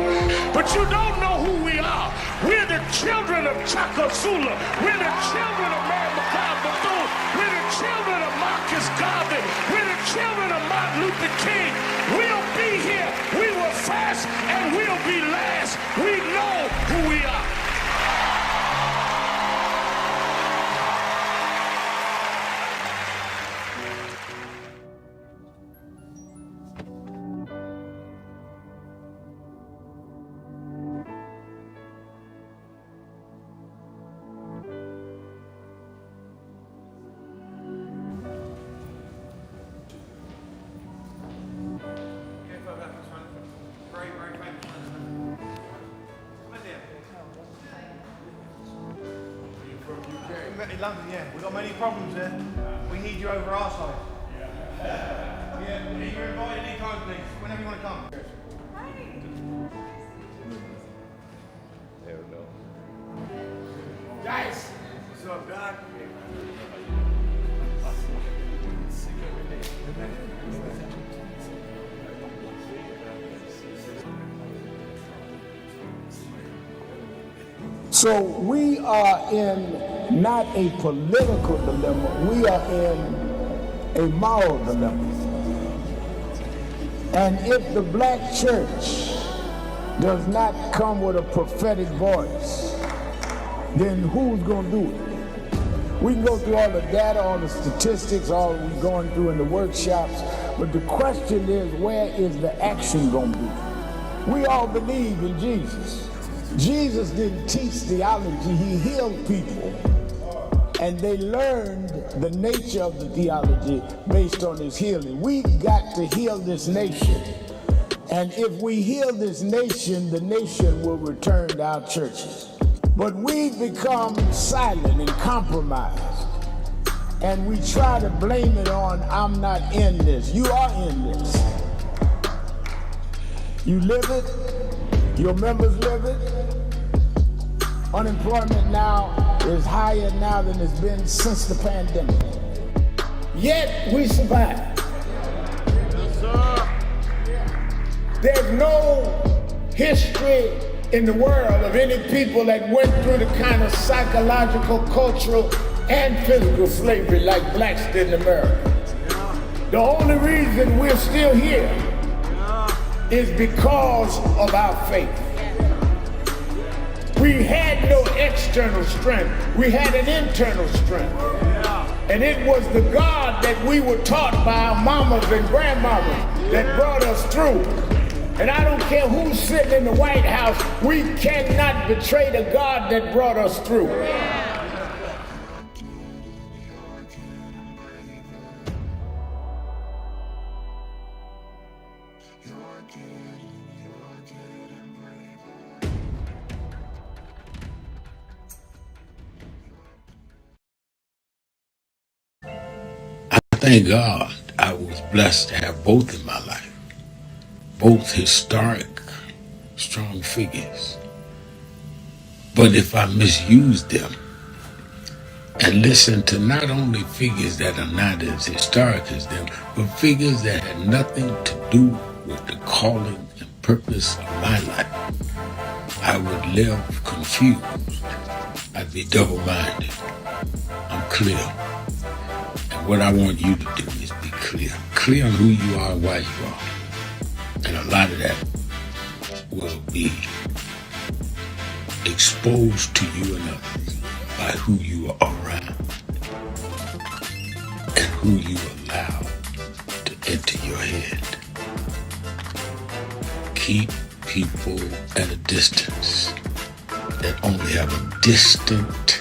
But you don't know who we are. We're the children of Chaka Zulu. We're the children of Mary Bethune. We're the children of Marcus Garvey. We're the children of Martin Luther King. We'll be here. We were first, and we'll be last. We know who we are. London, yeah. We've got many problems here. We need you over our side. Yeah, you're invited anytime, please. Whenever you want to come. There we go. Guys! What's up, Doc? So we are in not a political dilemma, we are in a moral dilemma. And if the black church does not come with a prophetic voice, then who's going to do it? We can go through all the data, all the statistics, all we're going through in the workshops, but the question is, where is the action going to be? We all believe in Jesus. Jesus didn't teach theology, he healed people. And they learned the nature of the theology based on his healing. We got to heal this nation. And if we heal this nation, the nation will return to our churches. But we've become silent and compromised. And we try to blame it on, I'm not in this. You are in this. You live it, your members live it. Unemployment now is higher now than it's been since the pandemic. Yet we survive. Yes, sir. There's no history in the world of any people that went through the kind of psychological, cultural, and physical slavery like blacks did in America. The only reason we're still here is because of our faith. We had no external strength. We had an internal strength. And it was the God that we were taught by our mamas and grandmamas that brought us through. And I don't care who's sitting in the White House, we cannot betray the God that brought us through. Thank God I was blessed to have both in my life. Both historic, strong figures. But if I misuse them and listen to not only figures that are not as historic as them, but figures that had nothing to do with the calling and purpose of my life, I would live confused. I'd be double-minded. I'm clear. And what I want you to do is be clear. Clear on who you are and why you are. And a lot of that will be exposed to you and others by who you are around and who you allow to enter your head. Keep people at a distance that only have a distant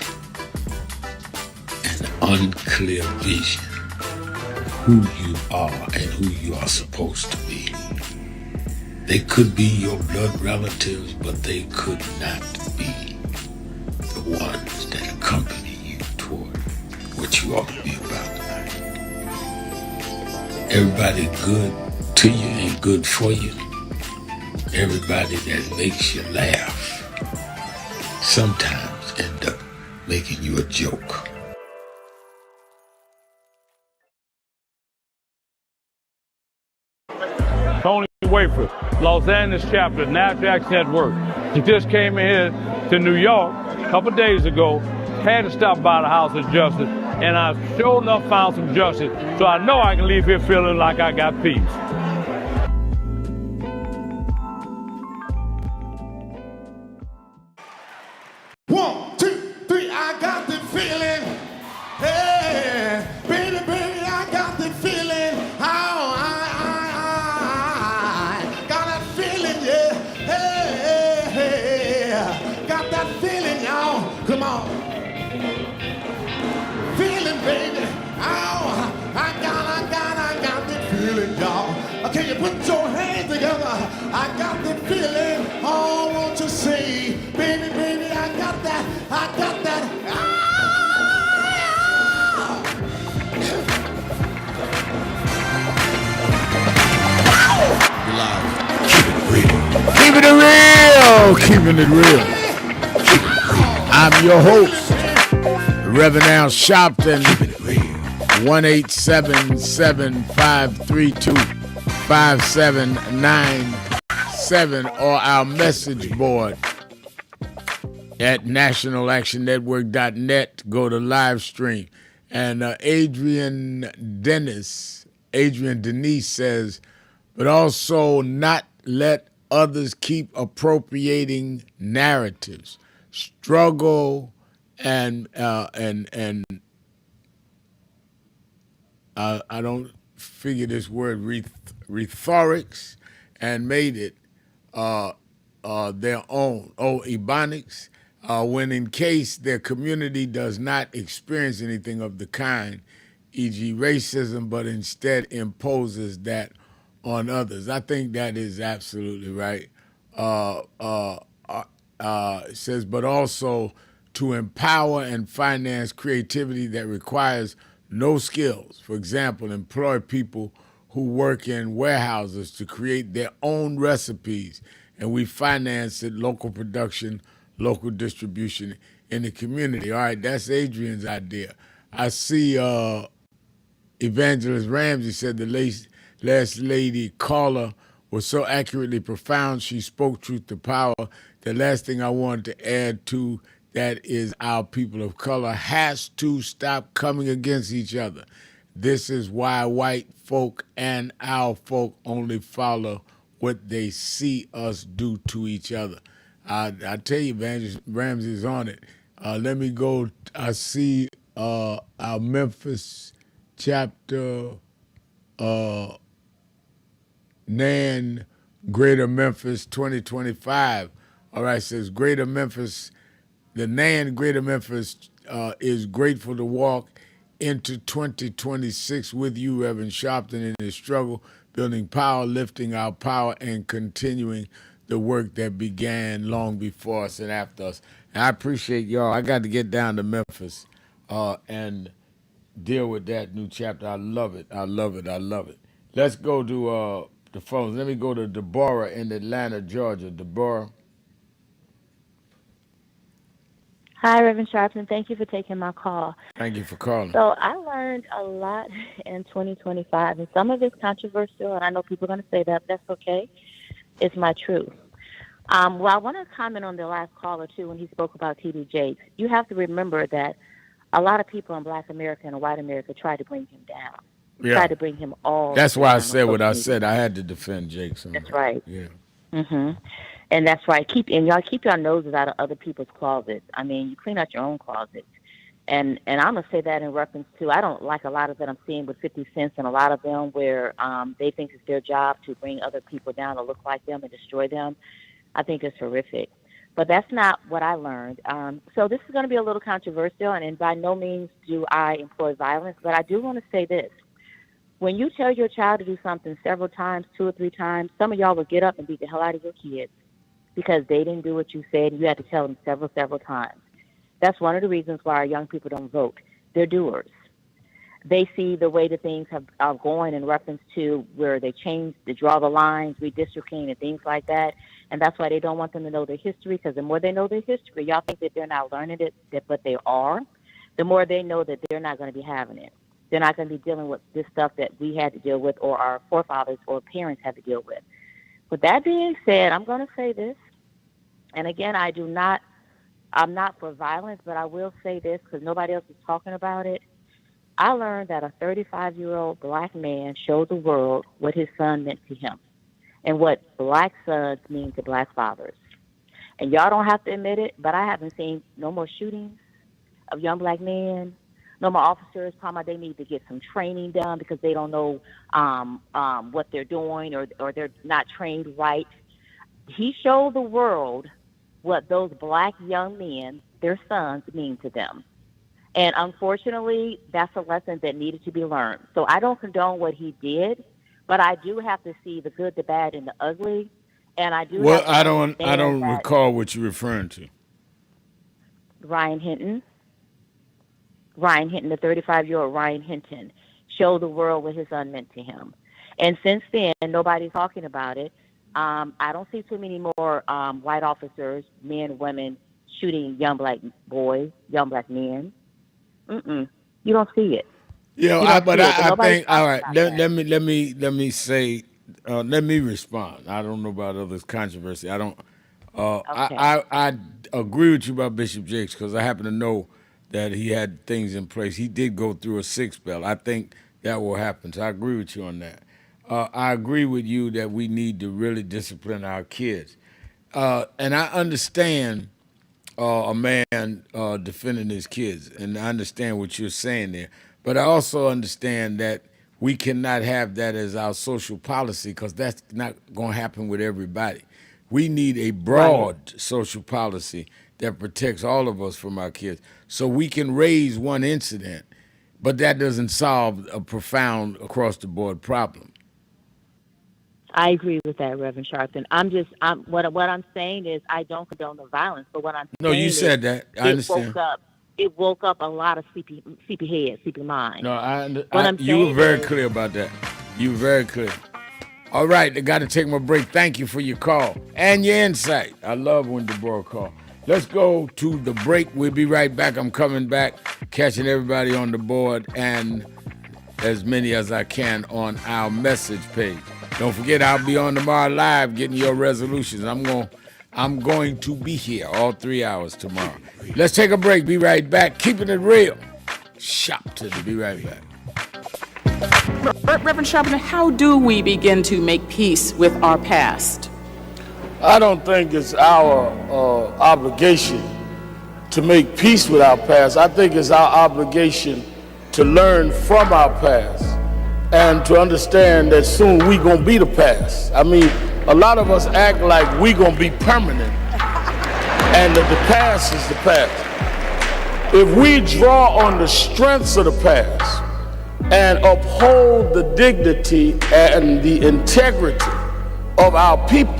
and unclear vision of who you are and who you are supposed to be. They could be your blood relatives, but they could not be the ones that accompany you toward what you ought to be about tonight. Everybody good to you ain't good for you. Everybody that makes you laugh sometimes end up making you a joke. Tony Wafer, Los Angeles chapter, NASDAQ Network. He just came in here to New York a couple days ago, had to stop by the House of Justice, and I sure enough found some justice, so I know I can leave here feeling like I got peace. One, two, three, I got the feeling. Hey, baby, baby, I got the feeling. Oh, I got that feeling, yeah. Hey, hey, hey, got that feeling, y'all. Come on. Feeling, baby. Oh, I got the feeling, y'all. Can you put your hands together? I got the feeling. Oh, won't you say, baby, baby, I got that. Keeping it real. Keeping it real. I'm your host, Reverend Al Sharpton. 1-877-532-5797 or our message board at nationalactionnetwork.net. Go to live stream. And Adrian Denise says, but also not let others keep appropriating narratives, struggle, and I don't figure this word, rhetorics, and made it their own. Ebonics, when in case their community does not experience anything of the kind, e.g. racism, but instead imposes that on others. I think that is absolutely right. Uh, uh, it says, but also to empower and finance creativity that requires no skills. For example, employ people who work in warehouses to create their own recipes, and we finance it, local production, local distribution in the community. All right, that's Adrian's idea. I see Evangelist Ramsey said the last lady caller was so accurately profound, she spoke truth to power. The last thing I wanted to add to that is our people of color has to stop coming against each other. This is why white folk and our folk only follow what they see us do to each other. I tell you, Evangelist Ramsey's on it. Let me go. I see our Memphis chapter, NAN Greater Memphis 2025. All right, says Greater Memphis, the NAN Greater Memphis is grateful to walk into 2026 with you, Reverend Sharpton, in this struggle, building power, lifting our power, and continuing the work that began long before us and after us. And I appreciate y'all. I got to get down to Memphis and deal with that new chapter. I love it. I love it. I love it. Let's go to the phones. Let me go to Deborah in Atlanta, Georgia. Deborah. Hi, Reverend Sharpton. Thank you for taking my call. Thank you for calling. So I learned a lot in 2025, and some of it's controversial, and I know people are going to say that, but that's okay. It's my truth. Well, I want to comment on the last caller, too, when he spoke about T.D. Jakes. You have to remember that a lot of people in Black America and white America tried to bring him down. Yeah. Tried to bring him all That's why I down said on what I social said. media. I had to defend Jakes. That's right. Yeah. And that's right. Y'all keep your noses out of other people's closets. I mean, you clean out your own closets. And I'm gonna say that in reference to, I don't like a lot of that I'm seeing with 50 Cent and a lot of them where they think it's their job to bring other people down to look like them and destroy them. I think it's horrific. But that's not what I learned. So this is going to be a little controversial, and by no means do I employ violence. But I do want to say this. When you tell your child to do something several times, 2 or 3 times, some of y'all will get up and beat the hell out of your kids because they didn't do what you said, and you had to tell them several times. That's one of the reasons why our young people don't vote. They're doers. They see the way that things are going in reference to where they draw the lines, redistricting, and things like that. And that's why they don't want them to know their history, because the more they know their history, y'all think that they're not learning it, but they are. The more they know that they're not going to be having it. They're not going to be dealing with this stuff that we had to deal with or our forefathers or parents had to deal with. With that being said, I'm going to say this. And again, I'm not for violence, but I will say this because nobody else is talking about it. I learned that a 35-year-old Black man showed the world what his son meant to him and what Black sons mean to Black fathers. And y'all don't have to admit it, but I haven't seen no more shootings of young Black men, no more officers talking about they need to get some training done because they don't know what they're doing or they're not trained right. He showed the world what those Black young men, their sons, mean to them. And unfortunately, that's a lesson that needed to be learned. So I don't condone what he did, but I do have to see the good, the bad, and the ugly. And I do. Well, have to I don't understand that recall what you're referring to. Ryan Hinton, the 35-year-old Ryan Hinton, showed the world what his son meant to him. And since then, nobody's talking about it. I don't see too many more white officers, men, women, shooting young Black boys, young Black men. You don't see it. Yeah, I think all right. Let me say, let me respond. I don't know about others' controversy. I don't. Okay. I agree with you about Bishop Jakes because I happen to know that he had things in place. He did go through a sick spell. I think that will happen. So I agree with you on that. I agree with you that we need to really discipline our kids, and I understand. A man defending his kids, and I understand what you're saying there. But I also understand that we cannot have that as our social policy because that's not going to happen with everybody. We need a broad social policy that protects all of us from our kids. So we can raise one incident, but that doesn't solve a profound across-the-board problem. I agree with that, Reverend Sharpton. What I'm saying is I don't condone the violence, but what I'm No, saying you is said that. I understand. it woke up a lot of sleepy heads, sleepy minds. No, you were very clear about that. You were very clear. All right, I got to take my break. Thank you for your call and your insight. I love when Deborah calls. Let's go to the break. We'll be right back. I'm coming back, catching everybody on the board and as many as I can on our message page. Don't forget, I'll be on tomorrow live getting your resolutions. I'm going to be here all 3 hours tomorrow. Let's take a break. Be right back. Keeping it real. Sharpton. Be right back. Reverend Sharpton, how do we begin to make peace with our past? I don't think it's our obligation to make peace with our past. I think it's our obligation to learn from our past and to understand that soon we gonna be the past. I mean, a lot of us act like we gonna be permanent and that the past is the past. If we draw on the strengths of the past and uphold the dignity and the integrity of our people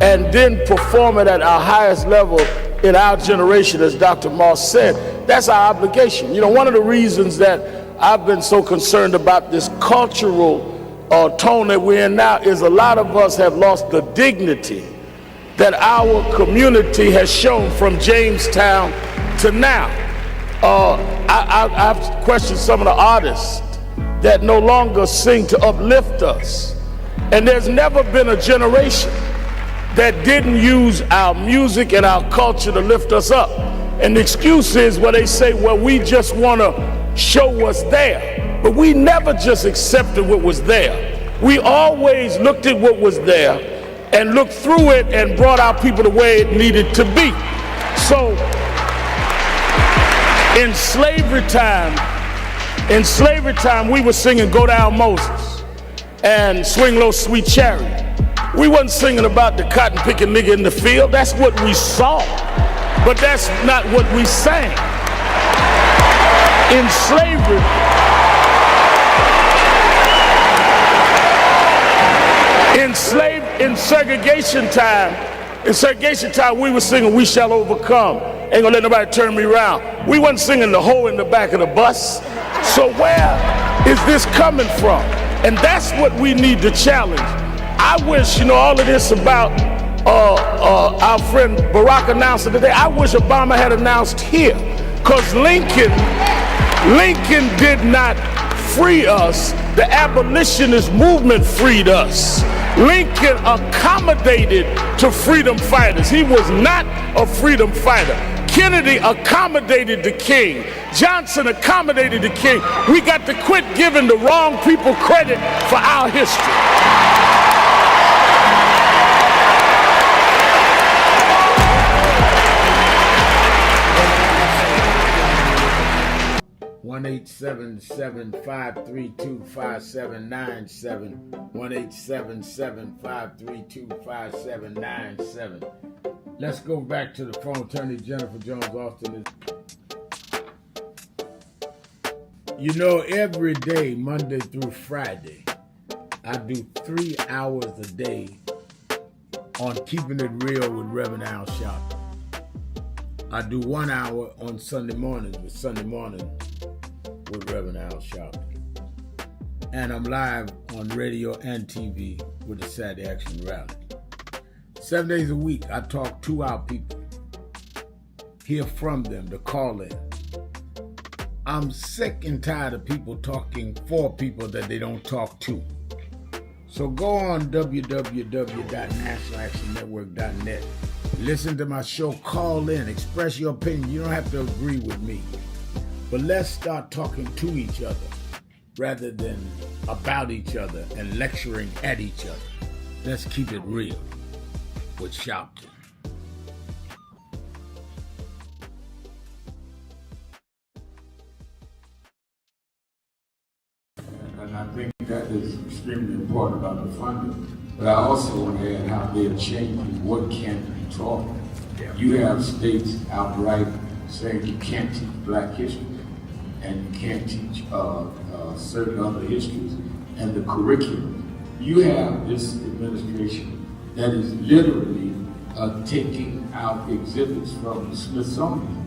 and then perform it at our highest level in our generation, as Dr. Moss said, that's our obligation. You know, one of the reasons that I've been so concerned about this cultural tone that we're in now is a lot of us have lost the dignity that our community has shown from Jamestown to now. I've questioned some of the artists that no longer sing to uplift us. And there's never been a generation that didn't use our music and our culture to lift us up. And the excuse is where they say, well, we just want to show what's there. But we never just accepted what was there. We always looked at what was there and looked through it and brought our people the way it needed to be. So in slavery time, we were singing Go Down Moses and Swing Low Sweet Chariot. We wasn't singing about the cotton picking nigga in the field. That's what we saw, but that's not what we sang. In slavery, in segregation time, we were singing We Shall Overcome. Ain't gonna let nobody turn me around. We wasn't singing the hoe in the back of the bus. So where is this coming from? And that's what we need to challenge. I wish, all of this about our friend Barack announced it today. I wish Obama had announced here, because Lincoln did not free us. The abolitionist movement freed us. Lincoln accommodated to freedom fighters. He was not a freedom fighter. Kennedy accommodated the king. Johnson accommodated the king. We got to quit giving the wrong people credit for our history. 1-877-532-5797. 1-877-532-5797. Let's go back to the phone. Attorney Jennifer Jones-Austin is. Every day, Monday through Friday, I do 3 hours a day on Keeping It Real with Reverend Al Sharpton. I do 1 hour on Sunday mornings with Reverend Al Sharpton. And I'm live on radio and TV with the Saturday Action Rally. 7 days a week, I talk to our people, hear from them, to call in. I'm sick and tired of people talking for people that they don't talk to. So go on www.nationalactionnetwork.net. Listen to my show, call in, express your opinion. You don't have to agree with me. But let's start talking to each other rather than about each other and lecturing at each other. Let's keep it real with Sharpton. And I think that is extremely important about the funding. But I also want to add how they're changing what can be taught. You have states outright saying you can't teach Black history and you can't teach certain other histories, and the curriculum you have this administration that is literally taking out exhibits from the Smithsonian.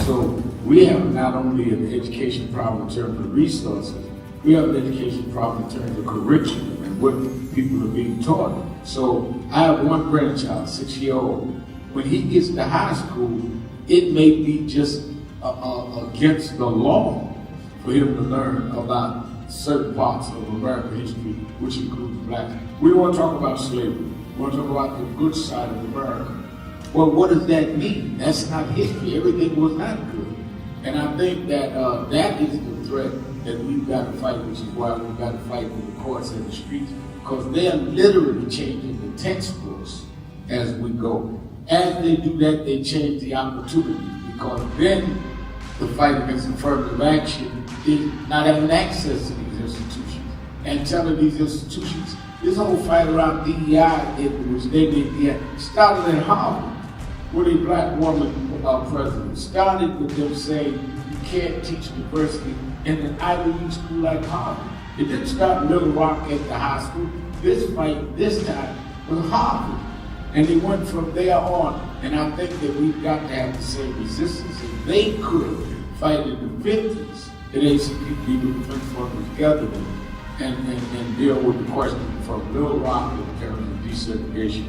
So we have not only an education problem in terms of resources, we have an education problem in terms of curriculum and what people are being taught. So I have one grandchild, 6-year-old. When he gets to high school, it may be just against the law for him to learn about certain parts of American history, which includes blacks. We want to talk about slavery. We want to talk about the good side of America. Well, what does that mean? That's not history. Everything was not good. And I think that that is the threat that we've got to fight, which is why we've got to fight with the courts and the streets, because they're literally changing the textbooks as we go. As they do that, they change the opportunities, because then the fight against affirmative action is not having access to these institutions and telling these institutions, this whole fight around DEI, which they did, started at Harvard with a black woman president. Started with them saying you can't teach diversity in an Ivy League school like Harvard. It didn't start in Little Rock at the high school. This fight, this time, was Harvard. And they went from there on. And I think that we've got to have the same resistance. If they could fight in the 50s, that ACP would bring forth together and deal with the question from Little Rock in terms of desegregation,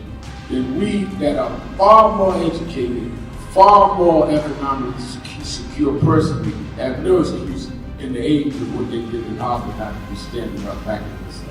then we that are far more educated, far more economically secure personally, have no excuse in the age of what they did in Harvard not to be standing up back in this.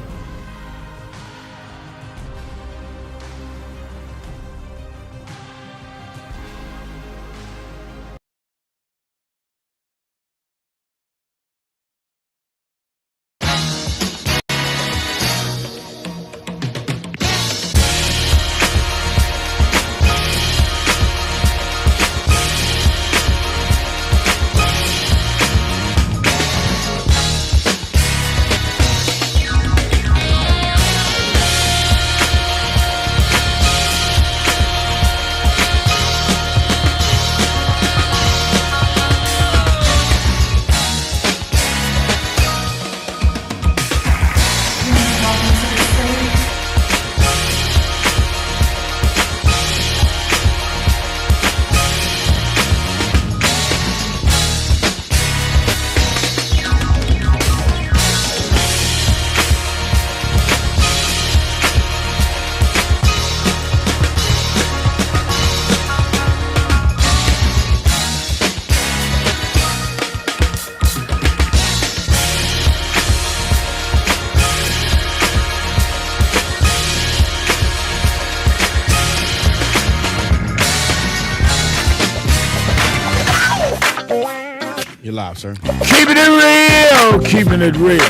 You're live, sir. Keeping it real, keeping it real.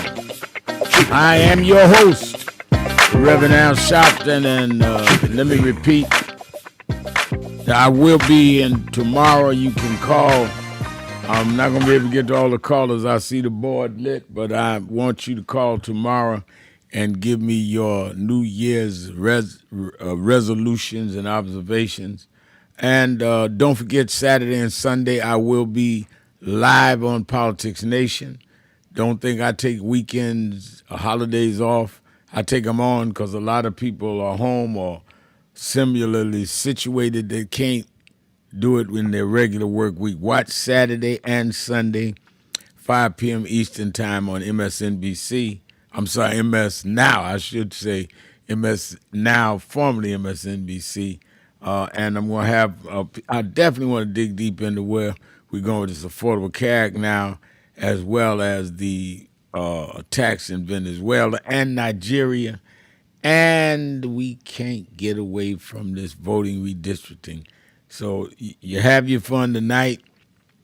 I am your host, Reverend Al Sharpton, and let me repeat, I will be in tomorrow. You can call. I'm not going to be able to get to all the callers. I see the board lit, but I want you to call tomorrow and give me your New Year's resolutions and observations. And don't forget, Saturday and Sunday, I will be live on Politics Nation. Don't think I take weekends or holidays off. I take them on because a lot of people are home or similarly situated. They can't do it in their regular work week. Watch Saturday and Sunday, 5 p.m. Eastern Time on MSNBC. I'm sorry, MS Now. I should say MS Now, formerly MSNBC. And I'm going to have, I definitely want to dig deep into where we're going with this Affordable Care Act now, as well as the attacks in Venezuela and Nigeria. And we can't get away from this voting redistricting. So you have your fun tonight,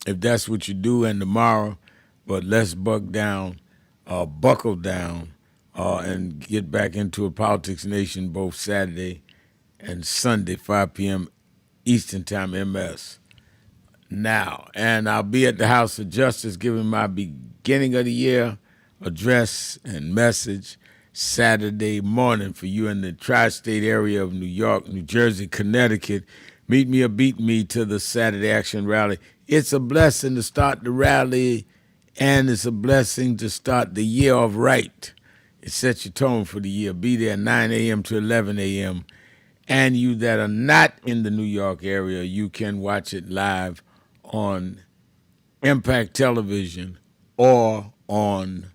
if that's what you do, and tomorrow. But let's buckle down, and get back into a Politics Nation both Saturday and Sunday, 5 p.m. Eastern Time, MS Now. And I'll be at the House of Justice giving my beginning of the year address and message Saturday morning for you in the tri-state area of New York, New Jersey, Connecticut. Meet me or beat me to the Saturday Action Rally. It's a blessing to start the rally, and it's a blessing to start the year off right. It sets your tone for the year. Be there 9 a.m. to 11 a.m. And you that are not in the New York area, you can watch it live on Impact Television or on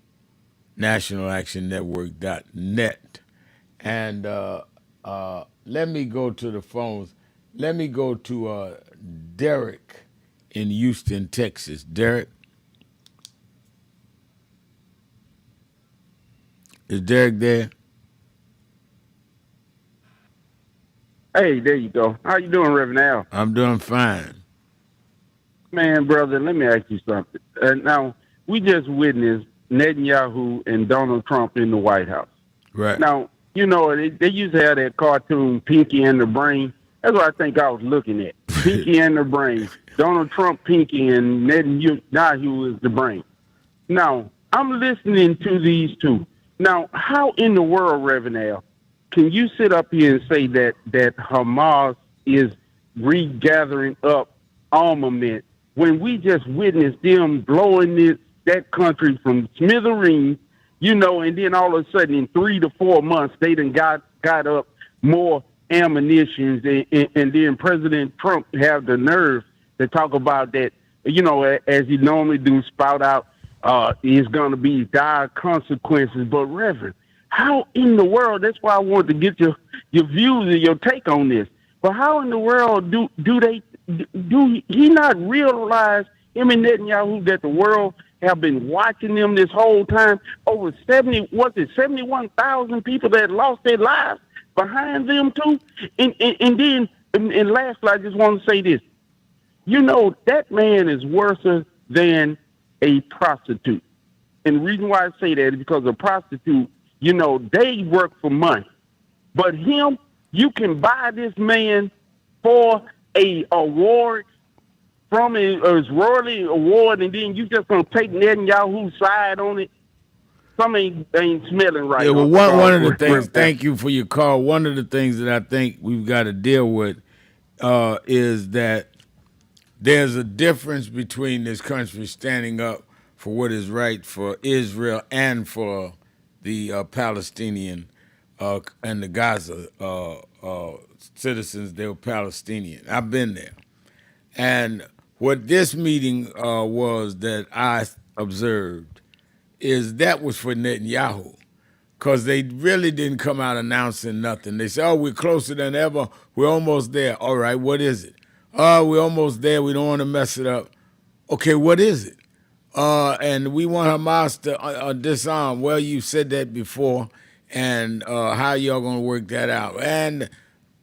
nationalactionnetwork.net. And let me go to the phones. Let me go to Derek in Houston, Texas. Derek? Is Derek there? Hey, there you go. How you doing, Reverend Al? I'm doing fine. Man, brother, let me ask you something. Now, we just witnessed Netanyahu and Donald Trump in the White House. Right. Now, you know, they used to have that cartoon, Pinky and the Brain. That's what I think I was looking at. Pinky and the Brain. Donald Trump, Pinky, and Netanyahu is the brain. Now, I'm listening to these two. Now, how in the world, Reverend Al, can you sit up here and say that Hamas is regathering up armament when we just witnessed them blowing that country from smithereens, you know, and then all of a sudden in 3 to 4 months they done got up more ammunitions, and then President Trump have the nerve to talk about that, you know, as he normally do, spout out is going to be dire consequences. But Reverend, how in the world? That's why I wanted to get your views and your take on this. But how in the world do he not realize, him and Netanyahu, that the world have been watching them this whole time? Over 71,000 people that lost their lives behind them too. And then lastly, I just want to say this. You know, that man is worse than a prostitute. And the reason why I say that is because a prostitute, you know, they work for money. But him, you can buy this man for a award from his royalty award, and then you just gonna take Netanyahu's side on it. Something ain't smelling right. Yeah, well, one of the things, thank you for your call. One of the things that I think we've got to deal with is that there's a difference between this country standing up for what is right for Israel and for the Palestinian and the Gaza citizens. They were Palestinian. I've been there. And what this meeting was that I observed is that was for Netanyahu, because they really didn't come out announcing nothing. They said, oh, we're closer than ever. We're almost there. All right, what is it? Oh, we're almost there. We don't want to mess it up. Okay, what is it? And we want Hamas to disarm. Well, you said that before, and how y'all going to work that out? And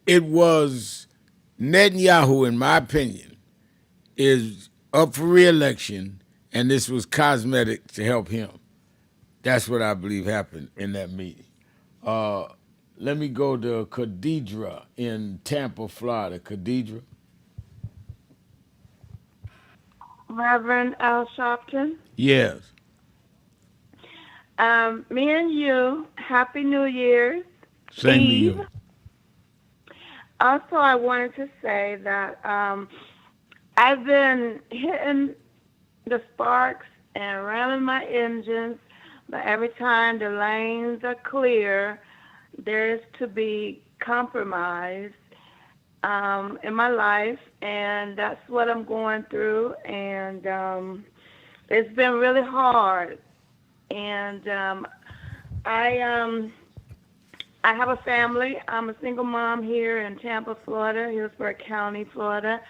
it was Netanyahu, in my opinion, is up for re-election, and this was cosmetic to help him. That's what I believe happened in that meeting. Let me go to Khadidra in Tampa, Florida. Khadidra? Reverend Al Sharpton. Yes. Me and you, Happy New Year's. Same Eve. to you. Also, I wanted to say that I've been hitting the sparks and ramming my engines, but every time the lanes are clear, there's to be compromise in my life, and that's what I'm going through, and it's been really hard. And I have a family. I'm a single mom here in Tampa, Florida, Hillsborough County, Florida.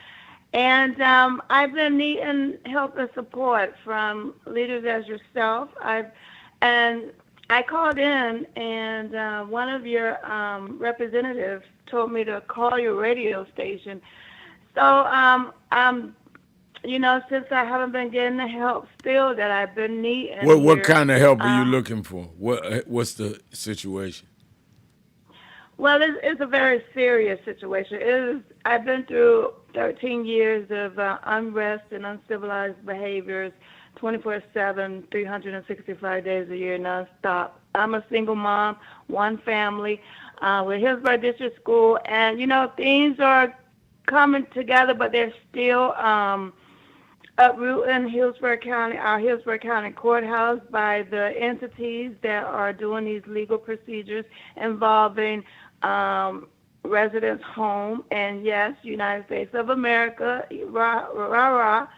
And I've been needing help and support from leaders as yourself. I called in, and one of your representatives told me to call your radio station. So, you know, since I haven't been getting the help still that I've been needing. What kind of help are you looking for? What's the situation? Well, it's a very serious situation. I've been through 13 years of unrest and uncivilized behaviors, 24/7, 365 days a year, nonstop. I'm a single mom, one family, with Hillsborough District School, and you know things are coming together, but there's still uprooting Hillsborough County, our Hillsborough County courthouse by the entities that are doing these legal procedures involving residents' home. And yes, United States of America, rah, rah, rah.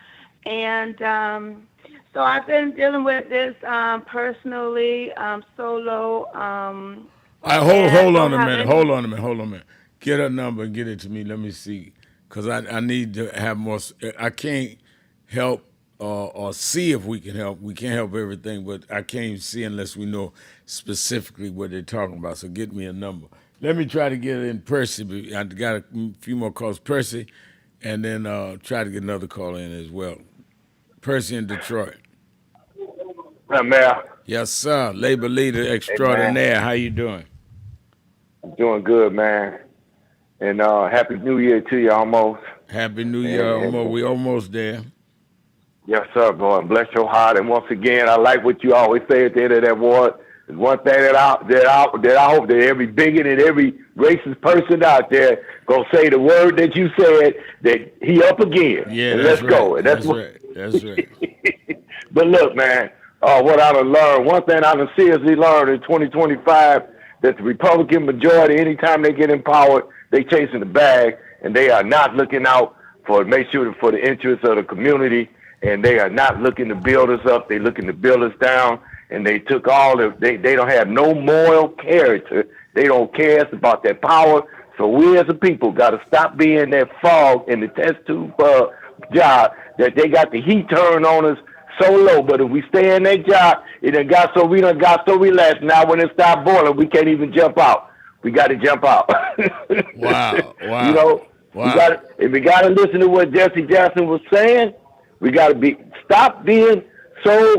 And so I've been dealing with this personally, solo. Hold on a minute. Get her number and get it to me. Let me see. Because I need to have more. I can't help or see if we can help. We can't help everything, but I can't even see unless we know specifically what they're talking about. So get me a number. Let me try to get it in Percy. I got a few more calls. Percy, and then try to get another call in as well. Percy in Detroit. Mayor. Yes, sir. Labor leader extraordinaire. Hey, how you doing? I'm doing good, man. And Happy New Year to you almost. Happy New Year. We almost there. Yes, sir, boy. Bless your heart. And once again, I like what you always say at the end of that word. There's one thing that I hope that every bigot and every racist person out there gonna say the word that you said, that he up again. Yeah, and that's let's go. And That's right. But look, man, what I done learned, one thing I done seriously learned in 2025, that the Republican majority, anytime they get in power, they chasing the bag, and they are not looking out for the interests of the community, and they are not looking to build us up. They looking to build us down, and they took they don't have no moral character. They don't care about their power. So we as a people got to stop being that fog in the test tube job that they got the heat turned on us so low. But if we stay in that job, we done got so relaxed. Now when it start boiling, we can't even jump out. We got to jump out. Wow. You know, if we got to listen to what Jesse Jackson was saying, we got to stop being so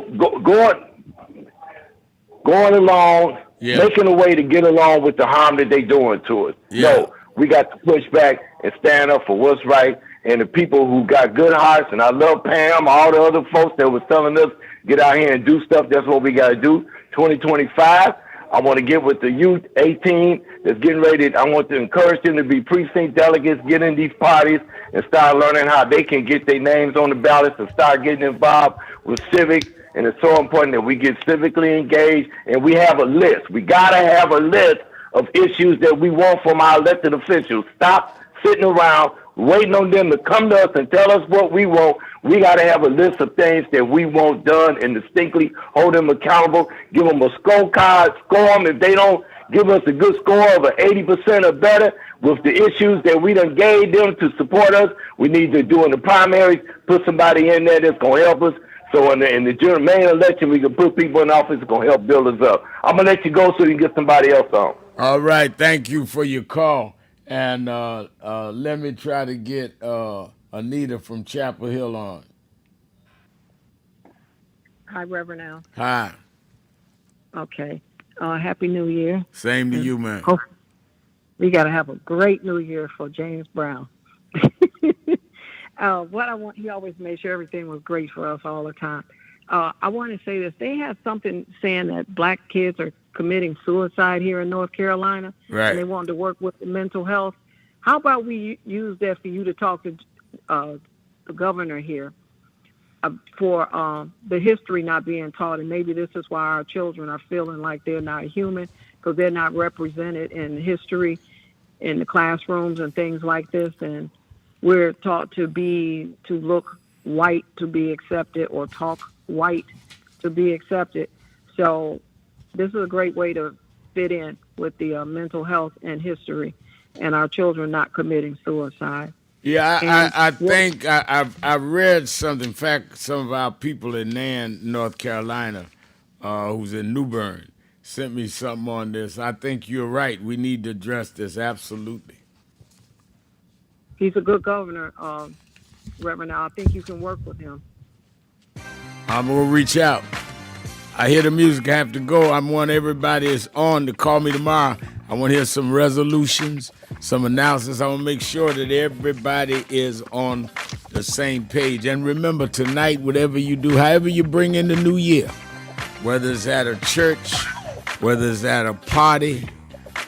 going along, making a way to get along with the harm that they doing to us. Yeah. No, we got to push back and stand up for what's right. And the people who got good hearts, and I love Pam, all the other folks that was telling us, get out here and do stuff. That's what we got to do. 2025, I want to get with the youth, 18, that's getting ready. I want to encourage them to be precinct delegates, get in these parties, and start learning how they can get their names on the ballots and start getting involved with civics. And it's so important that we get civically engaged, and we have a list. We got to have a list of issues that we want from our elected officials. Stop sitting around waiting on them to come to us and tell us what we want. We got to have a list of things that we want done and distinctly hold them accountable, give them a scorecard, score them. If they don't give us a good score of 80% or better with the issues that we done gave them to support us, we need to do in the primaries, put somebody in there that's going to help us. So in the main election, we can put people in office that's going to help build us up. I'm going to let you go so you can get somebody else on. All right. Thank you for your call. And let me try to get Anita from Chapel Hill on. Hi, Reverend Al. Hi. Okay. Happy New Year. Same to you, man. We got to have a great New Year for James Brown. He always made sure everything was great for us all the time. I want to say this. They have something saying that black kids are committing suicide here in North Carolina. Right. And they want to work with the mental health. How about we use that for you to talk to the governor here for the history not being taught? And maybe this is why our children are feeling like they're not human, because they're not represented in history in the classrooms and things like this. And we're taught to look white to be accepted, or talk white to be accepted. So this is a great way to fit in with the mental health and history and our children not committing suicide. Yeah, I think I read something. In fact, some of our people in North Carolina, who's in New Bern, sent me something on this. I think you're right. We need to address this, absolutely. He's a good governor, Reverend. I think you can work with him. I'm going to reach out. I hear the music. I have to go. I want everybody that's on to call me tomorrow. I want to hear some resolutions, some announcements. I want to make sure that everybody is on the same page. And remember, tonight, whatever you do, however you bring in the new year, whether it's at a church, whether it's at a party,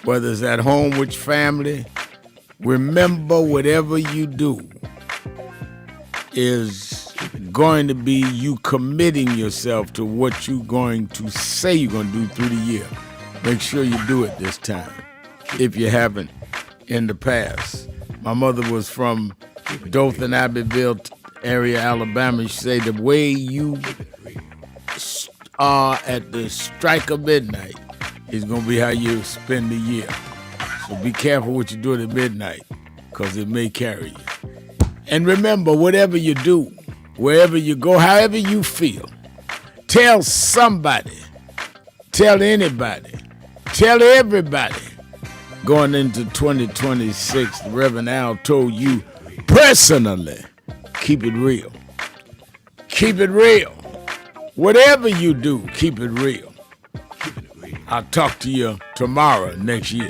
whether it's at home with family, remember, whatever you do is going to be you committing yourself to what you're going to say you're going to do through the year. Make sure you do it this time, if you haven't in the past. My mother was from Dothan, Abbeville area, Alabama. She said the way you are at the strike of midnight is going to be how you spend the year. So be careful what you do at midnight, because it may carry you. And remember, whatever you do, wherever you go, however you feel, tell somebody, tell anybody, tell everybody. Going into 2026, the Reverend Al told you personally, keep it real. Keep it real. Whatever you do, keep it real. I'll talk to you tomorrow next year.